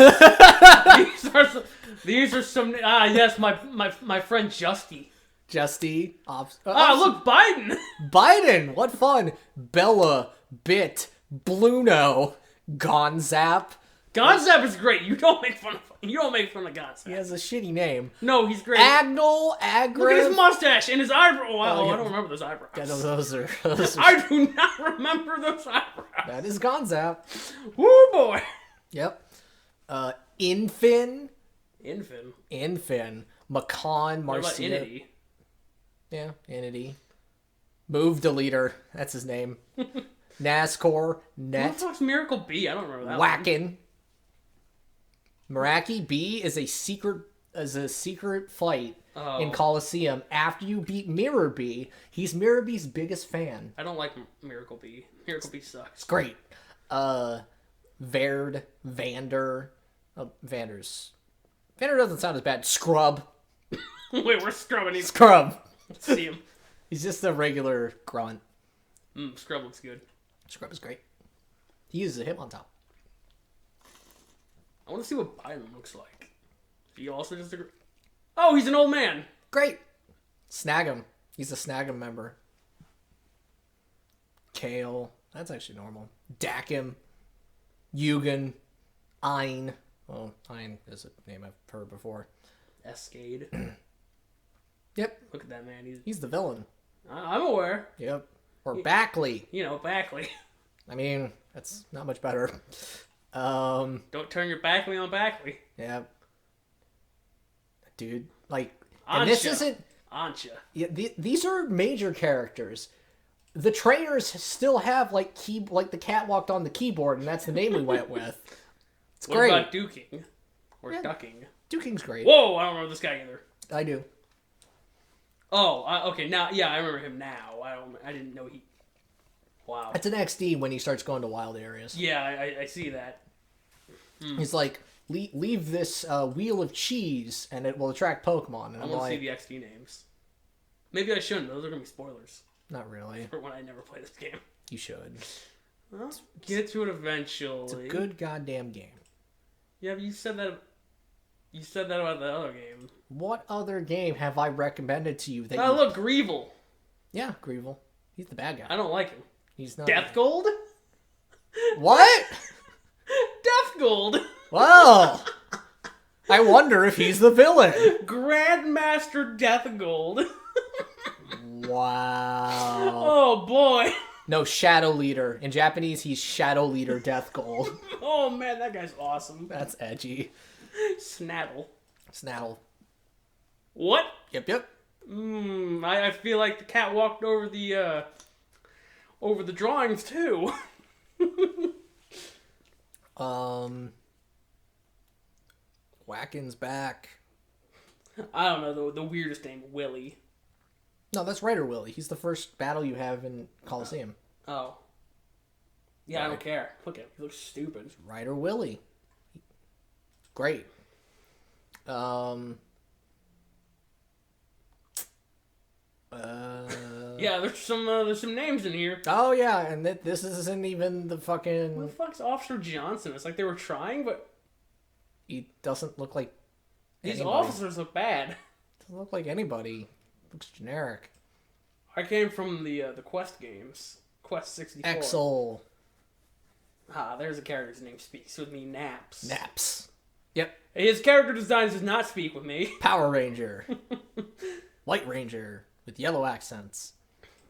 these are some. Ah, yes. My friend Justy. Justy. Look, Biden. Biden. What fun. Bella. Bit. Bluno. Gonzap. Gonzap is great. You don't make fun of Gonzap. He has a shitty name. No, he's great. Agnol. Agriv. Look at his mustache and his eyebrow. Wow, yeah. I don't remember those eyebrows. Yeah, no, those are I do not remember those eyebrows. That is Gonzap. Woo boy. Yep. Infin. Infin. Macan. What about Marcia. Inity? Yeah, Inity. Move Deleter. That's his name. NASCAR. What Net. the fuck's Miracle B? I don't remember that Whackin'. Meraki B is a secret fight in Coliseum. After you beat Mirror B, he's Mirror B's biggest fan. I don't like Miracle B. Miracle B sucks. It's great. Verd, Vander. Vander doesn't sound as bad. Scrub. Wait, we're scrubbing him. Scrub. Let's see him. He's just a regular grunt. Scrub looks good. Scrub is great. He uses a Hitmontop. I want to see what Biden looks like. He also just agree. Oh, he's an old man. Great. Snag him. He's a Snag him member. Kale. That's actually normal. Dakim. Yugen. Ein. Well, Ein is a name I've heard before. Escade. Yep. Look at that man. He's the villain. I'm aware. Yep. Or Backley. You know, Backley. I mean, that's not much better. Don't turn your Backley on Backley. Yeah. Dude, like, Ancha. and this isn't... Ancha. Yeah, these are major characters. The trainers still have, like the cat walked on the keyboard, and that's the name we went with. It's great. What about Duking? Or Ducking? Duking's great. Whoa, I don't know this guy either. I do. Oh, okay, now, yeah, I remember him now. I didn't know he... Wow. It's an XD when he starts going to wild areas. Yeah, I see that. He's like, leave this wheel of cheese, and it will attract Pokemon. And I want to see the XD names. Maybe I shouldn't. Those are going to be spoilers. Not really. For when I never play this game. You should. Well, get to it eventually. It's a good goddamn game. Yeah, but you said that about the other game. What other game have I recommended to you? Look, Greevil. Yeah, Greevil. He's the bad guy. I don't like him. He's not. Death Gold? What? Death Gold. Well, I wonder if he's the villain. Grandmaster Death Gold. Wow. Oh boy. No, Shadow Leader. In Japanese, he's Shadow Leader Death Gold. Oh man, that guy's awesome. That's edgy. Snaddle. Snaddle. What? Yep. I feel like the cat walked over the drawings too. Whackin's back. I don't know, the weirdest name, Willy. No, that's Rider Willy. He's the first battle you have in Coliseum. Oh. Yeah, right. I don't care. Look at him. He looks stupid. Rider Willy. Great. Yeah, there's some names in here. Oh yeah, and this isn't even the fucking... Who the fuck's Officer Johnson? It's like they were trying, but... He doesn't look like These anybody. officers look bad. Doesn't look like anybody. Looks generic. I came from the Quest games. Quest 64. Exel. There's a character's name speaks with me, Naps. Naps. Yep. His character design does not speak with me. Power Ranger. White Ranger with yellow accents.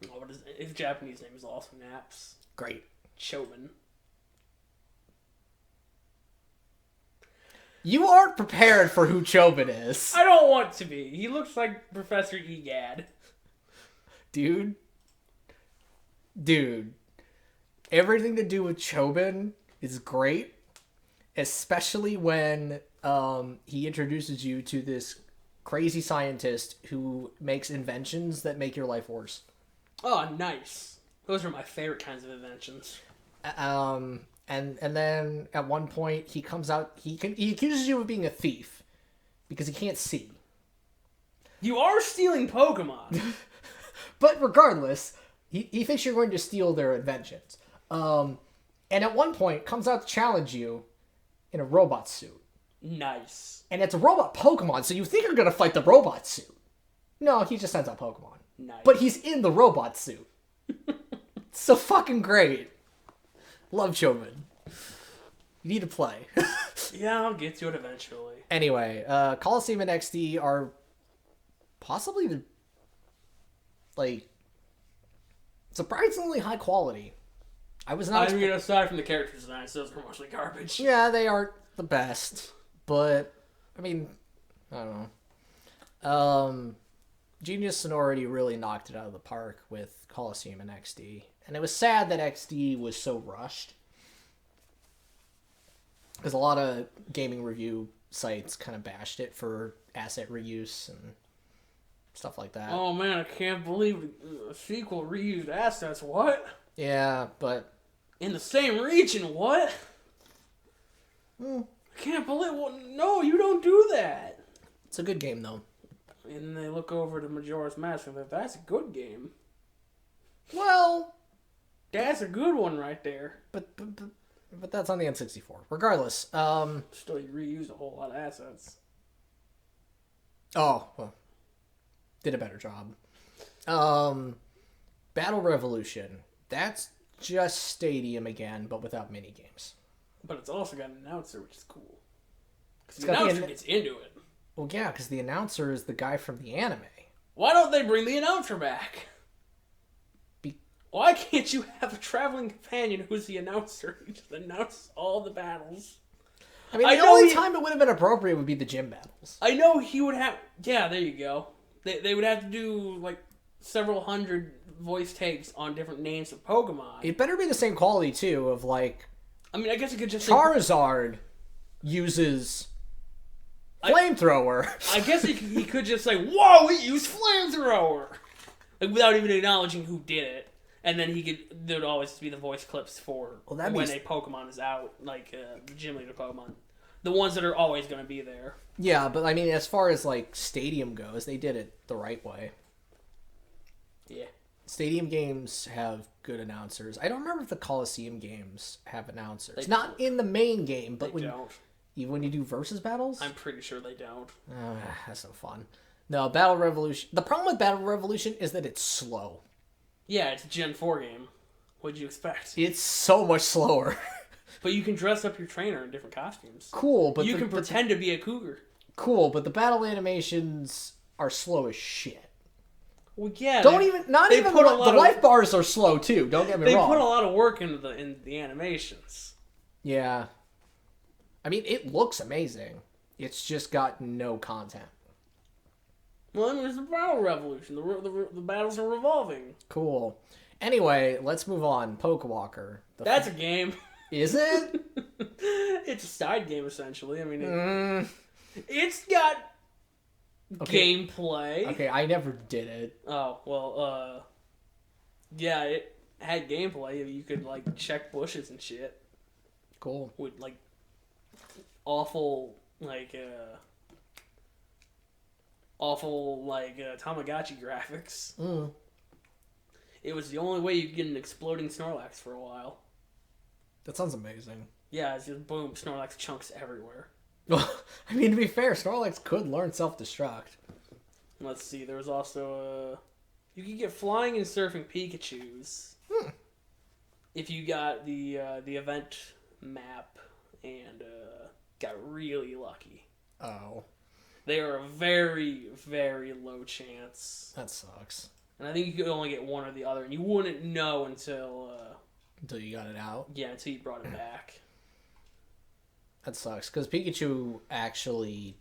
Oh, but his Japanese name is also Naps. Great. Chobin. You aren't prepared for who Chobin is. I don't want to be. He looks like Professor Egad. Dude. Everything to do with Chobin is great. Especially when he introduces you to this crazy scientist who makes inventions that make your life worse. Oh, nice. Those are my favorite kinds of inventions. And then at one point he comes out. He accuses you of being a thief because he can't see. You are stealing Pokemon. But regardless, he thinks you're going to steal their inventions. And at one point comes out to challenge you in a robot suit. Nice. And it's a robot Pokemon, so you think you're going to fight the robot suit. No, he just sends out Pokemon. Nice. But he's in the robot suit. So fucking great. Love Chobin. You need to play. Yeah, I'll get to it eventually. Anyway, Coliseum and XD are possibly the, surprisingly high quality. I mean, aside from the character design, those are mostly garbage. Yeah, they aren't the best. But, I mean, I don't know. Genius Sonority really knocked it out of the park with Coliseum and XD. And it was sad that XD was so rushed. Because a lot of gaming review sites kind of bashed it for asset reuse and stuff like that. Oh man, I can't believe a sequel reused assets. What? Yeah, but... In the same region, what? I can't believe... Well, no, you don't do that. It's a good game, though. And they look over to Majora's Mask and they're like, that's a good game. Well... That's a good one right there. But that's on the N64. Regardless, Still, you reused a whole lot of assets. Oh, well. Did a better job. Battle Revolution. That's just Stadium again, but without minigames. But it's also got an announcer, which is cool. Because It's the got announcer gets into it. Well, yeah, because the announcer is the guy from the anime. Why don't they bring the announcer back? Why can't you have a traveling companion who's the announcer who just announces all the battles? I mean, the only time it would have been appropriate would be the gym battles. I know he would have... Yeah, there you go. They would have to do, like, several hundred voice takes on different names of Pokemon. It better be the same quality, too, of, like... I mean, I guess it could just... Charizard uses... Flamethrower. I guess he could just say, whoa, he used Flamethrower! Like, without even acknowledging who did it. And then there would always be the voice clips for when a Pokemon is out, like the gym leader Pokemon. The ones that are always going to be there. Yeah, but I mean, as far as like Stadium goes, they did it the right way. Yeah. Stadium games have good announcers. I don't remember if the Coliseum games have announcers. They Not don't. in the main game, but Even when you do versus battles? I'm pretty sure they don't. That's no fun. No, Battle Revolution... The problem with Battle Revolution is that it's slow. Yeah, it's a Gen 4 game. What'd you expect? It's so much slower. But you can dress up your trainer in different costumes. Cool, but... You can pretend to be a cougar. Cool, but the battle animations are slow as shit. Well, yeah. The life bars are slow, too. Don't get me wrong. They put a lot of work into the animations. Yeah. I mean, it looks amazing. It's just got no content. Well, I mean, it's a battle revolution. The battles are revolving. Cool. Anyway, let's move on. Pokewalker. That's a game. Is it? It's a side game, essentially. I mean, it's got gameplay. Okay, I never did it. Oh, well, yeah, it had gameplay. You could, like, check bushes and shit. Cool. With, like, awful, Tamagotchi graphics. Mm. It was the only way you could get an exploding Snorlax for a while. That sounds amazing. Yeah, it's just boom, Snorlax chunks everywhere. I mean, to be fair, Snorlax could learn self-destruct. Let's see, there was also you could get flying and surfing Pikachus. If you got the event map and got really lucky. Oh. They are a very, very low chance. That sucks. And I think you could only get one or the other, and you wouldn't know until you got it out? Yeah, until you brought it back. That sucks, because Pikachu actually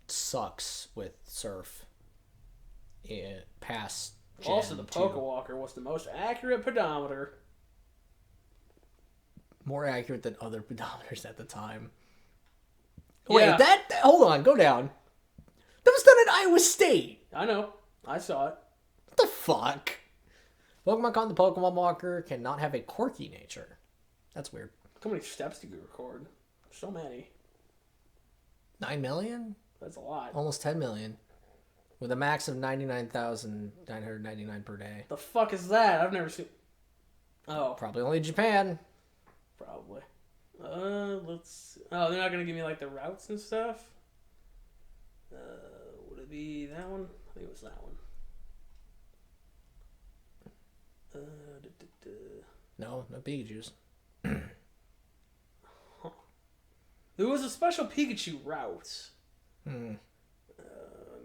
sucks with Surf. Past Gen Also, the 2. Pokewalker was the most accurate pedometer. More accurate than other pedometers at the time. Yeah. Wait, hold on, go down. That was done at Iowa State. I know. I saw it. What the fuck? Pokemon Con, the Pokemon Walker, cannot have a quirky nature. That's weird. How many steps did you record? So many. 9 million? That's a lot. Almost 10 million. With a max of 99,999 per day. The fuck is that? I've never seen... Oh. Probably only Japan. Probably. Let's... Oh, they're not going to give me, like, the routes and stuff? Would it be that one? I think it was that one. No Pikachus. Huh. There was a special Pikachu route.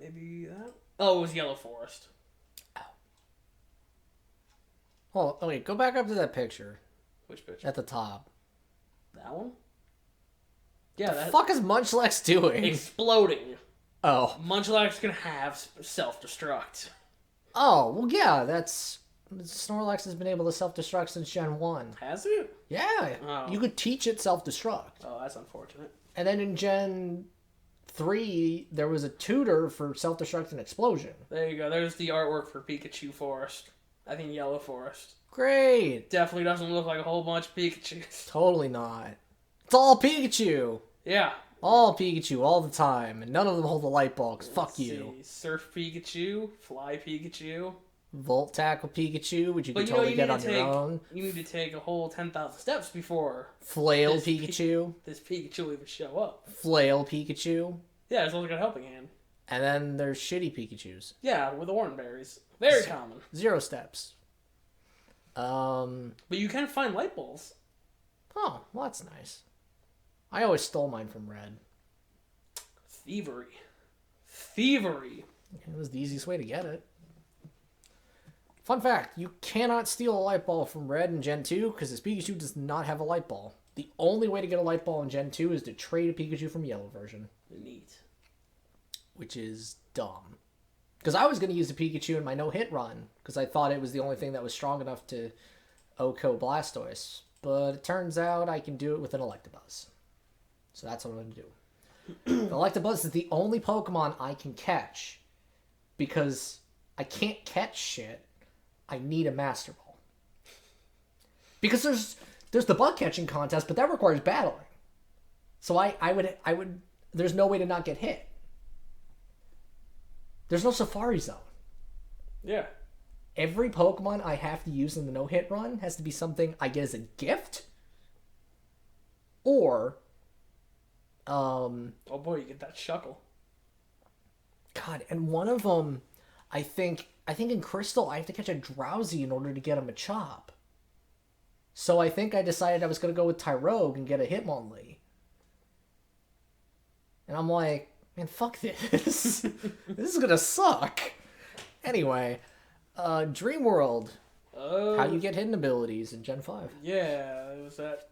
Maybe that? Oh, it was Yellow Forest. Oh, wait, go back up to that picture. Which picture? At the top. That one? Yeah, the fuck is Munchlax doing? Exploding. Oh. Munchlax can have self-destruct. Oh, well, yeah, that's... Snorlax has been able to self-destruct since Gen 1. Has it? Yeah. Oh. You could teach it self-destruct. Oh, that's unfortunate. And then in Gen 3, there was a tutor for self-destruct and explosion. There you go. There's the artwork for Pikachu Forest. I think Yellow Forest. Great. Definitely doesn't look like a whole bunch of Pikachus. Totally not. It's all Pikachu. Yeah. All Pikachu, all the time. And none of them hold the light bulbs. Fuck you. See. Surf Pikachu. Fly Pikachu. Volt Tackle Pikachu, which you can totally get on your own. You need to take a whole 10,000 steps before... Flail Pikachu. This Pikachu will even show up. Flail Pikachu. Yeah, it's only got a helping hand. And then there's shitty Pikachus. Yeah, with Oranberries. Very common. 0 steps. But you can find light bulbs. Oh, well, that's nice. I always stole mine from Red. Thievery. It was the easiest way to get it. Fun fact, you cannot steal a light ball from Red in Gen 2 because this Pikachu does not have a light ball. The only way to get a light ball in Gen 2 is to trade a Pikachu from Yellow version. Neat. Which is dumb. Because I was going to use the Pikachu in my no-hit run because I thought it was the only thing that was strong enough to OHKO Blastoise. But it turns out I can do it with an Electabuzz. So that's what I'm going to do. The Electabuzz is the only Pokemon I can catch because I can't catch shit. I need a Master Ball. Because there's the bug catching contest, but that requires battling. So I would there's no way to not get hit. There's no Safari Zone. Yeah. Every Pokemon I have to use in the no-hit run has to be something I get as a gift or oh boy, you get that Shuckle. God, and one of them I think in Crystal I have to catch a Drowsy in order to get a Machop. So I think I decided I was going to go with Tyrogue and get a Hitmonlee. And I'm like, man, fuck this. This is going to suck. Anyway, Dream World. How you get hidden abilities in Gen 5. Yeah, it was that.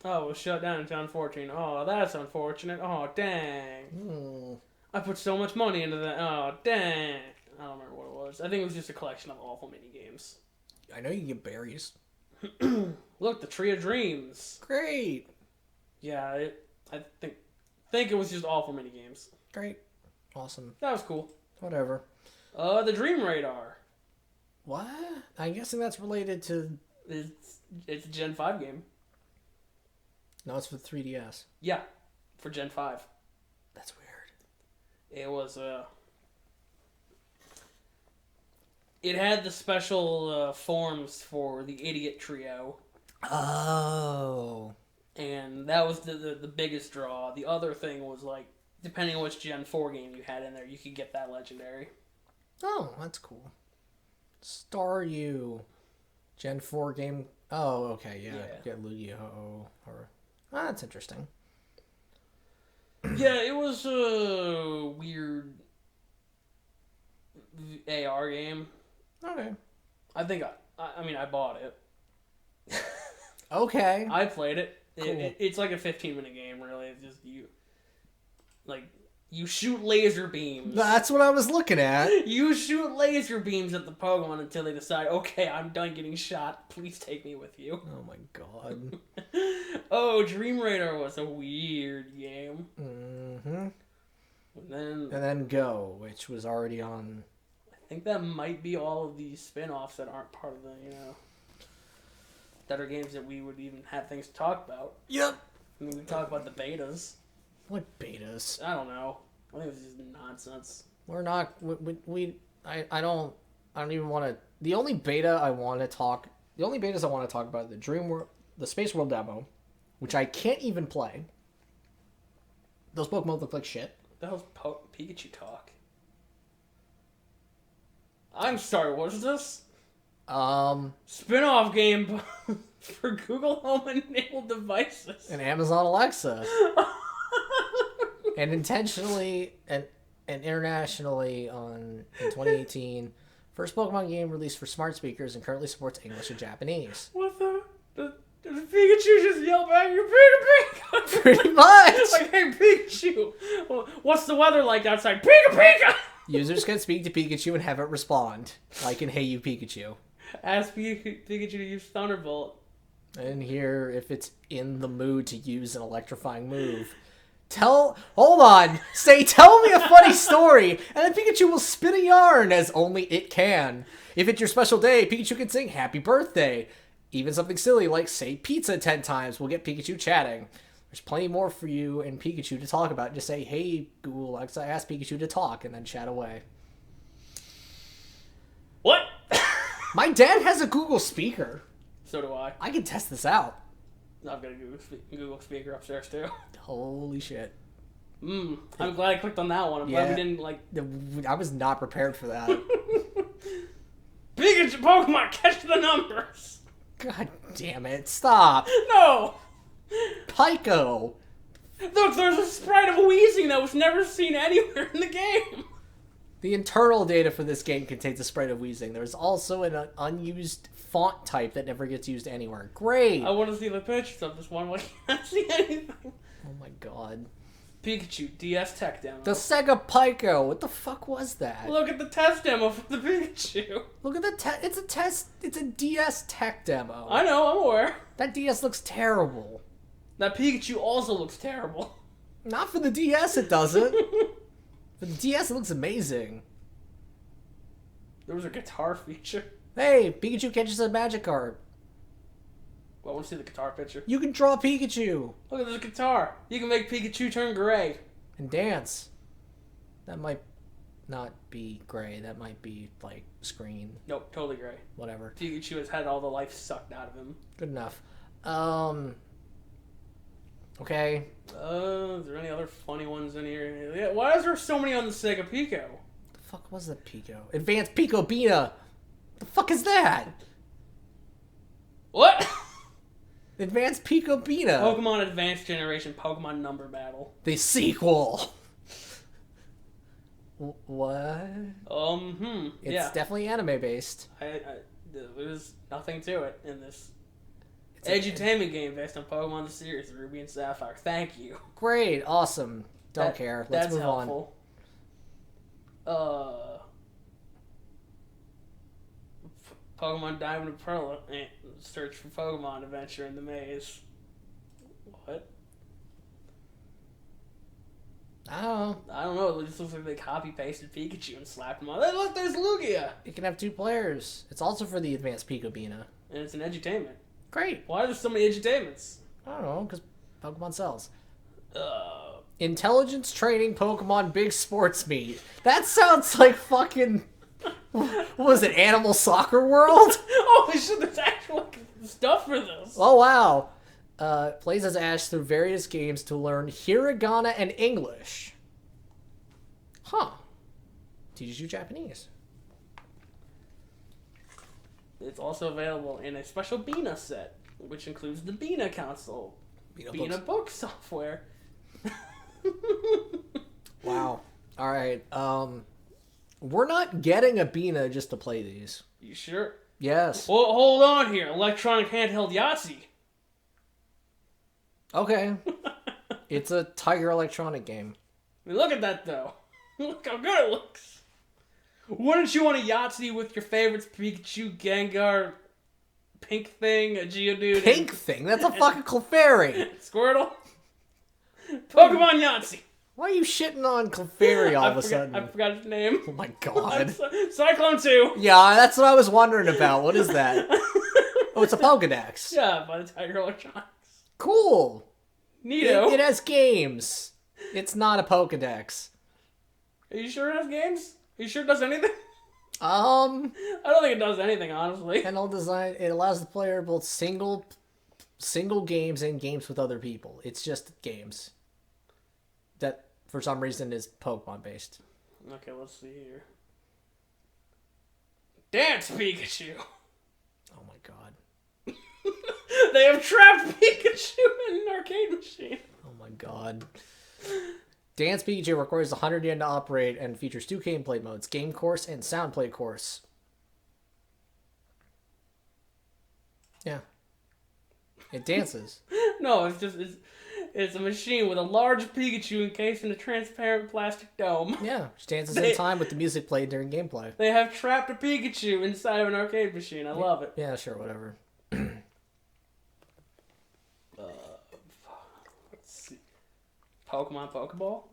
Oh, it was shut down in Gen 14. Oh, that's unfortunate. Oh, dang. I put so much money into that. Oh, dang. I don't remember what it was. I think it was just a collection of awful mini games. I know you can get berries. Look, the Tree of Dreams. Great. Yeah, I think it was just awful mini games. Great. Awesome. That was cool. Whatever. The Dream Radar. What? I'm guessing that's related to... It's a Gen 5 game. No, it's for 3DS. Yeah, for Gen 5. That's weird. It was, It had the special forms for the Idiot Trio. Oh. And that was the biggest draw. The other thing was, like, depending on which Gen 4 game you had in there, you could get that legendary. Oh, that's cool. Staryu. Gen 4 game. Oh, okay, yeah. Get Lugia-Oh. Or... Oh, that's interesting. Yeah, it was a weird AR game. Okay. I think I bought it. Okay. I played it. Cool. It's like a 15-minute game, really. It's just you shoot laser beams. That's what I was looking at. You shoot laser beams at the Pokemon until they decide, okay, I'm done getting shot. Please take me with you. Oh my god. Oh, Dream Radar was a weird game. Mm-hmm. And then Go, which was already on... I think that might be all of these spin-offs that aren't part of the, that are games that we would even have things to talk about. Yep. I mean, we talk about the betas. What betas? I don't know. I think it was just nonsense. We're not... I don't even want to... The only betas I want to talk about the Dream World... The Space World demo, which I can't even play. Those Pokemon look like shit. What the hell's Pikachu talk? I'm sorry, what is this? Spin-off game for Google Home enabled devices. And Amazon Alexa. And intentionally and internationally in 2018, first Pokemon game released for smart speakers and currently supports English and Japanese. What the Pikachu just yell back, "You Pika Pika!" Pretty much! Like, hey Pikachu, what's the weather like outside? Pika Pika! Users can speak to Pikachu and have it respond, like in Hey You Pikachu. Ask Pikachu to use Thunderbolt. And here, if it's in the mood to use an electrifying move. Hold on! Tell me a funny story, and then Pikachu will spin a yarn as only it can. If it's your special day, Pikachu can sing Happy Birthday. Even something silly like say pizza 10 times will get Pikachu chatting. There's plenty more for you and Pikachu to talk about. Just say, hey, Google Alexa, ask Pikachu to talk, and then chat away. What? My dad has a Google speaker. So do I. I can test this out. I've got a Google speaker upstairs too. Holy shit. I'm glad I clicked on that one. I'm glad we didn't I was not prepared for that. Pikachu Pokemon, catch the numbers! God damn it, stop. No! Pyko. Look, there's a sprite of Weezing that was never seen anywhere in the game. The internal data for this game contains a sprite of Weezing. There's also an unused font type that never gets used anywhere. Great. I want to see the pictures of this one, but I can't see anything. Oh my god. Pikachu DS Tech demo. The Sega Pyko. What the fuck was that? Look at the test demo for the Pikachu. Look at the it's a test. It's a DS Tech demo. I know, I'm aware. That DS looks terrible. That Pikachu also looks terrible. Not for the DS, it doesn't. For the DS, it looks amazing. There was a guitar feature. Hey, Pikachu catches a magic card. Well, I want to see the guitar picture. You can draw Pikachu. Look at this guitar. You can make Pikachu turn gray. And dance. That might not be gray. That might be, like, screen. Nope, totally gray. Whatever. Pikachu has had all the life sucked out of him. Good enough. Okay. Is there any other funny ones in here? Yeah, why is there so many on the Sega Pico? The fuck was that Pico? Advanced Picobina. The fuck is that? What? Advanced Picobina. Pokemon Advanced Generation Pokemon Number Battle. The sequel. What? It's yeah. definitely anime based. There's nothing to it in this edutainment game based on Pokemon the series, Ruby and Sapphire. Thank you. Great, awesome. Don't care. Let's move helpful. Pokemon Diamond and Pearl. Search for Pokemon Adventure in the Maze. What? I don't know. I don't know. It just looks like they copy-pasted Pikachu and slapped him on. Hey, look, there's Lugia! It can have 2 players. It's also for the Advanced Picobina. And it's an edutainment. Great. Why are there so many edutainments? I don't know, because Pokemon sells. Intelligence Training Pokemon Big Sports Meet. That sounds like fucking... What was it, Animal Soccer World? Holy shit, there's actual stuff for this. Oh, wow. Plays as Ash through various games to learn Hiragana and English. Huh. Teaches you Japanese. It's also available in a special Bina set, which includes the Bina console. Bina book software. Wow. Alright, we're not getting a Bina just to play these. You sure? Yes. Well, hold on here. Electronic handheld Yahtzee. Okay. It's a Tiger Electronic game. I mean, look at that, though. Look how good it looks. Wouldn't you want a Yahtzee with your favorites, Pikachu, Gengar, Pink Thing, a Geodude... Pink Thing? That's a fucking Clefairy! Squirtle? Pokemon Yahtzee! Why are you shitting on Clefairy all of a sudden? I forgot his name. Oh my god. Cyclone 2! Yeah, that's what I was wondering about. What is that? Oh, it's a Pokedex. Yeah, by the Tiger Electronics. Cool. Neato. It has games. It's not a Pokedex. Are you sure it has games? Are you sure it does anything? I don't think it does anything, honestly. Panel design. It allows the player both single games and games with other people. It's just games. That, for some reason, is Pokemon based. Okay, let's see here. Dance Pikachu! Oh my god. They have trapped Pikachu in an arcade machine. Oh my god. Dance Pikachu requires 100 yen to operate and features 2 gameplay modes, Game Course and Sound Play Course. Yeah. It dances. No, it's a machine with a large Pikachu encased in a transparent plastic dome. Yeah, which dances in time with the music played during gameplay. They have trapped a Pikachu inside of an arcade machine. I love it. Yeah, sure, whatever. Let's see. Pokemon Pokeball?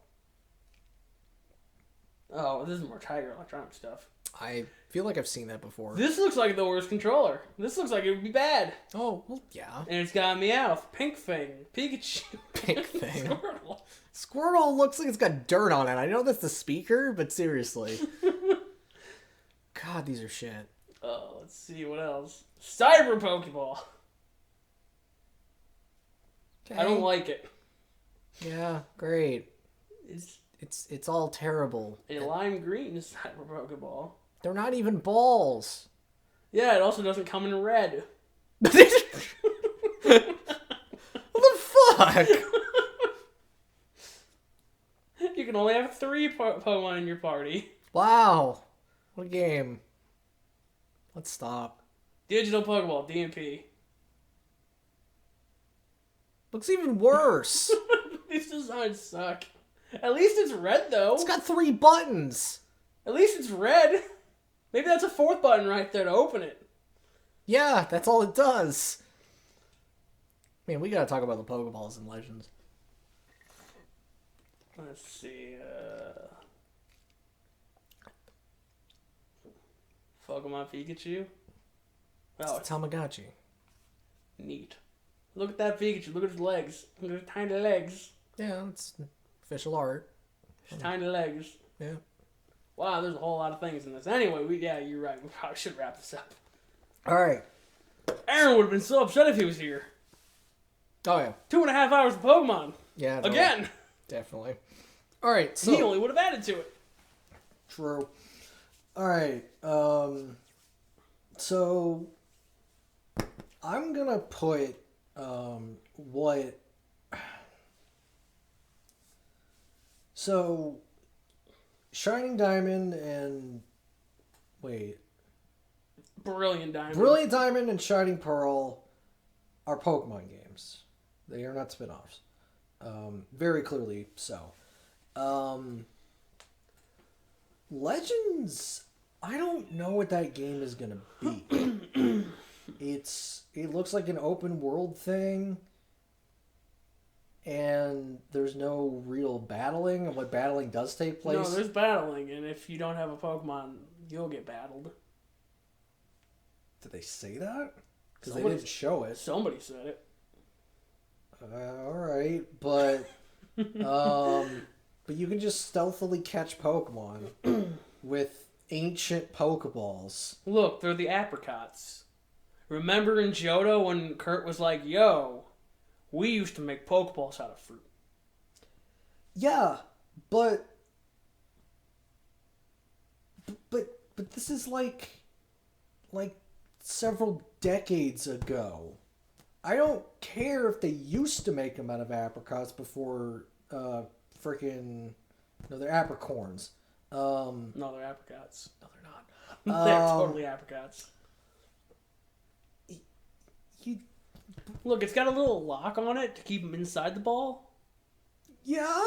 Oh, this is more Tiger Electronic stuff. I feel like I've seen that before. This looks like the worst controller. This looks like it would be bad. Oh, well, yeah. And it's got Meowth, Pink Thing, Pikachu. Pink Thing. Squirtle. Squirtle looks like it's got dirt on it. I know that's the speaker, but seriously. God, these are shit. Oh, let's see, what else? Cyber Pokeball. Okay. I don't like it. Yeah, great. It's It's all terrible. a lime green Cyber Pokeball. They're not even balls. Yeah, it also doesn't come in red. What the suck. You can only have 3 Pokemon in your party. Wow. What a game. Let's stop. Digital Pokeball, DMP. Looks even worse. These designs suck. At least it's red, though. It's got 3 buttons. At least it's red. Maybe that's a 4th button right there to open it. Yeah, that's all it does. Man, we gotta talk about the Pokeballs and Legends. Let's see. Pokemon Pikachu. Oh, It's a Tamagotchi. neat. Look at that Pikachu. Look at his legs. Look at his tiny legs. Yeah, it's official art. His tiny legs. Yeah. Wow, there's a whole lot of things in this. Anyway, you're right. We probably should wrap this up. All right. Aaron would have been so upset if he was here. Oh yeah. 2.5 hours of Pokemon. Yeah. Totally. Again. Definitely. All right. So He only would have added to it. true. All right. So I'm gonna put what. So Shining Diamond and wait. Brilliant Diamond. Brilliant Diamond and Shining Pearl are Pokemon games. They are not spin-offs. Very clearly so. Legends, I don't know what that game is gonna be. It looks like an open world thing, and there's no real battling, and what battling does take place. No, there's battling, and if you don't have a Pokemon, you'll get battled. Did they say that? Because they Somebody- didn't show it. Somebody said it. All right, but but you can just stealthily catch Pokemon with ancient Pokeballs. Look, they're the apricots. Remember in Johto when Kurt was like, yo, we used to make Pokeballs out of fruit. Yeah, but this is like several decades ago. I don't care if they used to make them out of apricots before freaking no, they're apricorns. No, they're apricots. No, they're not. They're totally apricots. You, Look, it's got a little lock on it to keep them inside the ball. yeah,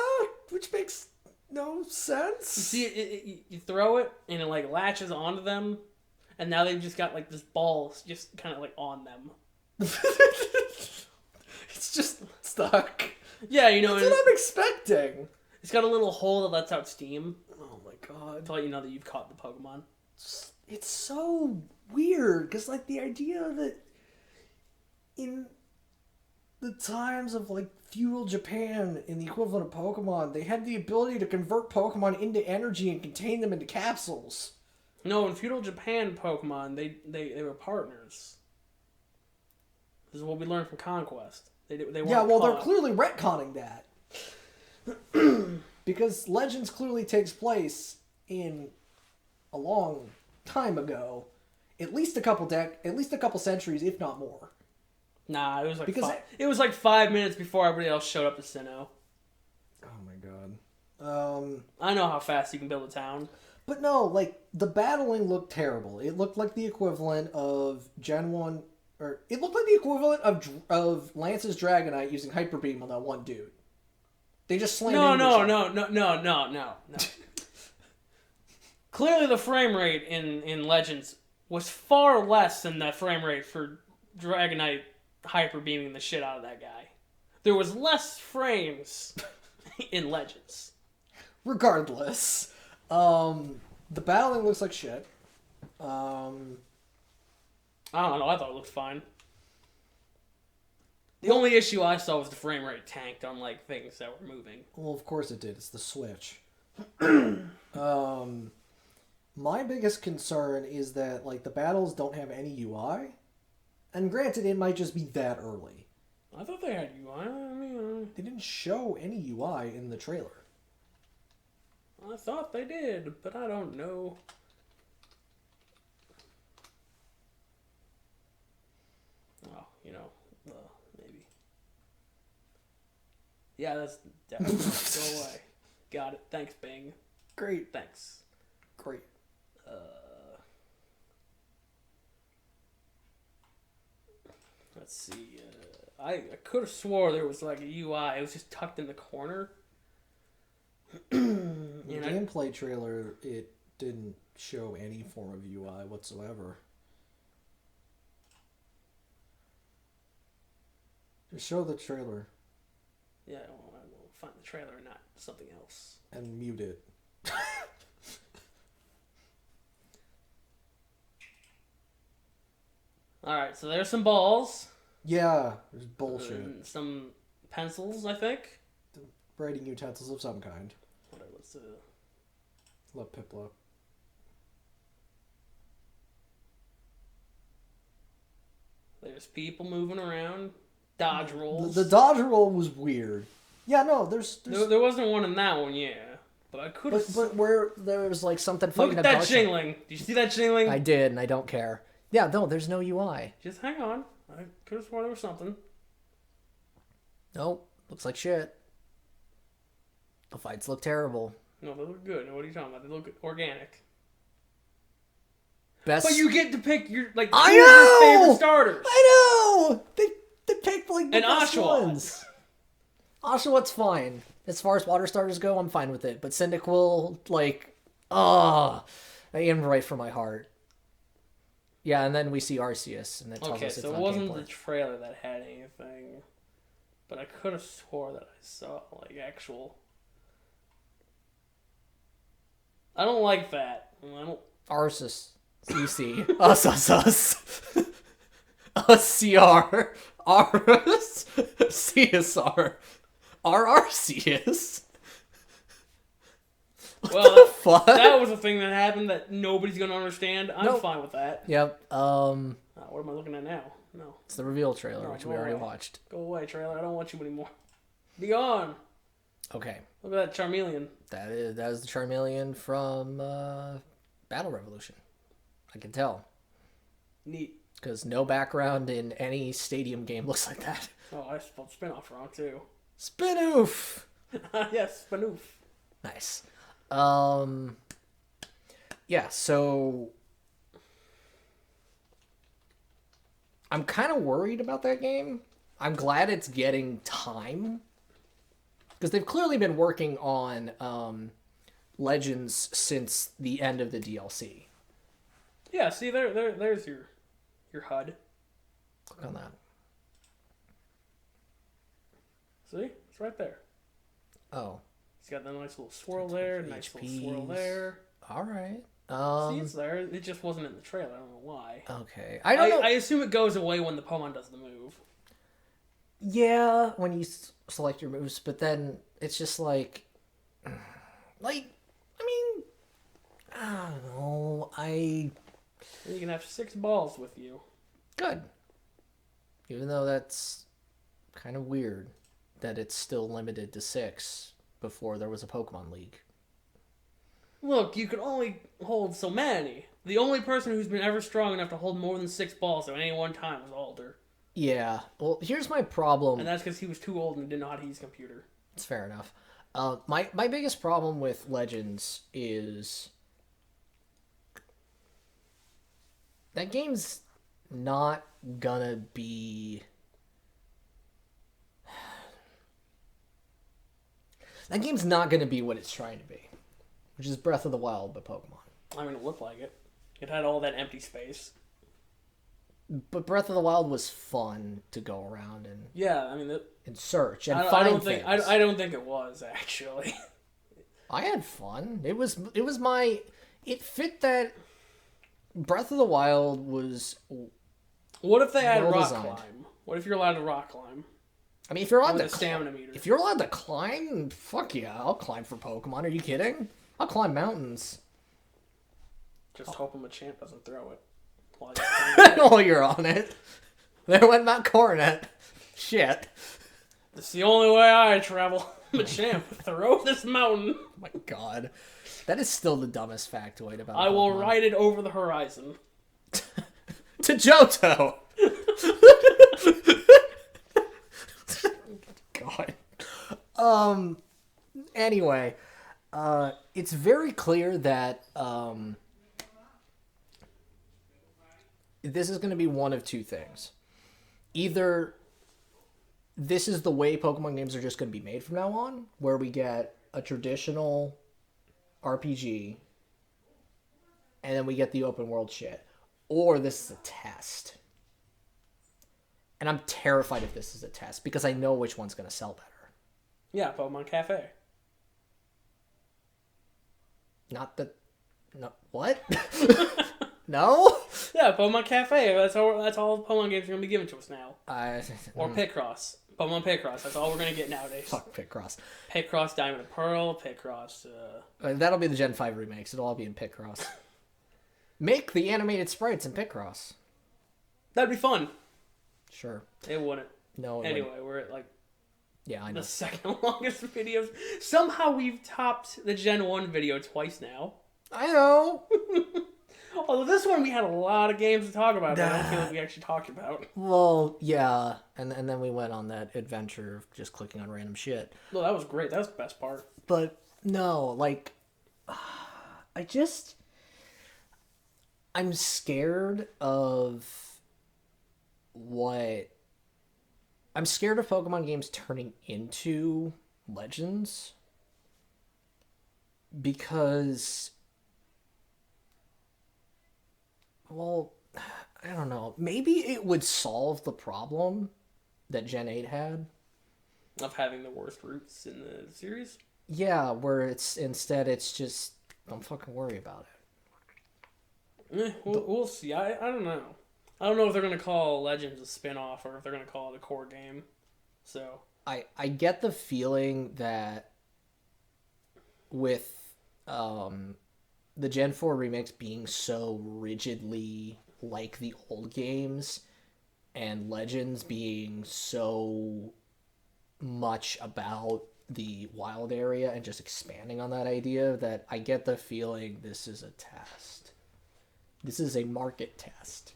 which makes no sense. You see, you throw it, and it like latches onto them, and now they've just got like this ball just kind of like on them. It's just stuck. Yeah, you know, That's what I'm expecting. it's got a little hole that lets out steam Oh my god. to let you know that you've caught the Pokemon. It's so weird because like the idea that in the times of like feudal Japan, in the equivalent of Pokemon, they had the ability to convert Pokemon into energy and contain them into capsules. No, in feudal Japan Pokemon, they were partners. This is what we learned from Conquest. They weren't Yeah, well, they're caught. clearly retconning that. Because Legends clearly takes place in a long time ago. At least a couple centuries, if not more. Nah, it was like Because it was like 5 minutes before everybody else showed up to Sinnoh. Oh my god. I know how fast you can build a town. But no, like, the battling looked terrible. It looked like the equivalent of Gen 1... Or, it looked like the equivalent of Lance's Dragonite using Hyper Beam on that one dude. They just slammed No. Clearly the frame rate in Legends was far less than the frame rate for Dragonite hyper beaming the shit out of that guy. There was less frames in Legends. Regardless, the battling looks like shit. I don't know, I thought it looked fine. The only issue I saw was the frame rate tanked on like things that were moving. Well, of course it did. It's the Switch. My biggest concern is that like the battles don't have any UI, and granted, it might just be that early. I thought they had UI. I mean, They didn't show any UI in the trailer. I thought they did, but I don't know. Oh, maybe. Yeah, that's definitely go away. Got it. Thanks, Bing. Great. Thanks. Great. Let's see. I could have swore there was like a UI. It was just tucked in the corner. The gameplay trailer, it didn't show any form of UI whatsoever. Just show the trailer Yeah, I will find the trailer, not something else. and mute it. Alright, so there's some balls. Yeah, there's bullshit. And some pencils, I think. Writing utensils of some kind. Whatever, let's Let Piplup. there's people moving around. Dodge rolls. The dodge roll was weird. Yeah, no, there's There wasn't one in that one, yeah. But I could have... but where There's like something Look fighting at a that dog. shingling. Did you see that shingling? I did, and I don't care. Yeah, no, there's no UI. Just hang on. I could have sworn there was something. Nope, looks like shit. The fights look terrible. No, they look good. What are you talking about? They look organic. Best. But you get to pick your like I two of your know! favorite starters. I know. They picked like the And best Oshawott. ones. Oshawott's fine. As far as water starters go, I'm fine with it. But Cyndaquil, like, I am right for my heart. Yeah, and then we see Arceus, and that tells Okay, us it's so it not wasn't gameplay. the trailer that had anything, but I could have swore that I saw like actual. I don't like that. I don't. Arceus. CC. Us. CR. Arus. CSR. Arceus. Well, The fuck? that was a thing that happened that nobody's gonna understand. I'm Nope. fine with that. Yep. What am I looking at now? No, It's the reveal trailer, No, which go we already away. watched. go away, trailer. I don't want you anymore. Be gone. Okay. Look at that Charmeleon. That is the Charmeleon from Battle Revolution. I can tell. Neat. Because no background in any stadium game looks like that. Oh, I spelled Spinoff wrong too. Spinoof! Yes, Spinoof. Nice. Yeah, so I'm kind of worried about that game. I'm glad it's getting time. Because they've clearly been working on Legends since the end of the DLC. Yeah, see there's your HUD. Click on that. See? It's right there. Oh. It's got that nice little swirl there, nice little swirl HPs. there. Alright. See, it's there. It just wasn't in the trailer. I don't know why. Okay. I don't know. I assume it goes away when the Pokemon does the move. Yeah, when you select your moves, but then it's just like, I mean, I don't know. You can have 6 balls with you. Good. Even though that's kind of weird that it's still limited to 6 before there was a Pokemon League. Look, you can only hold so many. The only person who's been ever strong enough to hold more than 6 balls at any one time was Alder. Yeah. Well, here's my problem. And that's because he was too old and didn't know how to use a computer. It's fair enough. My biggest problem with Legends is that game's not gonna be... That game's not gonna be what it's trying to be, which is Breath of the Wild but Pokemon. I mean, it looked like it. It had all that empty space. But Breath of the Wild was fun to go around Yeah, I mean, and search and I find don't think things. I don't think it was actually. I had fun. It was my... It fit that... Breath of the Wild was... What if they had Well rock designed. climb? What if you're allowed to rock climb? I mean, if you're allowed With to a stamina meter. If you're allowed to climb, fuck yeah, I'll climb for Pokemon. Are you kidding? I'll climb mountains. Just hoping the champ doesn't throw it. While While you're on it. There went my cornet. Shit. It's the only way I travel. Machamp, throw this mountain. Oh my god. That is still the dumbest factoid about I will Pokemon. ride it over the horizon. To Johto! God. Anyway, it's very clear that this is going to be one of two things. Either this is the way Pokemon games are just going to be made from now on, where we get a traditional RPG, and then we get the open world shit. Or this is a test. And I'm terrified if this is a test, because I know which one's going to sell better. Yeah, Pokemon Cafe. Not the... No, what? No? Yeah, Pokemon Cafe. That's all Pokemon games are going to be given to us now. Or Picross. Pokemon Picross. That's all we're going to get nowadays. Fuck Picross. Picross Diamond and Pearl. Picross... That'll be the Gen 5 remakes. It'll all be in Picross. Make the animated sprites in Picross. That'd be fun. Sure. It wouldn't. No, it Anyway, wouldn't. we're at like Yeah, I know. the second longest videos. Somehow we've topped the Gen 1 video twice now. I know. Although this one we had a lot of games to talk about, but I don't feel like we actually talked about. Well, yeah. And then we went on that adventure of just clicking on random shit. No, that was great. That was the best part. But no, like, I'm scared of what... I'm scared of Pokemon games turning into Legends. Because... Well, I don't know. Maybe it would solve the problem that Gen 8 had. Of having the worst routes in the series? Yeah, where it's just... Don't fucking worry about it. We'll see. I don't know. I don't know if they're going to call Legends a spin-off or if they're going to call it a core game. So I get the feeling that with the Gen 4 remakes being so rigidly like the old games and Legends being so much about the wild area and just expanding on that idea, that I get the feeling this is a test. This is a market test.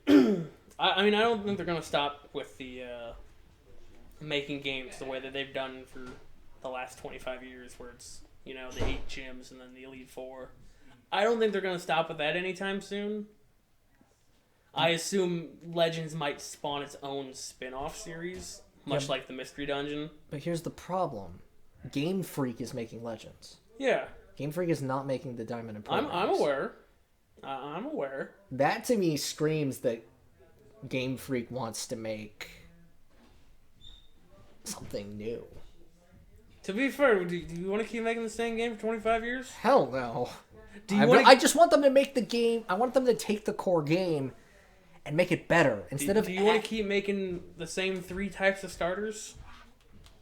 I mean, I don't think they're going to stop with the making games the way that they've done for the last 25 years, where it's, you know, the 8 gyms and then the Elite Four. I don't think they're going to stop with that anytime soon. I assume Legends might spawn its own spin-off series, much like the Mystery Dungeon. But here's the problem. Game Freak is making Legends. Yeah. Game Freak is not making the Diamond and Pearl I'm games. aware. I'm aware. That to me screams that Game Freak wants to make something new. To be fair, do you want to keep making the same game for 25 years? Hell no. I just want them to make the game. I want them to take the core game and make it better instead of. Do you want to keep making the same 3 types of starters?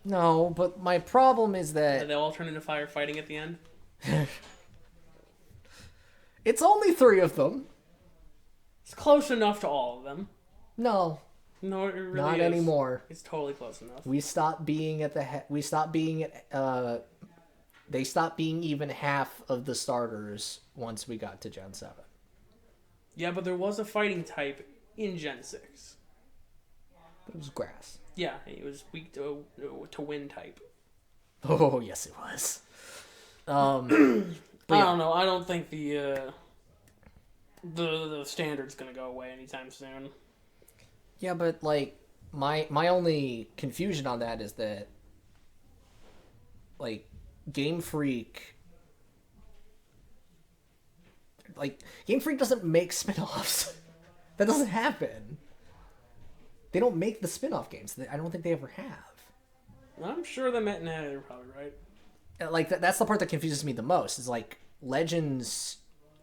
No, but my problem is that They all turn into firefighting at the end. it's only 3 of them. It's close enough to all of them. No, No, it really not is. anymore. It's totally close enough. We stopped being at the. We stopped being at. They stopped being even half of the starters once we got to Gen 7. Yeah, but there was a fighting type in Gen 6. It was grass. Yeah, it was weak to wind type. Oh yes, it was. I yeah. don't know. I don't think the standard's gonna go away anytime soon. Yeah, but like my only confusion on that is that like Game Freak doesn't make spin-offs. That doesn't happen. They don't make the spin-off games. I don't think they ever have. I'm sure they meant that. You're probably right. Like that's the part that confuses me the most. Is like Legends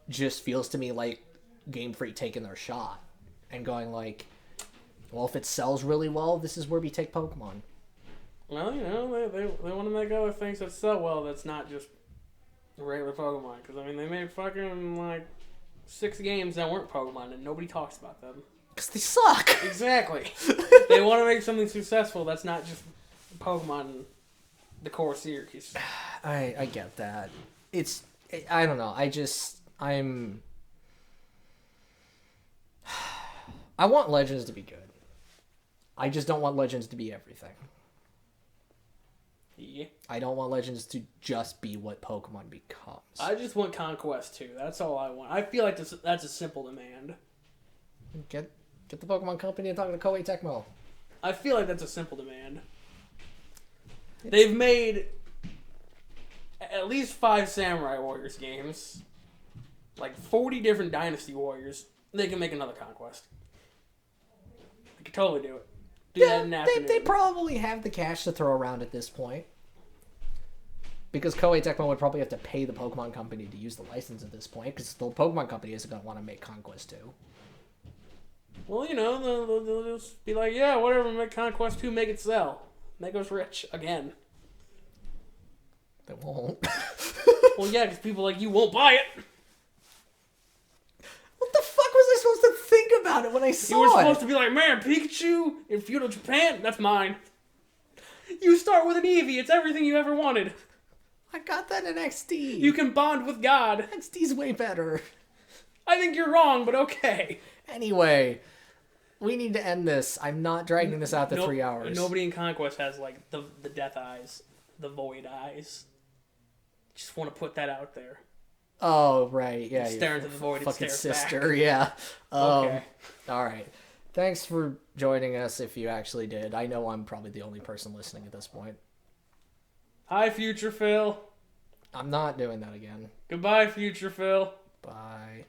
just feels to me like Game Freak taking their shot and going like, well, if it sells really well, this is where we take Pokemon. Well, you know, they want to make other things that sell well. That's not just regular Pokemon. Because I mean, they made fucking like 6 games that weren't Pokemon, and nobody talks about them. Because they suck. Exactly. They want to make something successful that's not just Pokemon, the core series. I get that. I don't know. I want Legends to be good. I just don't want Legends to be everything. Yeah. I don't want Legends to just be what Pokemon becomes. I just want Conquest 2. That's all I want. I feel like that's a simple demand. Get the Pokemon Company and talk to Koei Tecmo. I feel like that's a simple demand. They've made at least 5 Samurai Warriors games. Like 40 different Dynasty Warriors. They can make another Conquest. They could totally do it. Do that in an afternoon. They probably have the cash to throw around at this point. Because Koei Tecmo would probably have to pay the Pokemon Company to use the license at this point, because the Pokemon Company isn't going to want to make Conquest 2. Well, you know, they'll just be like, yeah, whatever, make Conquest 2, make it sell. Make us rich again. They won't. Well, yeah, because people like you won't buy it. What the fuck was I supposed to think about it when I saw it? You were supposed to be like, man, Pikachu in feudal Japan, that's mine. You start with an Eevee, it's everything you ever wanted. I got that in XD. You can bond with God. XD's way better. I think you're wrong, but okay. Anyway, we need to end this. I'm not dragging this out to 3 hours. Nobody in Conquest has, like, the death eyes, the void eyes. Just want to put that out there. Oh, right. Yeah. Stare into the void and fucking stare sister. back. Yeah. Okay. All right. Thanks for joining us if you actually did. I know I'm probably the only person listening at this point. Hi, Future Phil. I'm not doing that again. Goodbye, Future Phil. Bye.